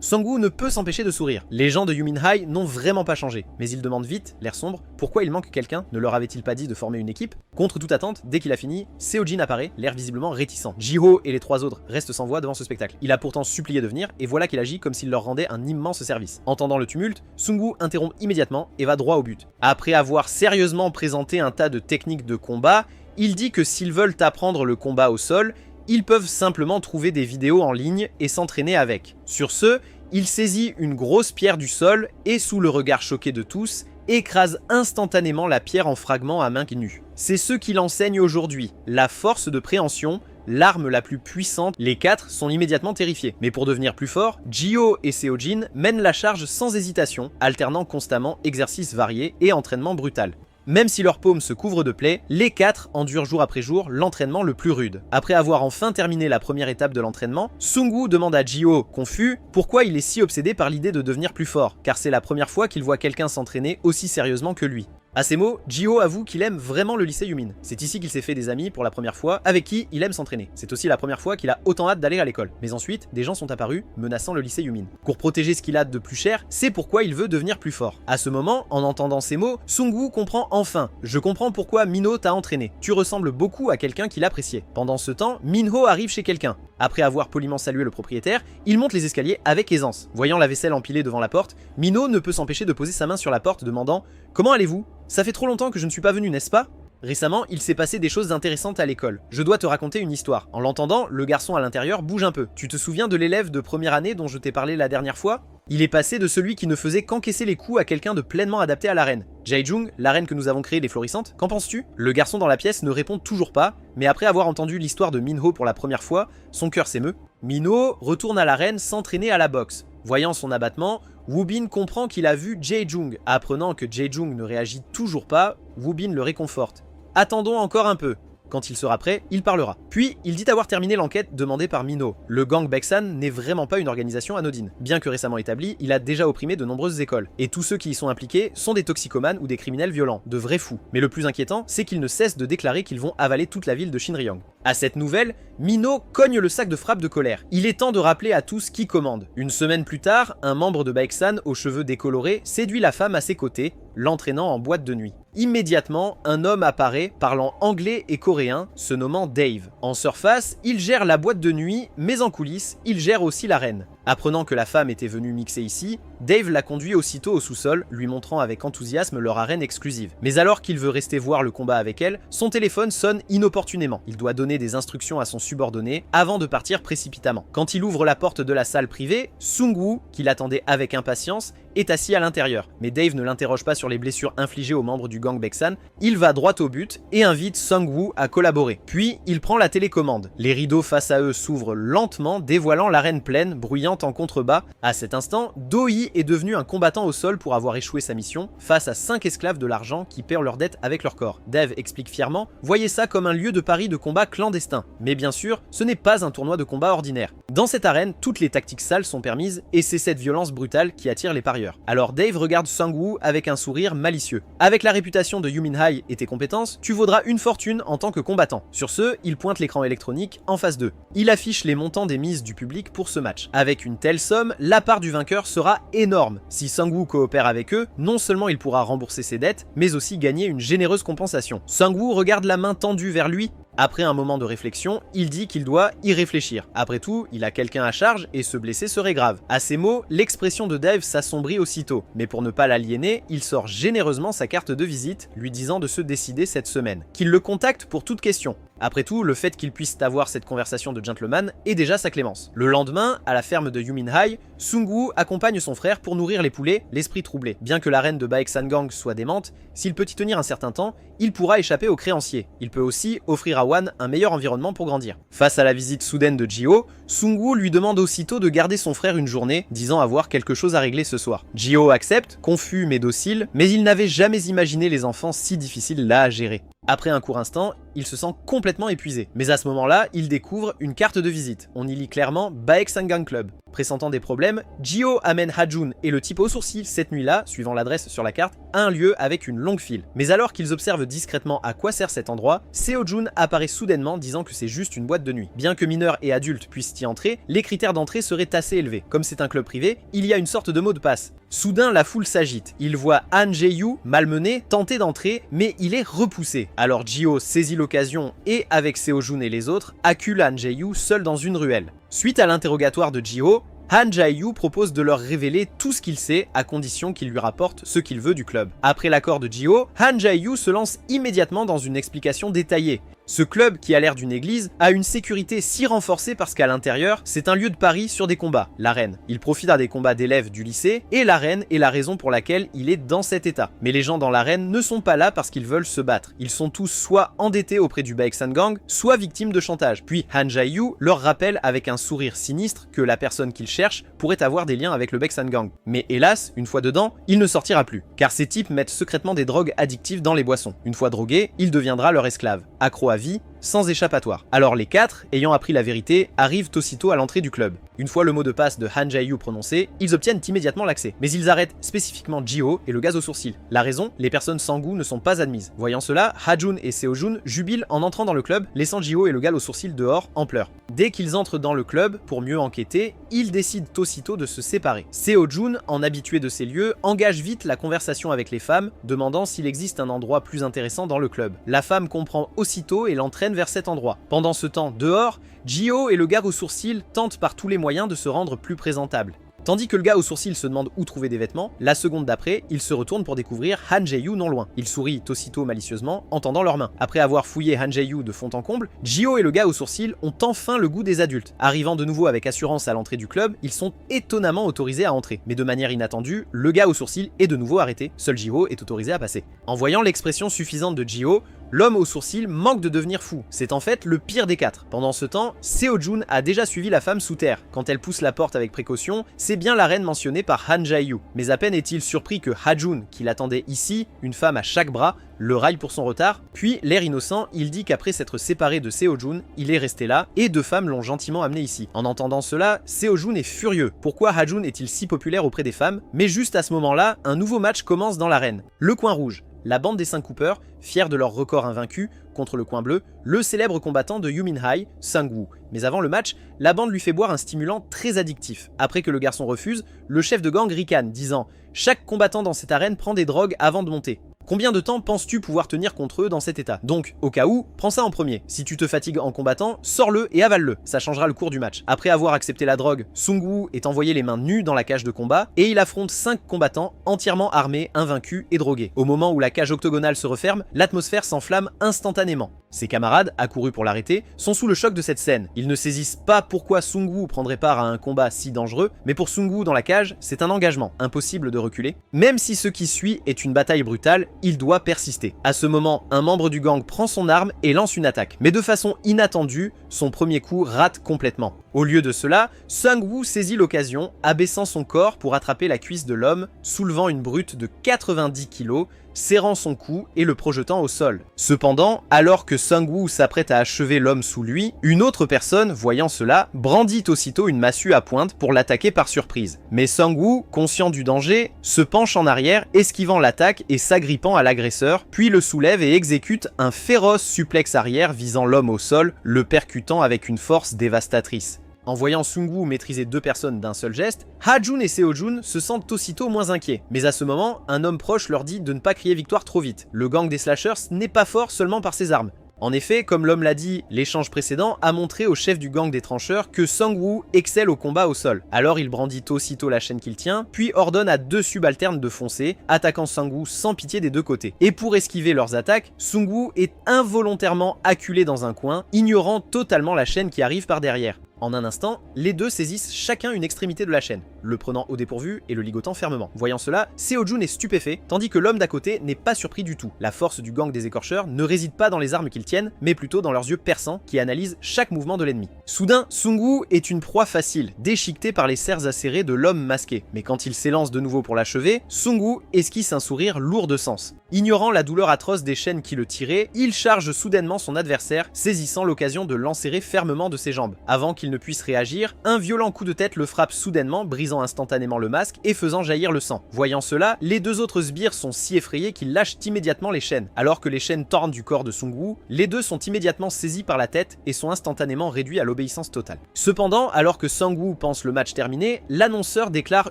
Sung-woo ne peut s'empêcher de sourire. Les gens de Yumin High n'ont vraiment pas changé, mais ils demandent vite, l'air sombre, pourquoi il manque quelqu'un, ne leur avait-il pas dit de former une équipe? Contre toute attente, dès qu'il a fini, Seo-jin apparaît, l'air visiblement réticent. Ji-ho et les trois autres restent sans voix devant ce spectacle. Il a pourtant supplié de venir, et voilà qu'il agit comme s'il leur rendait un immense service. Entendant le tumulte, Sung-woo interrompt immédiatement et va droit au but. Après avoir sérieusement présenté un tas de techniques de combat, il dit que s'ils veulent apprendre le combat au sol, ils peuvent simplement trouver des vidéos en ligne et s'entraîner avec. Sur ce, il saisit une grosse pierre du sol et, sous le regard choqué de tous, écrase instantanément la pierre en fragments à main nue. C'est ce qu'il enseigne aujourd'hui, la force de préhension, l'arme la plus puissante. Les quatre sont immédiatement terrifiés. Mais pour devenir plus forts, Ji-ho et Seo-jin mènent la charge sans hésitation, alternant constamment exercices variés et entraînement brutal. Même si leur paume se couvre de plaies, les quatre endurent jour après jour l'entraînement le plus rude. Après avoir enfin terminé la première étape de l'entraînement, Sung-woo demande à Ji-ho, confus, pourquoi il est si obsédé par l'idée de devenir plus fort, car c'est la première fois qu'il voit quelqu'un s'entraîner aussi sérieusement que lui. À ces mots, Ji-ho avoue qu'il aime vraiment le lycée Yumin. C'est ici qu'il s'est fait des amis pour la première fois, avec qui il aime s'entraîner. C'est aussi la première fois qu'il a autant hâte d'aller à l'école. Mais ensuite, des gens sont apparus, menaçant le lycée Yumin. Pour protéger ce qu'il a de plus cher, c'est pourquoi il veut devenir plus fort. À ce moment, en entendant ces mots, Sung-woo comprend enfin. Je comprends pourquoi Min-ho t'a entraîné. Tu ressembles beaucoup à quelqu'un qu'il appréciait. Pendant ce temps, Min-ho arrive chez quelqu'un. Après avoir poliment salué le propriétaire, il monte les escaliers avec aisance. Voyant la vaisselle empilée devant la porte, Min-ho ne peut s'empêcher de poser sa main sur la porte, demandant « Comment allez-vous ? Ça fait trop longtemps que je ne suis pas venu, n'est-ce pas ? Récemment, il s'est passé des choses intéressantes à l'école. Je dois te raconter une histoire. » En l'entendant, le garçon à l'intérieur bouge un peu. « Tu te souviens de l'élève de première année dont je t'ai parlé la dernière fois ? Il est passé de celui qui ne faisait qu'encaisser les coups à quelqu'un de pleinement adapté à l'arène. Jae-jung, l'arène que nous avons créée, les florissantes, qu'en penses-tu » Le garçon dans la pièce ne répond toujours pas, mais après avoir entendu l'histoire de Min-ho pour la première fois, son cœur s'émeut. Min-ho retourne à l'arène s'entraîner à la boxe. Voyant son abattement, Woo-bin comprend qu'il a vu Jae-jung. Apprenant que Jae-jung ne réagit toujours pas, Woo-bin le réconforte. « Attendons encore un peu. Quand il sera prêt, il parlera. » Puis, il dit avoir terminé l'enquête demandée par Min-ho. Le gang Baeksan n'est vraiment pas une organisation anodine. Bien que récemment établi, il a déjà opprimé de nombreuses écoles. Et tous ceux qui y sont impliqués sont des toxicomanes ou des criminels violents, de vrais fous. Mais le plus inquiétant, c'est qu'ils ne cessent de déclarer qu'ils vont avaler toute la ville de Shinryong. À cette nouvelle, Min-ho cogne le sac de frappe de colère. Il est temps de rappeler à tous qui commande. Une semaine plus tard, un membre de Baeksan aux cheveux décolorés séduit la femme à ses côtés, l'entraînant en boîte de nuit. Immédiatement, un homme apparaît parlant anglais et coréen, se nommant Dave. En surface, il gère la boîte de nuit, mais en coulisses, il gère aussi l'arène. Apprenant que la femme était venue mixer ici, Dave la conduit aussitôt au sous-sol, lui montrant avec enthousiasme leur arène exclusive. Mais alors qu'il veut rester voir le combat avec elle, son téléphone sonne inopportunément. Il doit donner des instructions à son subordonné avant de partir précipitamment. Quand il ouvre la porte de la salle privée, Sung-woo, qui l'attendait avec impatience, est assis à l'intérieur. Mais Dave ne l'interroge pas sur les blessures infligées aux membres du gang Baeksan, il va droit au but et invite Sung-woo à collaborer. Puis, il prend la télécommande. Les rideaux face à eux s'ouvrent lentement, dévoilant l'arène pleine, bruyante violente en contrebas. À cet instant, Doi est devenu un combattant au sol pour avoir échoué sa mission, face à 5 esclaves de l'argent qui paient leurs dettes avec leur corps. Dave explique fièrement « Voyez ça comme un lieu de pari de combat clandestin. Mais bien sûr, ce n'est pas un tournoi de combat ordinaire. Dans cette arène, toutes les tactiques sales sont permises et c'est cette violence brutale qui attire les parieurs. » Alors Dave regarde Sang-woo avec un sourire malicieux. « Avec la réputation de Yumin Hai et tes compétences, tu vaudras une fortune en tant que combattant. » Sur ce, il pointe l'écran électronique en face d'eux. Il affiche les montants des mises du public pour ce match. Avec une telle somme, la part du vainqueur sera énorme. Si Sang-woo coopère avec eux, non seulement il pourra rembourser ses dettes, mais aussi gagner une généreuse compensation. Sang-woo regarde la main tendue vers lui. Après un moment de réflexion, il dit qu'il doit y réfléchir. Après tout, il a quelqu'un à charge et se blesser serait grave. À ces mots, l'expression de Dave s'assombrit aussitôt. Mais pour ne pas l'aliéner, il sort généreusement sa carte de visite, lui disant de se décider cette semaine. Qu'il le contacte pour toute question. Après tout, le fait qu'ils puissent avoir cette conversation de gentleman est déjà sa clémence. Le lendemain, à la ferme de Yumin Hai, Sung-woo accompagne son frère pour nourrir les poulets, l'esprit troublé. Bien que la reine de Baeksan-gang soit démente, s'il peut y tenir un certain temps, il pourra échapper aux créanciers. Il peut aussi offrir à Wan un meilleur environnement pour grandir. Face à la visite soudaine de Ji-ho, Sung-woo lui demande aussitôt de garder son frère une journée, disant avoir quelque chose à régler ce soir. Ji-ho accepte, confus mais docile, mais il n'avait jamais imaginé les enfants si difficiles là à gérer. Après un court instant, il se sent complètement épuisé. Mais à ce moment-là, il découvre une carte de visite. On y lit clairement Baeksan-gang Club. Pressentant des problèmes, Ji-ho amène Ha-jun et le type au sourcil cette nuit-là, suivant l'adresse sur la carte, à un lieu avec une longue file. Mais alors qu'ils observent discrètement à quoi sert cet endroit, Seo-jun apparaît soudainement disant que c'est juste une boîte de nuit. Bien que mineurs et adultes puissent y entrer, les critères d'entrée seraient assez élevés. Comme c'est un club privé, il y a une sorte de mot de passe. Soudain, la foule s'agite. Il voit Han Jae-yu, malmené, tenter d'entrer, mais il est repoussé. Alors Ji-ho saisit l'occasion et, avec Seo-jun et les autres, accule Han Jae-yu seul dans une ruelle. Suite à l'interrogatoire de Ji-ho, Han Jae-yu propose de leur révéler tout ce qu'il sait à condition qu'il lui rapporte ce qu'il veut du club. Après l'accord de Ji-ho, Han Jae-yu se lance immédiatement dans une explication détaillée. Ce club, qui a l'air d'une église, a une sécurité si renforcée parce qu'à l'intérieur, c'est un lieu de pari sur des combats, l'arène. Il profite à des combats d'élèves du lycée, et l'arène est la raison pour laquelle il est dans cet état. Mais les gens dans l'arène ne sont pas là parce qu'ils veulent se battre. Ils sont tous soit endettés auprès du Baeksan-gang, soit victimes de chantage. Puis Han Jae-yu leur rappelle avec un sourire sinistre que la personne qu'ils cherchent pourrait avoir des liens avec le Baeksan-gang. Mais hélas, une fois dedans, il ne sortira plus. Car ces types mettent secrètement des drogues addictives dans les boissons. Une fois drogué, il deviendra leur esclave. Accro à vie, sans échappatoire. Alors les quatre, ayant appris la vérité, arrivent aussitôt à l'entrée du club. Une fois le mot de passe de Han Jae-yu prononcé, ils obtiennent immédiatement l'accès. Mais ils arrêtent spécifiquement Ji-ho et le gaz au sourcil. La raison, les personnes sans goût ne sont pas admises. Voyant cela, Ha-jun et Seo-jun jubilent en entrant dans le club, laissant Ji-ho et le gars au sourcil dehors en pleurs. Dès qu'ils entrent dans le club, pour mieux enquêter, ils décident aussitôt de se séparer. Seo-jun, en habitué de ces lieux, engage vite la conversation avec les femmes, demandant s'il existe un endroit plus intéressant dans le club. La femme comprend aussitôt et l'entraîne vers cet endroit. Pendant ce temps, dehors, Ji-ho et le gars aux sourcils tentent par tous les moyens de se rendre plus présentables. Tandis que le gars aux sourcils se demande où trouver des vêtements, la seconde d'après, il se retourne pour découvrir Han Jae-yu non loin. Il sourit aussitôt malicieusement en tendant leurs mains. Après avoir fouillé Han Jae-yu de fond en comble, Ji-ho et le gars aux sourcils ont enfin le goût des adultes. Arrivant de nouveau avec assurance à l'entrée du club, ils sont étonnamment autorisés à entrer. Mais de manière inattendue, le gars aux sourcils est de nouveau arrêté. Seul Ji-ho est autorisé à passer. En voyant l'expression suffisante de Ji-ho, l'homme aux sourcils manque de devenir fou. C'est en fait le pire des quatre. Pendant ce temps, Seo-jun a déjà suivi la femme sous terre. Quand elle pousse la porte avec précaution, c'est bien la reine mentionnée par Han Jae-yu. Mais à peine est-il surpris que Ha-jun, qui l'attendait ici, une femme à chaque bras, le raille pour son retard, puis l'air innocent, il dit qu'après s'être séparé de Seo-jun, il est resté là, et deux femmes l'ont gentiment amené ici. En entendant cela, Seo-jun est furieux. Pourquoi Ha-jun est-il si populaire auprès des femmes? Mais juste à ce moment-là, un nouveau match commence dans l'arène. Le coin rouge. La bande des 5 Coopers, fiers de leur record invaincu, contre le coin bleu, le célèbre combattant de Yumin Hai, Sang-woo. Mais avant le match, la bande lui fait boire un stimulant très addictif. Après que le garçon refuse, le chef de gang ricane, disant « Chaque combattant dans cette arène prend des drogues avant de monter. Combien de temps penses-tu pouvoir tenir contre eux dans cet état? Donc, au cas où, prends ça en premier. Si tu te fatigues en combattant, sors-le et avale-le. Ça changera le cours du match. » Après avoir accepté la drogue, Sung-woo est envoyé les mains nues dans la cage de combat et il affronte 5 combattants entièrement armés, invaincus et drogués. Au moment où la cage octogonale se referme, l'atmosphère s'enflamme instantanément. Ses camarades, accourus pour l'arrêter, sont sous le choc de cette scène. Ils ne saisissent pas pourquoi Sung Woo prendrait part à un combat si dangereux, mais pour Sung Woo dans la cage, c'est un engagement, impossible de reculer. Même si ce qui suit est une bataille brutale, il doit persister. À ce moment, un membre du gang prend son arme et lance une attaque. Mais de façon inattendue, son premier coup rate complètement. Au lieu de cela, Sung Woo saisit l'occasion, abaissant son corps pour attraper la cuisse de l'homme, soulevant une brute de 90 kg, serrant son cou et le projetant au sol. Cependant, alors que Sung Woo s'apprête à achever l'homme sous lui, une autre personne, voyant cela, brandit aussitôt une massue à pointe pour l'attaquer par surprise. Mais Sung Woo, conscient du danger, se penche en arrière, esquivant l'attaque et s'agrippant à l'agresseur, puis le soulève et exécute un féroce suplex arrière visant l'homme au sol, le percutant avec une force dévastatrice. En voyant Sung Woo maîtriser deux personnes d'un seul geste, Ha-jun et Seo-jun se sentent aussitôt moins inquiets. Mais à ce moment, un homme proche leur dit de ne pas crier victoire trop vite. Le gang des slashers n'est pas fort seulement par ses armes. En effet, comme l'homme l'a dit, l'échange précédent a montré au chef du gang des trancheurs que Sung Woo excelle au combat au sol. Alors il brandit aussitôt la chaîne qu'il tient, puis ordonne à deux subalternes de foncer, attaquant Sung Woo sans pitié des deux côtés. Et pour esquiver leurs attaques, Sung Woo est involontairement acculé dans un coin, ignorant totalement la chaîne qui arrive par derrière. En un instant, les deux saisissent chacun une extrémité de la chaîne, le prenant au dépourvu et le ligotant fermement. Voyant cela, Seo-jun est stupéfait, tandis que l'homme d'à côté n'est pas surpris du tout. La force du gang des écorcheurs ne réside pas dans les armes qu'ils tiennent, mais plutôt dans leurs yeux perçants qui analysent chaque mouvement de l'ennemi. Soudain, Sung Woo est une proie facile, déchiquetée par les serres acérées de l'homme masqué. Mais quand il s'élance de nouveau pour l'achever, Sung Woo esquisse un sourire lourd de sens. Ignorant la douleur atroce des chaînes qui le tiraient, il charge soudainement son adversaire, saisissant l'occasion de l'enserrer fermement de ses jambes. Avant qu'il ne puisse réagir, un violent coup de tête le frappe soudainement, brisant instantanément le masque et faisant jaillir le sang. Voyant cela, les deux autres sbires sont si effrayés qu'ils lâchent immédiatement les chaînes. Alors que les chaînes tordent du corps de Sung Woo, les deux sont immédiatement saisis par la tête et sont instantanément réduits à l'obéissance totale. Cependant, alors que Sung Woo pense le match terminé, l'annonceur déclare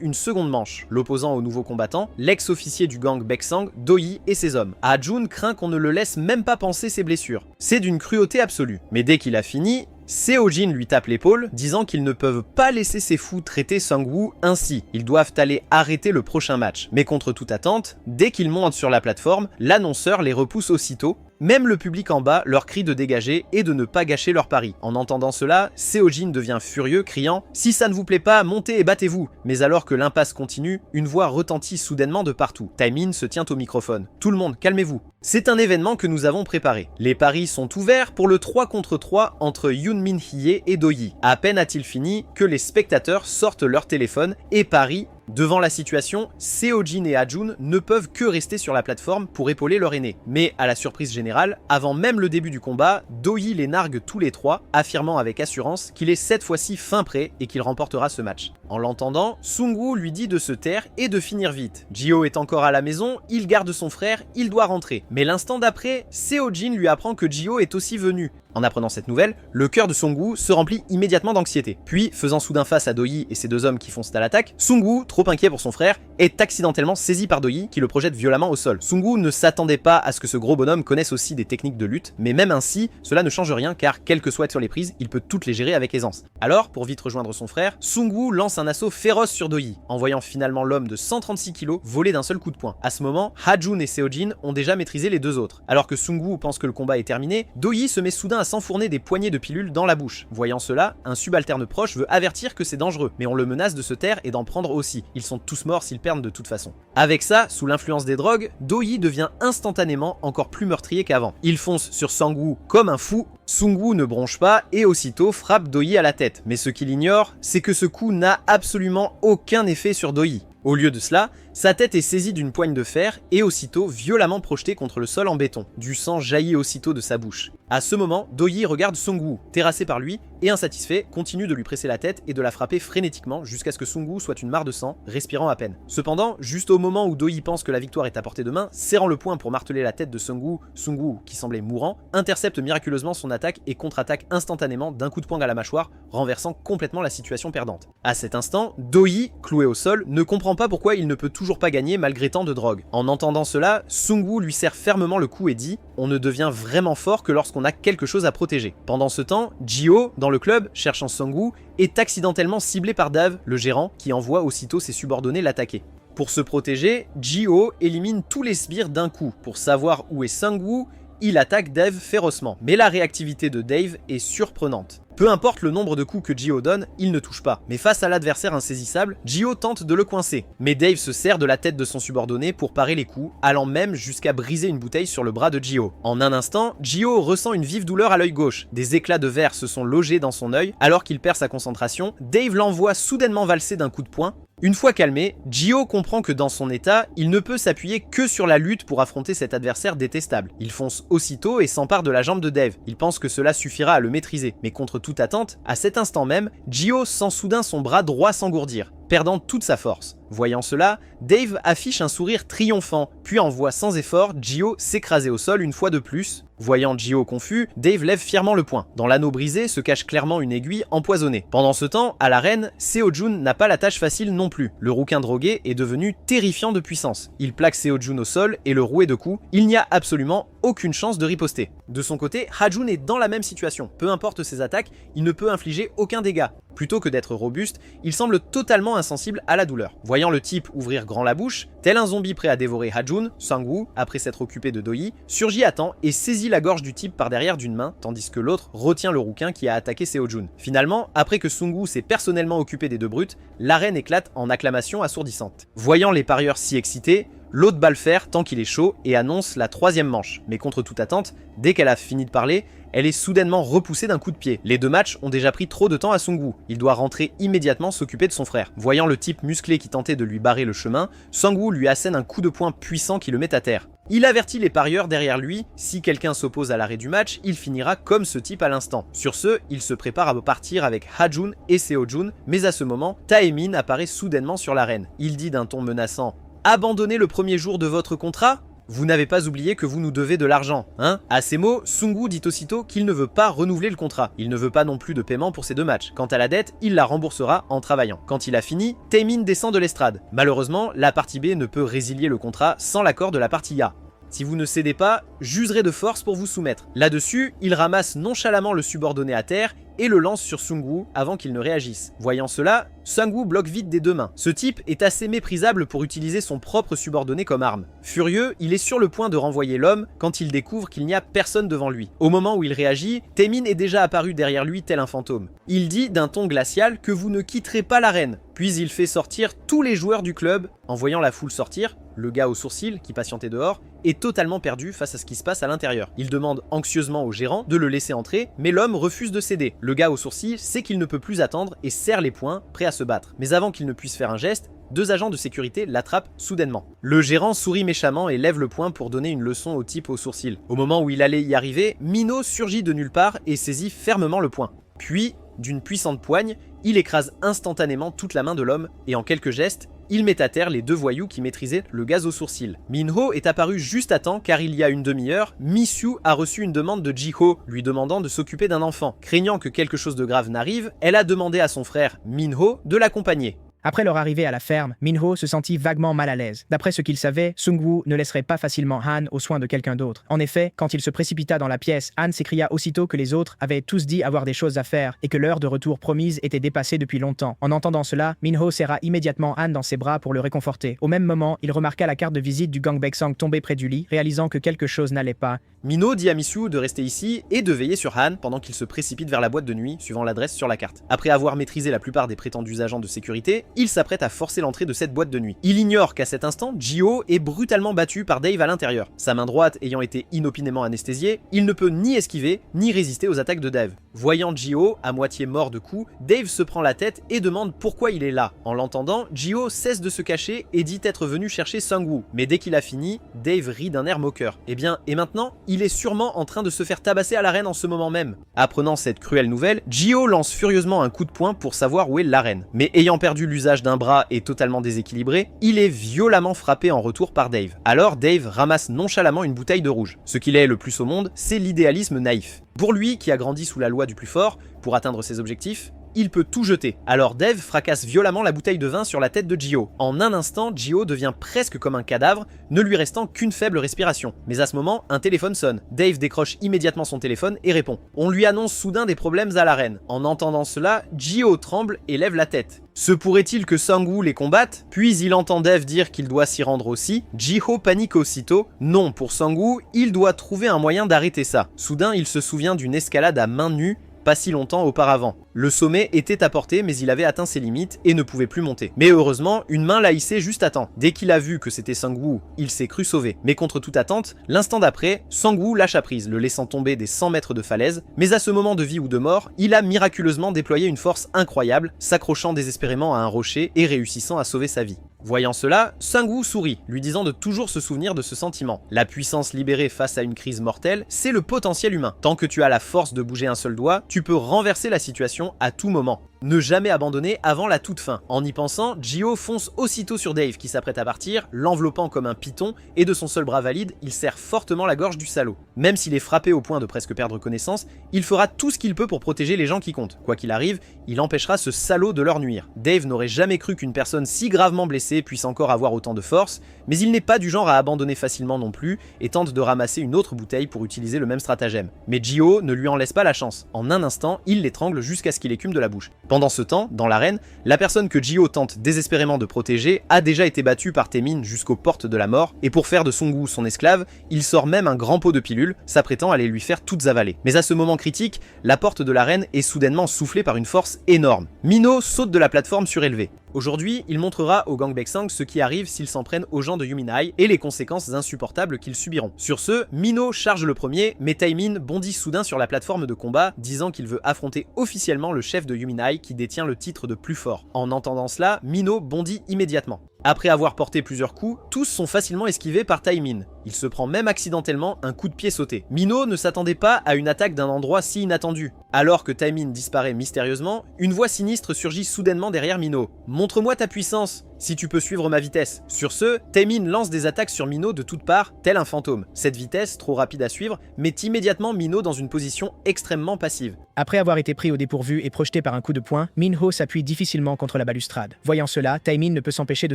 une seconde manche, l'opposant au nouveau combattant, l'ex-officier du gang Baeksang, Do-hee et ses hommes. Ha-jun craint qu'on ne le laisse même pas panser ses blessures. C'est d'une cruauté absolue. Mais dès qu'il a fini, Seo-jin lui tape l'épaule, disant qu'ils ne peuvent pas laisser ces fous traiter Sung Woo ainsi. Ils doivent aller arrêter le prochain match. Mais contre toute attente, dès qu'ils montent sur la plateforme, l'annonceur les repousse aussitôt. Même le public en bas leur crie de dégager et de ne pas gâcher leur pari. En entendant cela, Seo-jin devient furieux, criant « Si ça ne vous plaît pas, montez et battez-vous !» Mais alors que l'impasse continue, une voix retentit soudainement de partout. Taemin se tient au microphone. « Tout le monde, calmez-vous. C'est un événement que nous avons préparé. Les paris sont ouverts pour le 3 contre 3 entre Yoon Min-hye et Do-hee. À peine a-t-il fini que les spectateurs sortent leur téléphone et parient. Devant la situation, Seo-jin et Ha-jun ne peuvent que rester sur la plateforme pour épauler leur aîné. Mais à la surprise générale, avant même le début du combat, Do-hee les nargue tous les trois, affirmant avec assurance qu'il est cette fois-ci fin prêt et qu'il remportera ce match. En l'entendant, Sung Woo lui dit de se taire et de finir vite. Ji-ho est encore à la maison, il garde son frère, il doit rentrer. Mais l'instant d'après, Seo-jin lui apprend que Ji-ho est aussi venu. En apprenant cette nouvelle, le cœur de Sung Woo se remplit immédiatement d'anxiété. Puis, faisant soudain face à Do-hee et ses deux hommes qui foncent à l'attaque, Sung Woo, trop inquiet pour son frère, est accidentellement saisi par Do-hee qui le projette violemment au sol. Sung Woo ne s'attendait pas à ce que ce gros bonhomme connaisse aussi des techniques de lutte, mais même ainsi, cela ne change rien car, quel que soit sur les prises, il peut toutes les gérer avec aisance. Alors, pour vite rejoindre son frère, Sung Woo lance un assaut féroce sur Do-hee, envoyant finalement l'homme de 136 kg voler d'un seul coup de poing. À ce moment, Ha-jun et Seo-jin ont déjà maîtrisé les deux autres. Alors que Sung Woo pense que le combat est terminé, Do-hee se met soudain à s'enfourner des poignées de pilules dans la bouche. Voyant cela, un subalterne proche veut avertir que c'est dangereux, mais on le menace de se taire et d'en prendre aussi. Ils sont tous morts s'ils perdent de toute façon. Avec ça, sous l'influence des drogues, Do-hee devient instantanément encore plus meurtrier qu'avant. Il fonce sur Sung Woo comme un fou. Sung Woo ne bronche pas et aussitôt frappe Do-hee à la tête. Mais ce qu'il ignore, c'est que ce coup n'a absolument aucun effet sur Do-hee. Au lieu de cela, sa tête est saisie d'une poigne de fer et aussitôt violemment projetée contre le sol en béton. Du sang jaillit aussitôt de sa bouche. À ce moment, Do-hee regarde Sung Woo, terrassé par lui, et insatisfait, continue de lui presser la tête et de la frapper frénétiquement jusqu'à ce que Sung Woo soit une mare de sang, respirant à peine. Cependant, juste au moment où Do-hee pense que la victoire est à portée de main, serrant le poing pour marteler la tête de Sung Woo, qui semblait mourant, intercepte miraculeusement son attaque et contre-attaque instantanément d'un coup de poing à la mâchoire, renversant complètement la situation perdante. À cet instant, Do-hee, cloué au sol, ne comprend pas pourquoi il ne peut toujours pas gagner malgré tant de drogue. En entendant cela, Sung Woo lui serre fermement le cou et dit « On ne devient vraiment fort que lorsqu'on a quelque chose à protéger ». Pendant ce temps, Ji-ho, dans le club, cherchant Sung Woo, est accidentellement ciblé par Dave, le gérant, qui envoie aussitôt ses subordonnés l'attaquer. Pour se protéger, Ji-ho élimine tous les sbires d'un coup. Pour savoir où est Sung Woo, il attaque Dave férocement. Mais la réactivité de Dave est surprenante. Peu importe le nombre de coups que Gio donne, il ne touche pas. Mais face à l'adversaire insaisissable, Gio tente de le coincer. Mais Dave se sert de la tête de son subordonné pour parer les coups, allant même jusqu'à briser une bouteille sur le bras de Gio. En un instant, Gio ressent une vive douleur à l'œil gauche. Des éclats de verre se sont logés dans son œil. Alors qu'il perd sa concentration, Dave l'envoie soudainement valser d'un coup de poing. Une fois calmé, Gio comprend que dans son état, il ne peut s'appuyer que sur la lutte pour affronter cet adversaire détestable. Il fonce aussitôt et s'empare de la jambe de Dave. Il pense que cela suffira à le maîtriser. Mais contre toute attente, à cet instant même, Gio sent soudain son bras droit s'engourdir, perdant toute sa force. Voyant cela, Dave affiche un sourire triomphant, puis envoie sans effort Gio s'écraser au sol une fois de plus. Voyant Gio confus, Dave lève fièrement le poing. Dans l'anneau brisé se cache clairement une aiguille empoisonnée. Pendant ce temps, à l'arène, Seo-jun n'a pas la tâche facile non plus. Le rouquin drogué est devenu terrifiant de puissance. Il plaque Seo-jun au sol et le rouet de coups. Il n'y a absolument aucune chance de riposter. De son côté, Ha-jun est dans la même situation. Peu importe ses attaques, il ne peut infliger aucun dégât. Plutôt que d'être robuste, il semble totalement insensible à la douleur. Voyant le type ouvrir grand la bouche, tel un zombie prêt à dévorer Ha-jun, Sang-woo, après s'être occupé de Doi, surgit à temps et saisit la gorge du type par derrière d'une main, tandis que l'autre retient le rouquin qui a attaqué Seo-jun. Finalement, après que Sang-woo s'est personnellement occupé des deux brutes, l'arène éclate en acclamations assourdissantes. Voyant les parieurs si excités, l'autre bat le fer tant qu'il est chaud et annonce la troisième manche. Mais contre toute attente, dès qu'elle a fini de parler, elle est soudainement repoussée d'un coup de pied. Les deux matchs ont déjà pris trop de temps à Sang-woo. Il doit rentrer immédiatement s'occuper de son frère. Voyant le type musclé qui tentait de lui barrer le chemin, Sang-woo lui assène un coup de poing puissant qui le met à terre. Il avertit les parieurs derrière lui, si quelqu'un s'oppose à l'arrêt du match, il finira comme ce type à l'instant. Sur ce, il se prépare à partir avec Ha-jun et Seo-jun, mais à ce moment, Taemin apparaît soudainement sur l'arène. Il dit d'un ton menaçant « Abandonnez le premier jour de votre contrat ? Vous n'avez pas oublié que vous nous devez de l'argent, hein ?» À ces mots, Sang-woo dit aussitôt qu'il ne veut pas renouveler le contrat. Il ne veut pas non plus de paiement pour ces deux matchs. Quant à la dette, il la remboursera en travaillant. Quand il a fini, Taemin descend de l'estrade. Malheureusement, la partie B ne peut résilier le contrat sans l'accord de la partie A. Si vous ne cédez pas, j'userai de force pour vous soumettre. Là-dessus, il ramasse nonchalamment le subordonné à terre et le lance sur Sang-woo avant qu'il ne réagisse. Voyant cela, Sang-woo bloque vite des deux mains. Ce type est assez méprisable pour utiliser son propre subordonné comme arme. Furieux, il est sur le point de renvoyer l'homme quand il découvre qu'il n'y a personne devant lui. Au moment où il réagit, Taemin est déjà apparu derrière lui tel un fantôme. Il dit d'un ton glacial que vous ne quitterez pas l'arène. Puis il fait sortir tous les joueurs du club. En voyant la foule sortir, le gars aux sourcils, qui patientait dehors, est totalement perdu face à ce qui se passe à l'intérieur. Il demande anxieusement au gérant de le laisser entrer, mais l'homme refuse de céder. Le gars aux sourcils sait qu'il ne peut plus attendre et serre les poings, prêt à se battre. Mais avant qu'il ne puisse faire un geste, deux agents de sécurité l'attrapent soudainement. Le gérant sourit méchamment et lève le poing pour donner une leçon au type aux sourcils. Au moment où il allait y arriver, Mino surgit de nulle part et saisit fermement le poing. Puis, d'une puissante poigne, il écrase instantanément toute la main de l'homme et en quelques gestes, il met à terre les deux voyous qui maîtrisaient le gaz aux sourcils. Minho est apparu juste à temps car il y a une demi-heure, Mishu a reçu une demande de Jiho lui demandant de s'occuper d'un enfant. Craignant que quelque chose de grave n'arrive, elle a demandé à son frère Minho de l'accompagner. Après leur arrivée à la ferme, Minho se sentit vaguement mal à l'aise. D'après ce qu'il savait, Sang-woo ne laisserait pas facilement Han aux soins de quelqu'un d'autre. En effet, quand il se précipita dans la pièce, Han s'écria aussitôt que les autres avaient tous dit avoir des choses à faire et que l'heure de retour promise était dépassée depuis longtemps. En entendant cela, Minho serra immédiatement Han dans ses bras pour le réconforter. Au même moment, il remarqua la carte de visite du gang Baeksang tombée près du lit, réalisant que quelque chose n'allait pas. Mino dit à Mishu de rester ici et de veiller sur Han pendant qu'il se précipite vers la boîte de nuit, suivant l'adresse sur la carte. Après avoir maîtrisé la plupart des prétendus agents de sécurité, il s'apprête à forcer l'entrée de cette boîte de nuit. Il ignore qu'à cet instant, Gio est brutalement battu par Dave à l'intérieur. Sa main droite ayant été inopinément anesthésiée, il ne peut ni esquiver, ni résister aux attaques de Dave. Voyant Gio, à moitié mort de coups, Dave se prend la tête et demande pourquoi il est là. En l'entendant, Gio cesse de se cacher et dit être venu chercher Sang-woo. Mais dès qu'il a fini, Dave rit d'un air moqueur. Eh bien, et maintenant, il est sûrement en train de se faire tabasser à l'arène en ce moment même. Apprenant cette cruelle nouvelle, Gio lance furieusement un coup de poing pour savoir où est l'arène. Mais ayant perdu l'usage d'un bras et totalement déséquilibré, il est violemment frappé en retour par Dave. Alors Dave ramasse nonchalamment une bouteille de rouge. Ce qu'il est le plus au monde, c'est l'idéalisme naïf. Pour lui, qui a grandi sous la loi du plus fort, pour atteindre ses objectifs, il peut tout jeter. Alors Dave fracasse violemment la bouteille de vin sur la tête de Gio. En un instant, Gio devient presque comme un cadavre, ne lui restant qu'une faible respiration. Mais à ce moment, un téléphone sonne. Dave décroche immédiatement son téléphone et répond. On lui annonce soudain des problèmes à l'arène. En entendant cela, Gio tremble et lève la tête. Se pourrait-il que Sang-woo les combatte? Puis il entend Dave dire qu'il doit s'y rendre aussi. Ji-ho panique aussitôt. Non, pour Sang-woo, il doit trouver un moyen d'arrêter ça. Soudain, il se souvient d'une escalade à main nue pas si longtemps auparavant. Le sommet était à portée, mais il avait atteint ses limites et ne pouvait plus monter. Mais heureusement, une main l'a hissé juste à temps. Dès qu'il a vu que c'était Sang-woo, il s'est cru sauvé. Mais contre toute attente, l'instant d'après, Sang-woo lâcha prise, le laissant tomber des 100 mètres de falaise. Mais à ce moment de vie ou de mort, il a miraculeusement déployé une force incroyable, s'accrochant désespérément à un rocher et réussissant à sauver sa vie. Voyant cela, Sang-woo sourit, lui disant de toujours se souvenir de ce sentiment. La puissance libérée face à une crise mortelle, c'est le potentiel humain. Tant que tu as la force de bouger un seul doigt, tu peux renverser la situation à tout moment. Ne jamais abandonner avant la toute fin. En y pensant, Gio fonce aussitôt sur Dave qui s'apprête à partir, l'enveloppant comme un python, et de son seul bras valide, il serre fortement la gorge du salaud. Même s'il est frappé au point de presque perdre connaissance, il fera tout ce qu'il peut pour protéger les gens qui comptent. Quoi qu'il arrive, il empêchera ce salaud de leur nuire. Dave n'aurait jamais cru qu'une personne si gravement blessée puisse encore avoir autant de force, mais il n'est pas du genre à abandonner facilement non plus, et tente de ramasser une autre bouteille pour utiliser le même stratagème. Mais Gio ne lui en laisse pas la chance. En un instant, il l'étrangle jusqu'à ce qu'il écume de la bouche. Pendant ce temps, dans l'arène, la personne que Gio tente désespérément de protéger a déjà été battue par Taemin jusqu'aux portes de la mort, et pour faire de Sang-woo son esclave, il sort même un grand pot de pilules, s'apprêtant à les lui faire toutes avaler. Mais à ce moment critique, la porte de l'arène est soudainement soufflée par une force énorme. Minho saute de la plateforme surélevée. Aujourd'hui, il montrera aux Gangbaeksang ce qui arrive s'ils s'en prennent aux gens de Yuminhai et les conséquences insupportables qu'ils subiront. Sur ce, Minho charge le premier, mais Taemin bondit soudain sur la plateforme de combat, disant qu'il veut affronter officiellement le chef de Yuminhai qui détient le titre de plus fort. En entendant cela, Minho bondit immédiatement. Après avoir porté plusieurs coups, tous sont facilement esquivés par Taemin. Il se prend même accidentellement un coup de pied sauté. Minho ne s'attendait pas à une attaque d'un endroit si inattendu. Alors que Taemin disparaît mystérieusement, une voix sinistre surgit soudainement derrière Minho. « Montre-moi ta puissance, si tu peux suivre ma vitesse ». Sur ce, Taemin lance des attaques sur Minho de toutes parts, tel un fantôme. Cette vitesse, trop rapide à suivre, met immédiatement Minho dans une position extrêmement passive. Après avoir été pris au dépourvu et projeté par un coup de poing, Minho s'appuie difficilement contre la balustrade. Voyant cela, Taemin ne peut s'empêcher de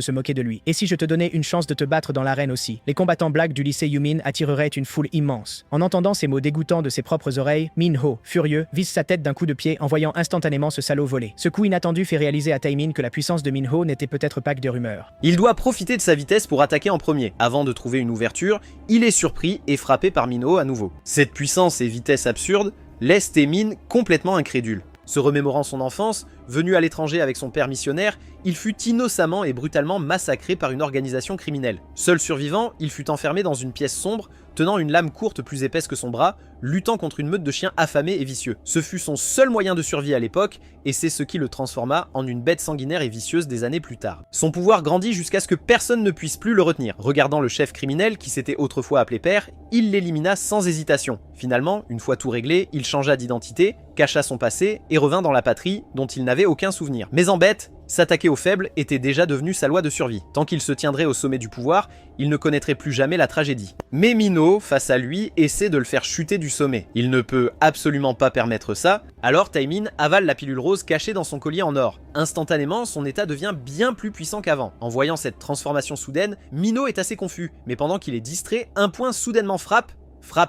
se moquer de lui. Et si je te donnais une chance de te battre dans l'arène aussi? Les combattants blagues du lycée Yumin attireraient une foule immense. En entendant ces mots dégoûtants de ses propres oreilles, Minho, furieux, vise sa tête d'un coup de pied en voyant instantanément ce salaud voler. Ce coup inattendu fait réaliser à Taemin que la puissance de Minho n'était peut-être pas que de rumeurs. Il doit profiter de sa vitesse pour attaquer en premier. Avant de trouver une ouverture, il est surpris et frappé par Minho à nouveau. Cette puissance et vitesse absurde laisse Taemin complètement incrédule. Se remémorant son enfance, venu à l'étranger avec son père missionnaire, il fut innocemment et brutalement massacré par une organisation criminelle. Seul survivant, il fut enfermé dans une pièce sombre, tenant une lame courte plus épaisse que son bras, luttant contre une meute de chiens affamés et vicieux. Ce fut son seul moyen de survie à l'époque, et c'est ce qui le transforma en une bête sanguinaire et vicieuse des années plus tard. Son pouvoir grandit jusqu'à ce que personne ne puisse plus le retenir. Regardant le chef criminel, qui s'était autrefois appelé père, il l'élimina sans hésitation. Finalement, une fois tout réglé, il changea d'identité, cacha son passé et revint dans la patrie dont il n'avait aucun souvenir. Mais en bête, s'attaquer aux faibles était déjà devenu sa loi de survie. Tant qu'il se tiendrait au sommet du pouvoir, il ne connaîtrait plus jamais la tragédie. Mais Minho, face à lui, essaie de le faire chuter du sommet. Il ne peut absolument pas permettre ça, alors Taemin avale la pilule rose cachée dans son collier en or. Instantanément, son état devient bien plus puissant qu'avant. En voyant cette transformation soudaine, Minho est assez confus, mais pendant qu'il est distrait, un point soudainement frappe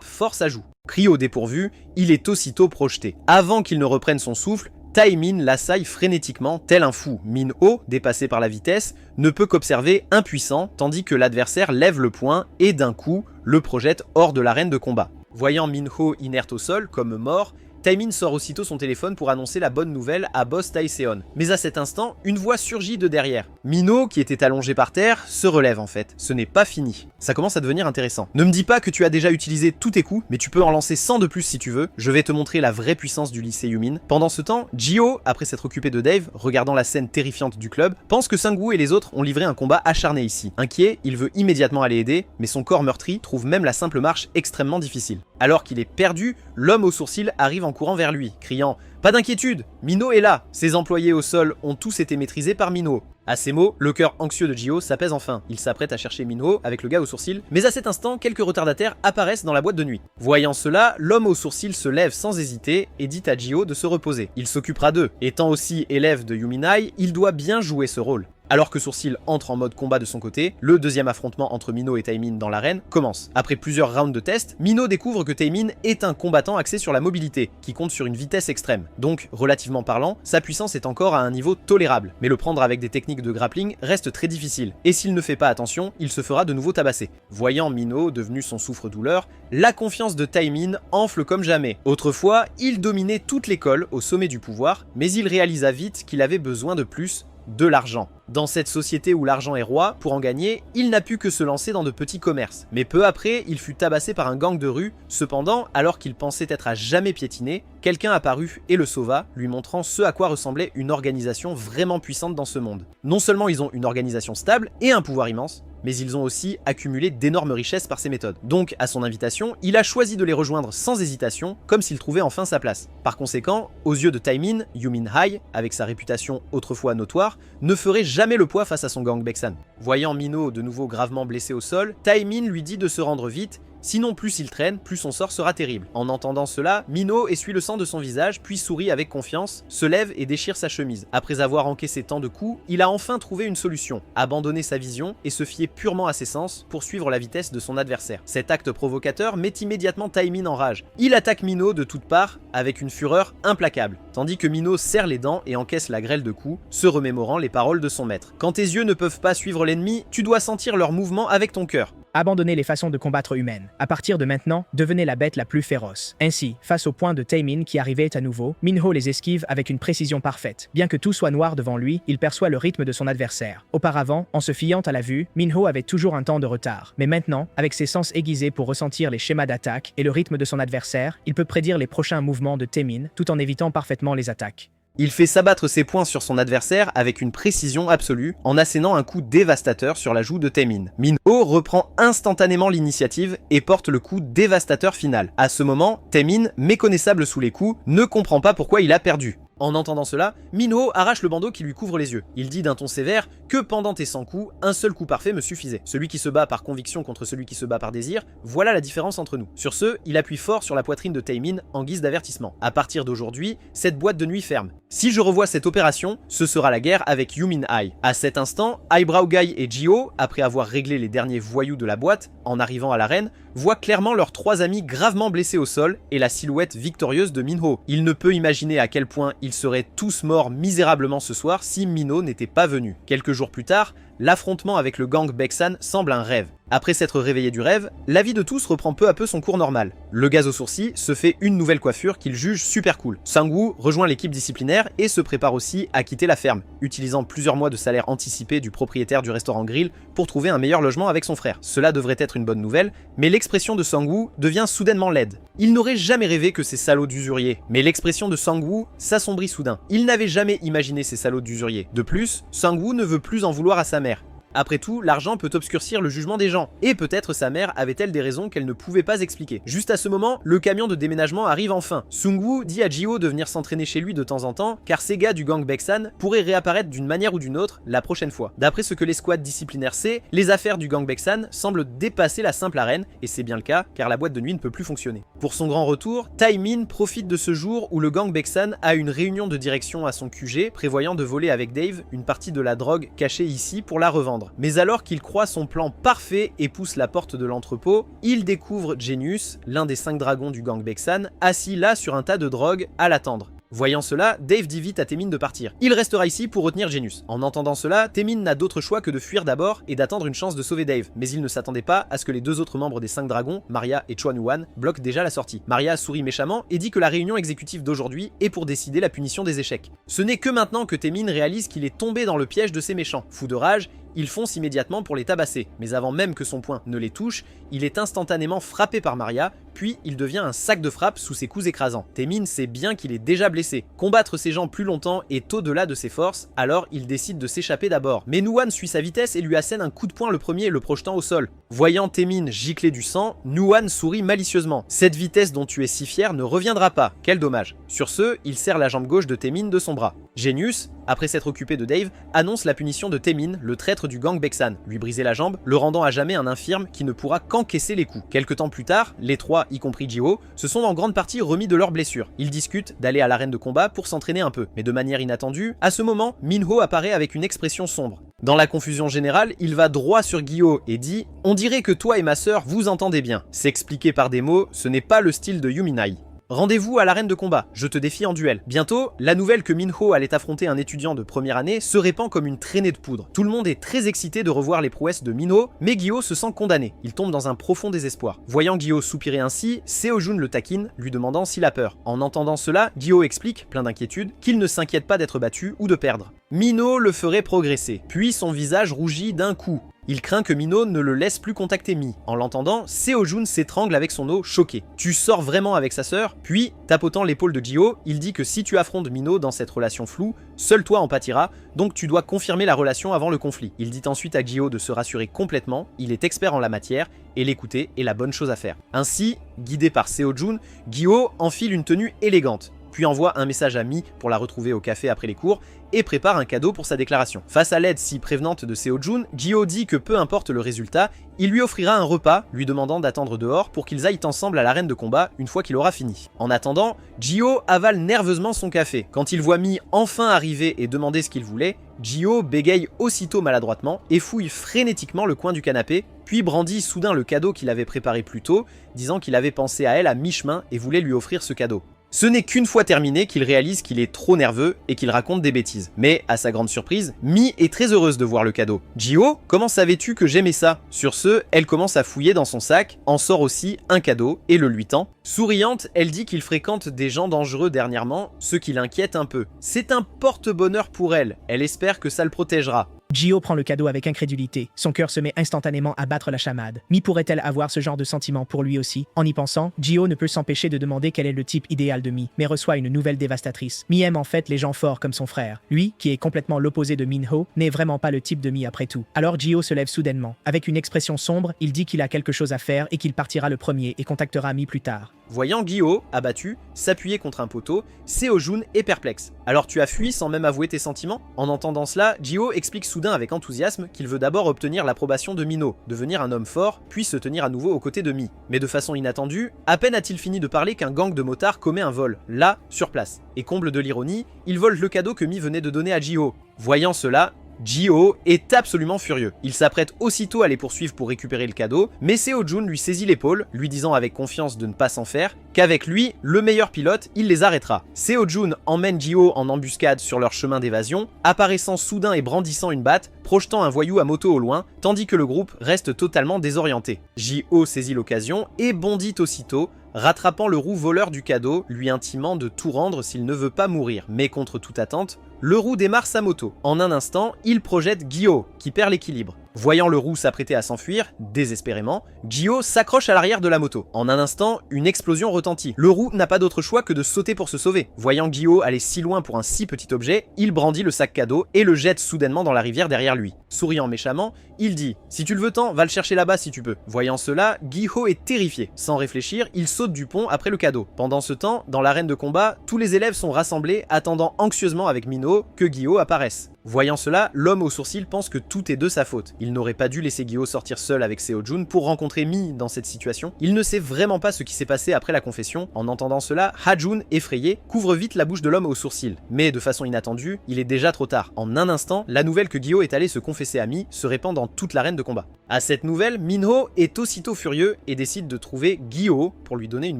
fort sa joue. Pris au dépourvu, il est aussitôt projeté. Avant qu'il ne reprenne son souffle, Taemin l'assaille frénétiquement, tel un fou. Minho, dépassé par la vitesse, ne peut qu'observer impuissant, tandis que l'adversaire lève le poing et d'un coup, le projette hors de l'arène de combat. Voyant Minho inerte au sol, comme mort, Taemin sort aussitôt son téléphone pour annoncer la bonne nouvelle à Boss Taeseon. Mais à cet instant, une voix surgit de derrière. Minho, qui était allongé par terre, se relève en fait. Ce n'est pas fini. Ça commence à devenir intéressant. Ne me dis pas que tu as déjà utilisé tous tes coups, mais tu peux en lancer 100 de plus si tu veux. Je vais te montrer la vraie puissance du lycée Yumin. Pendant ce temps, Gio, après s'être occupé de Dave, regardant la scène terrifiante du club, pense que Sang-woo et les autres ont livré un combat acharné ici. Inquiet, il veut immédiatement aller aider, mais son corps meurtri trouve même la simple marche extrêmement difficile. Alors qu'il est perdu, l'homme aux sourcils arrive en courant vers lui, criant « Pas d'inquiétude, Minho est là !» Ses employés au sol ont tous été maîtrisés par Minho. À ces mots, le cœur anxieux de Jio s'apaise enfin. Il s'apprête à chercher Minho avec le gars aux sourcils, mais à cet instant, quelques retardataires apparaissent dans la boîte de nuit. Voyant cela, l'homme aux sourcils se lève sans hésiter et dit à Jio de se reposer. Il s'occupera d'eux. Étant aussi élève de Yuminai, il doit bien jouer ce rôle. Alors que Sourcil entre en mode combat de son côté, le deuxième affrontement entre Minho et Taemin dans l'arène commence. Après plusieurs rounds de tests, Minho découvre que Taemin est un combattant axé sur la mobilité, qui compte sur une vitesse extrême. Donc, relativement parlant, sa puissance est encore à un niveau tolérable, mais le prendre avec des techniques de grappling reste très difficile, et s'il ne fait pas attention, il se fera de nouveau tabasser. Voyant Minho devenu son souffre-douleur, la confiance de Taemin enfle comme jamais. Autrefois, il dominait toute l'école au sommet du pouvoir, mais il réalisa vite qu'il avait besoin de plus, de l'argent. Dans cette société où l'argent est roi, pour en gagner, il n'a pu que se lancer dans de petits commerces. Mais peu après, il fut tabassé par un gang de rue. Cependant, alors qu'il pensait être à jamais piétiné, quelqu'un apparut et le sauva, lui montrant ce à quoi ressemblait une organisation vraiment puissante dans ce monde. Non seulement ils ont une organisation stable et un pouvoir immense, mais ils ont aussi accumulé d'énormes richesses par ces méthodes. Donc, à son invitation, il a choisi de les rejoindre sans hésitation, comme s'il trouvait enfin sa place. Par conséquent, aux yeux de Taemin, Yuminhai, avec sa réputation autrefois notoire, ne ferait jamais le poids face à son gang Baeksan. Voyant Minho de nouveau gravement blessé au sol, Taemin lui dit de se rendre vite, sinon plus il traîne, plus son sort sera terrible. En entendant cela, Minho essuie le sang de son visage, puis sourit avec confiance, se lève et déchire sa chemise. Après avoir encaissé tant de coups, il a enfin trouvé une solution, abandonner sa vision et se fier purement à ses sens pour suivre la vitesse de son adversaire. Cet acte provocateur met immédiatement Taemin en rage. Il attaque Minho de toutes parts avec une fureur implacable, tandis que Minho serre les dents et encaisse la grêle de coups, se remémorant les paroles de son maître. Quand tes yeux ne peuvent pas suivre l'ennemi, tu dois sentir leurs mouvements avec ton cœur. Abandonnez les façons de combattre humaines. À partir de maintenant, devenez la bête la plus féroce. Ainsi, face au point de Taemin qui arrivait à nouveau, Minho les esquive avec une précision parfaite. Bien que tout soit noir devant lui, il perçoit le rythme de son adversaire. Auparavant, en se fiant à la vue, Minho avait toujours un temps de retard. Mais maintenant, avec ses sens aiguisés pour ressentir les schémas d'attaque et le rythme de son adversaire, il peut prédire les prochains mouvements de Taemin tout en évitant parfaitement les attaques. Il fait s'abattre ses poings sur son adversaire avec une précision absolue en assénant un coup dévastateur sur la joue de Taemin. Minho reprend instantanément l'initiative et porte le coup dévastateur final. À ce moment, Taemin, méconnaissable sous les coups, ne comprend pas pourquoi il a perdu. En entendant cela, Minho arrache le bandeau qui lui couvre les yeux. Il dit d'un ton sévère que pendant tes 100 coups, un seul coup parfait me suffisait. Celui qui se bat par conviction contre celui qui se bat par désir, voilà la différence entre nous. Sur ce, il appuie fort sur la poitrine de Taemin en guise d'avertissement. À partir d'aujourd'hui, cette boîte de nuit ferme. Si je revois cette opération, ce sera la guerre avec Yuminhai. À cet instant, Eyebrow Guy et Jio, après avoir réglé les derniers voyous de la boîte, en arrivant à l'arène, voient clairement leurs trois amis gravement blessés au sol et la silhouette victorieuse de Minho. Il ne peut imaginer à quel point ils seraient tous morts misérablement ce soir si Minho n'était pas venu. Quelques jours plus tard, l'affrontement avec le gang Baeksan semble un rêve. Après s'être réveillé du rêve, la vie de tous reprend peu à peu son cours normal. Le gaz aux sourcils se fait une nouvelle coiffure qu'il juge super cool. Sang-woo rejoint l'équipe disciplinaire et se prépare aussi à quitter la ferme, utilisant plusieurs mois de salaire anticipé du propriétaire du restaurant Grill pour trouver un meilleur logement avec son frère. Cela devrait être une bonne nouvelle, mais l'expression de Sang-woo devient soudainement laide. Il n'aurait jamais rêvé que ces salauds d'usuriers, mais l'expression de Sang-woo s'assombrit soudain. Il n'avait jamais imaginé ces salauds d'usuriers. De plus, Sang-woo ne veut plus en vouloir à sa mère. Après tout, l'argent peut obscurcir le jugement des gens, et peut-être sa mère avait-elle des raisons qu'elle ne pouvait pas expliquer. Juste à ce moment, le camion de déménagement arrive enfin. Sung-woo dit à Jio de venir s'entraîner chez lui de temps en temps, car ces gars du gang Baeksan pourraient réapparaître d'une manière ou d'une autre la prochaine fois. D'après ce que les squads disciplinaires sait, les affaires du gang Baeksan semblent dépasser la simple arène, et c'est bien le cas, car la boîte de nuit ne peut plus fonctionner. Pour son grand retour, Taemin profite de ce jour où le gang Baeksan a une réunion de direction à son QG, prévoyant de voler avec Dave une partie de la drogue cachée ici pour la revendre. Mais alors qu'il croit son plan parfait et pousse la porte de l'entrepôt, il découvre Genius, l'un des 5 dragons du gang Baeksan, assis là sur un tas de drogue à l'attendre. Voyant cela, Dave dit vite à Taemin de partir. Il restera ici pour retenir Genius. En entendant cela, Taemin n'a d'autre choix que de fuir d'abord et d'attendre une chance de sauver Dave, mais il ne s'attendait pas à ce que les deux autres membres des 5 dragons, Maria et Chuan Yuan, bloquent déjà la sortie. Maria sourit méchamment et dit que la réunion exécutive d'aujourd'hui est pour décider la punition des échecs. Ce n'est que maintenant que Taemin réalise qu'il est tombé dans le piège de ces méchants. Fou de rage, il fonce immédiatement pour les tabasser, mais avant même que son poing ne les touche, il est instantanément frappé par Maria, puis il devient un sac de frappe sous ses coups écrasants. Temin sait bien qu'il est déjà blessé. Combattre ces gens plus longtemps est au-delà de ses forces, alors il décide de s'échapper d'abord. Mais Nuwan suit sa vitesse et lui assène un coup de poing le premier, le projetant au sol. Voyant Temin gicler du sang, Nuwan sourit malicieusement. Cette vitesse dont tu es si fier ne reviendra pas, quel dommage. Sur ce, il serre la jambe gauche de Temin de son bras. Genius, après s'être occupé de Dave, annonce la punition de Temin, le traître du gang Beksan, lui briser la jambe, le rendant à jamais un infirme qui ne pourra qu'encaisser les coups. Quelque temps plus tard, les trois, y compris Ji-ho, se sont en grande partie remis de leurs blessures. Ils discutent d'aller à l'arène de combat pour s'entraîner un peu, mais de manière inattendue, à ce moment, Minho apparaît avec une expression sombre. Dans la confusion générale, il va droit sur Gi-ho et dit « On dirait que toi et ma sœur vous entendez bien. S'expliquer par des mots, ce n'est pas le style de Yuminai. Rendez-vous à l'arène de combat, je te défie en duel. » Bientôt, la nouvelle que Minho allait affronter un étudiant de première année se répand comme une traînée de poudre. Tout le monde est très excité de revoir les prouesses de Minho, mais Gi-ho se sent condamné. Il tombe dans un profond désespoir. Voyant Gi-ho soupirer ainsi, Seo-jun le taquine, lui demandant s'il a peur. En entendant cela, Gi-ho explique, plein d'inquiétude, qu'il ne s'inquiète pas d'être battu ou de perdre. Minho le ferait progresser, puis son visage rougit d'un coup. Il craint que Minho ne le laisse plus contacter Mi. En l'entendant, Seo-jun s'étrangle avec son eau, choqué. Tu sors vraiment avec sa sœur? Puis, tapotant l'épaule de Ji-ho, il dit que si tu affrontes Minho dans cette relation floue, seul toi en pâtiras, donc tu dois confirmer la relation avant le conflit. Il dit ensuite à Ji-ho de se rassurer complètement, il est expert en la matière, et l'écouter est la bonne chose à faire. Ainsi, guidé par Seo-jun, Gi-ho enfile une tenue élégante, puis envoie un message à Mi pour la retrouver au café après les cours, et prépare un cadeau pour sa déclaration. Face à l'aide si prévenante de Seo-jun, Ji-ho dit que peu importe le résultat, il lui offrira un repas, lui demandant d'attendre dehors pour qu'ils aillent ensemble à l'arène de combat une fois qu'il aura fini. En attendant, Ji-ho avale nerveusement son café. Quand il voit Mi enfin arriver et demander ce qu'il voulait, Ji-ho bégaye aussitôt maladroitement et fouille frénétiquement le coin du canapé, puis brandit soudain le cadeau qu'il avait préparé plus tôt, disant qu'il avait pensé à elle à mi-chemin et voulait lui offrir ce cadeau. Ce n'est qu'une fois terminé qu'il réalise qu'il est trop nerveux et qu'il raconte des bêtises. Mais, à sa grande surprise, Mi est très heureuse de voir le cadeau. « Ji-ho, comment savais-tu que j'aimais ça ?» Sur ce, elle commence à fouiller dans son sac, en sort aussi un cadeau et le lui tend. Souriante, elle dit qu'il fréquente des gens dangereux dernièrement, ce qui l'inquiète un peu. C'est un porte-bonheur pour elle, elle espère que ça le protégera. Ji-ho prend le cadeau avec incrédulité. Son cœur se met instantanément à battre la chamade. Mi pourrait-elle avoir ce genre de sentiment pour lui aussi? En y pensant, Ji-ho ne peut s'empêcher de demander quel est le type idéal de Mi, mais reçoit une nouvelle dévastatrice. Mi aime en fait les gens forts comme son frère. Lui, qui est complètement l'opposé de Minho, n'est vraiment pas le type de Mi après tout. Alors Ji-ho se lève soudainement. Avec une expression sombre, il dit qu'il a quelque chose à faire et qu'il partira le premier et contactera Mi plus tard. Voyant Gi-ho, abattu, s'appuyer contre un poteau, Seo-jun est perplexe. « Alors tu as fui sans même avouer tes sentiments ?» En entendant cela, Ji-ho explique soudain avec enthousiasme qu'il veut d'abord obtenir l'approbation de Minho, devenir un homme fort, puis se tenir à nouveau aux côtés de Mi. Mais de façon inattendue, à peine a-t-il fini de parler qu'un gang de motards commet un vol, là, sur place. Et comble de l'ironie, ils volent le cadeau que Mi venait de donner à Ji-ho. Voyant cela, Ji-ho est absolument furieux. Il s'apprête aussitôt à les poursuivre pour récupérer le cadeau, mais Seo-jun lui saisit l'épaule, lui disant avec confiance de ne pas s'en faire, qu'avec lui, le meilleur pilote, il les arrêtera. Seo-jun emmène Ji-ho en embuscade sur leur chemin d'évasion, apparaissant soudain et brandissant une batte, projetant un voyou à moto au loin, tandis que le groupe reste totalement désorienté. Ji-ho saisit l'occasion et bondit aussitôt, rattrapant le roux voleur du cadeau, lui intimant de tout rendre s'il ne veut pas mourir. Mais contre toute attente, le roux démarre sa moto. En un instant, il projette Gi-ho, qui perd l'équilibre. Voyant le roux s'apprêter à s'enfuir, désespérément, Ji-ho s'accroche à l'arrière de la moto. En un instant, une explosion retentit. Le roux n'a pas d'autre choix que de sauter pour se sauver. Voyant Gi-ho aller si loin pour un si petit objet, il brandit le sac cadeau et le jette soudainement dans la rivière derrière lui. Souriant méchamment, il dit « Si tu le veux tant, va le chercher là-bas si tu peux ». Voyant cela, Gi-ho est terrifié. Sans réfléchir, il saute du pont après le cadeau. Pendant ce temps, dans l'arène de combat, tous les élèves sont rassemblés, attendant anxieusement avec Minho que Gi-ho apparaisse. Voyant cela, l'homme aux sourcils pense que tout est de sa faute. Il n'aurait pas dû laisser Gi-ho sortir seul avec Seo-jun pour rencontrer Mi dans cette situation. Il ne sait vraiment pas ce qui s'est passé après la confession. En entendant cela, Ha-jun, effrayé, couvre vite la bouche de l'homme aux sourcils. Mais de façon inattendue, il est déjà trop tard. En un instant, la nouvelle que Gi-ho est allé se confesser à Mi se répand dans toute l'arène de combat. À cette nouvelle, Minho est aussitôt furieux et décide de trouver Gi-ho pour lui donner une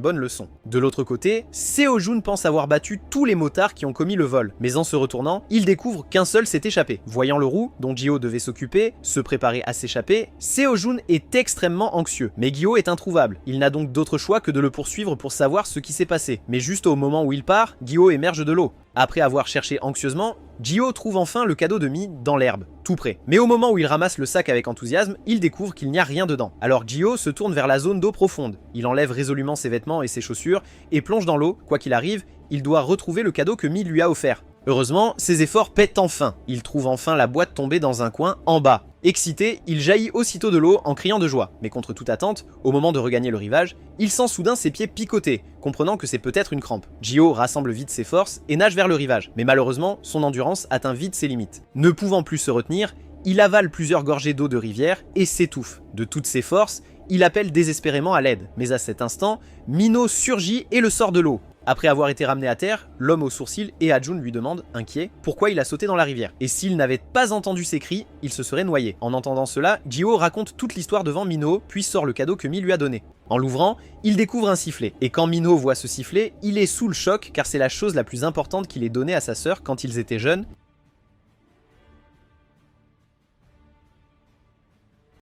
bonne leçon. De l'autre côté, Seo-jun pense avoir battu tous les motards qui ont commis le vol. Mais en se retournant, il découvre qu'un seul s'est échappé. Voyant le roux, dont Gyo devait s'occuper, se préparer à s'échapper, Seo-jun est extrêmement anxieux. Mais Gyo est introuvable. Il n'a donc d'autre choix que de le poursuivre pour savoir ce qui s'est passé. Mais juste au moment où il part, Gyo émerge de l'eau. Après avoir cherché anxieusement, Gyo trouve enfin le cadeau de Mi dans l'herbe, tout près. Mais au moment où il ramasse le sac avec enthousiasme, il découvre qu'il n'y a rien dedans. Alors Gyo se tourne vers la zone d'eau profonde. Il enlève résolument ses vêtements et ses chaussures et plonge dans l'eau. Quoi qu'il arrive, il doit retrouver le cadeau que Mi lui a offert. Heureusement, ses efforts paient enfin. Il trouve enfin la boîte tombée dans un coin en bas. Excité, il jaillit aussitôt de l'eau en criant de joie. Mais contre toute attente, au moment de regagner le rivage, il sent soudain ses pieds picoter, comprenant que c'est peut-être une crampe. Gyo rassemble vite ses forces et nage vers le rivage. Mais malheureusement, son endurance atteint vite ses limites. Ne pouvant plus se retenir, il avale plusieurs gorgées d'eau de rivière et s'étouffe. De toutes ses forces, il appelle désespérément à l'aide. Mais à cet instant, Mino surgit et le sort de l'eau. Après avoir été ramené à terre, l'homme aux sourcils et Hajun lui demande, inquiet, pourquoi il a sauté dans la rivière. Et s'il n'avait pas entendu ses cris, il se serait noyé. En entendant cela, Gyo raconte toute l'histoire devant Mino, puis sort le cadeau que Mi lui a donné. En l'ouvrant, il découvre un sifflet. Et quand Mino voit ce sifflet, il est sous le choc car c'est la chose la plus importante qu'il ait donnée à sa sœur quand ils étaient jeunes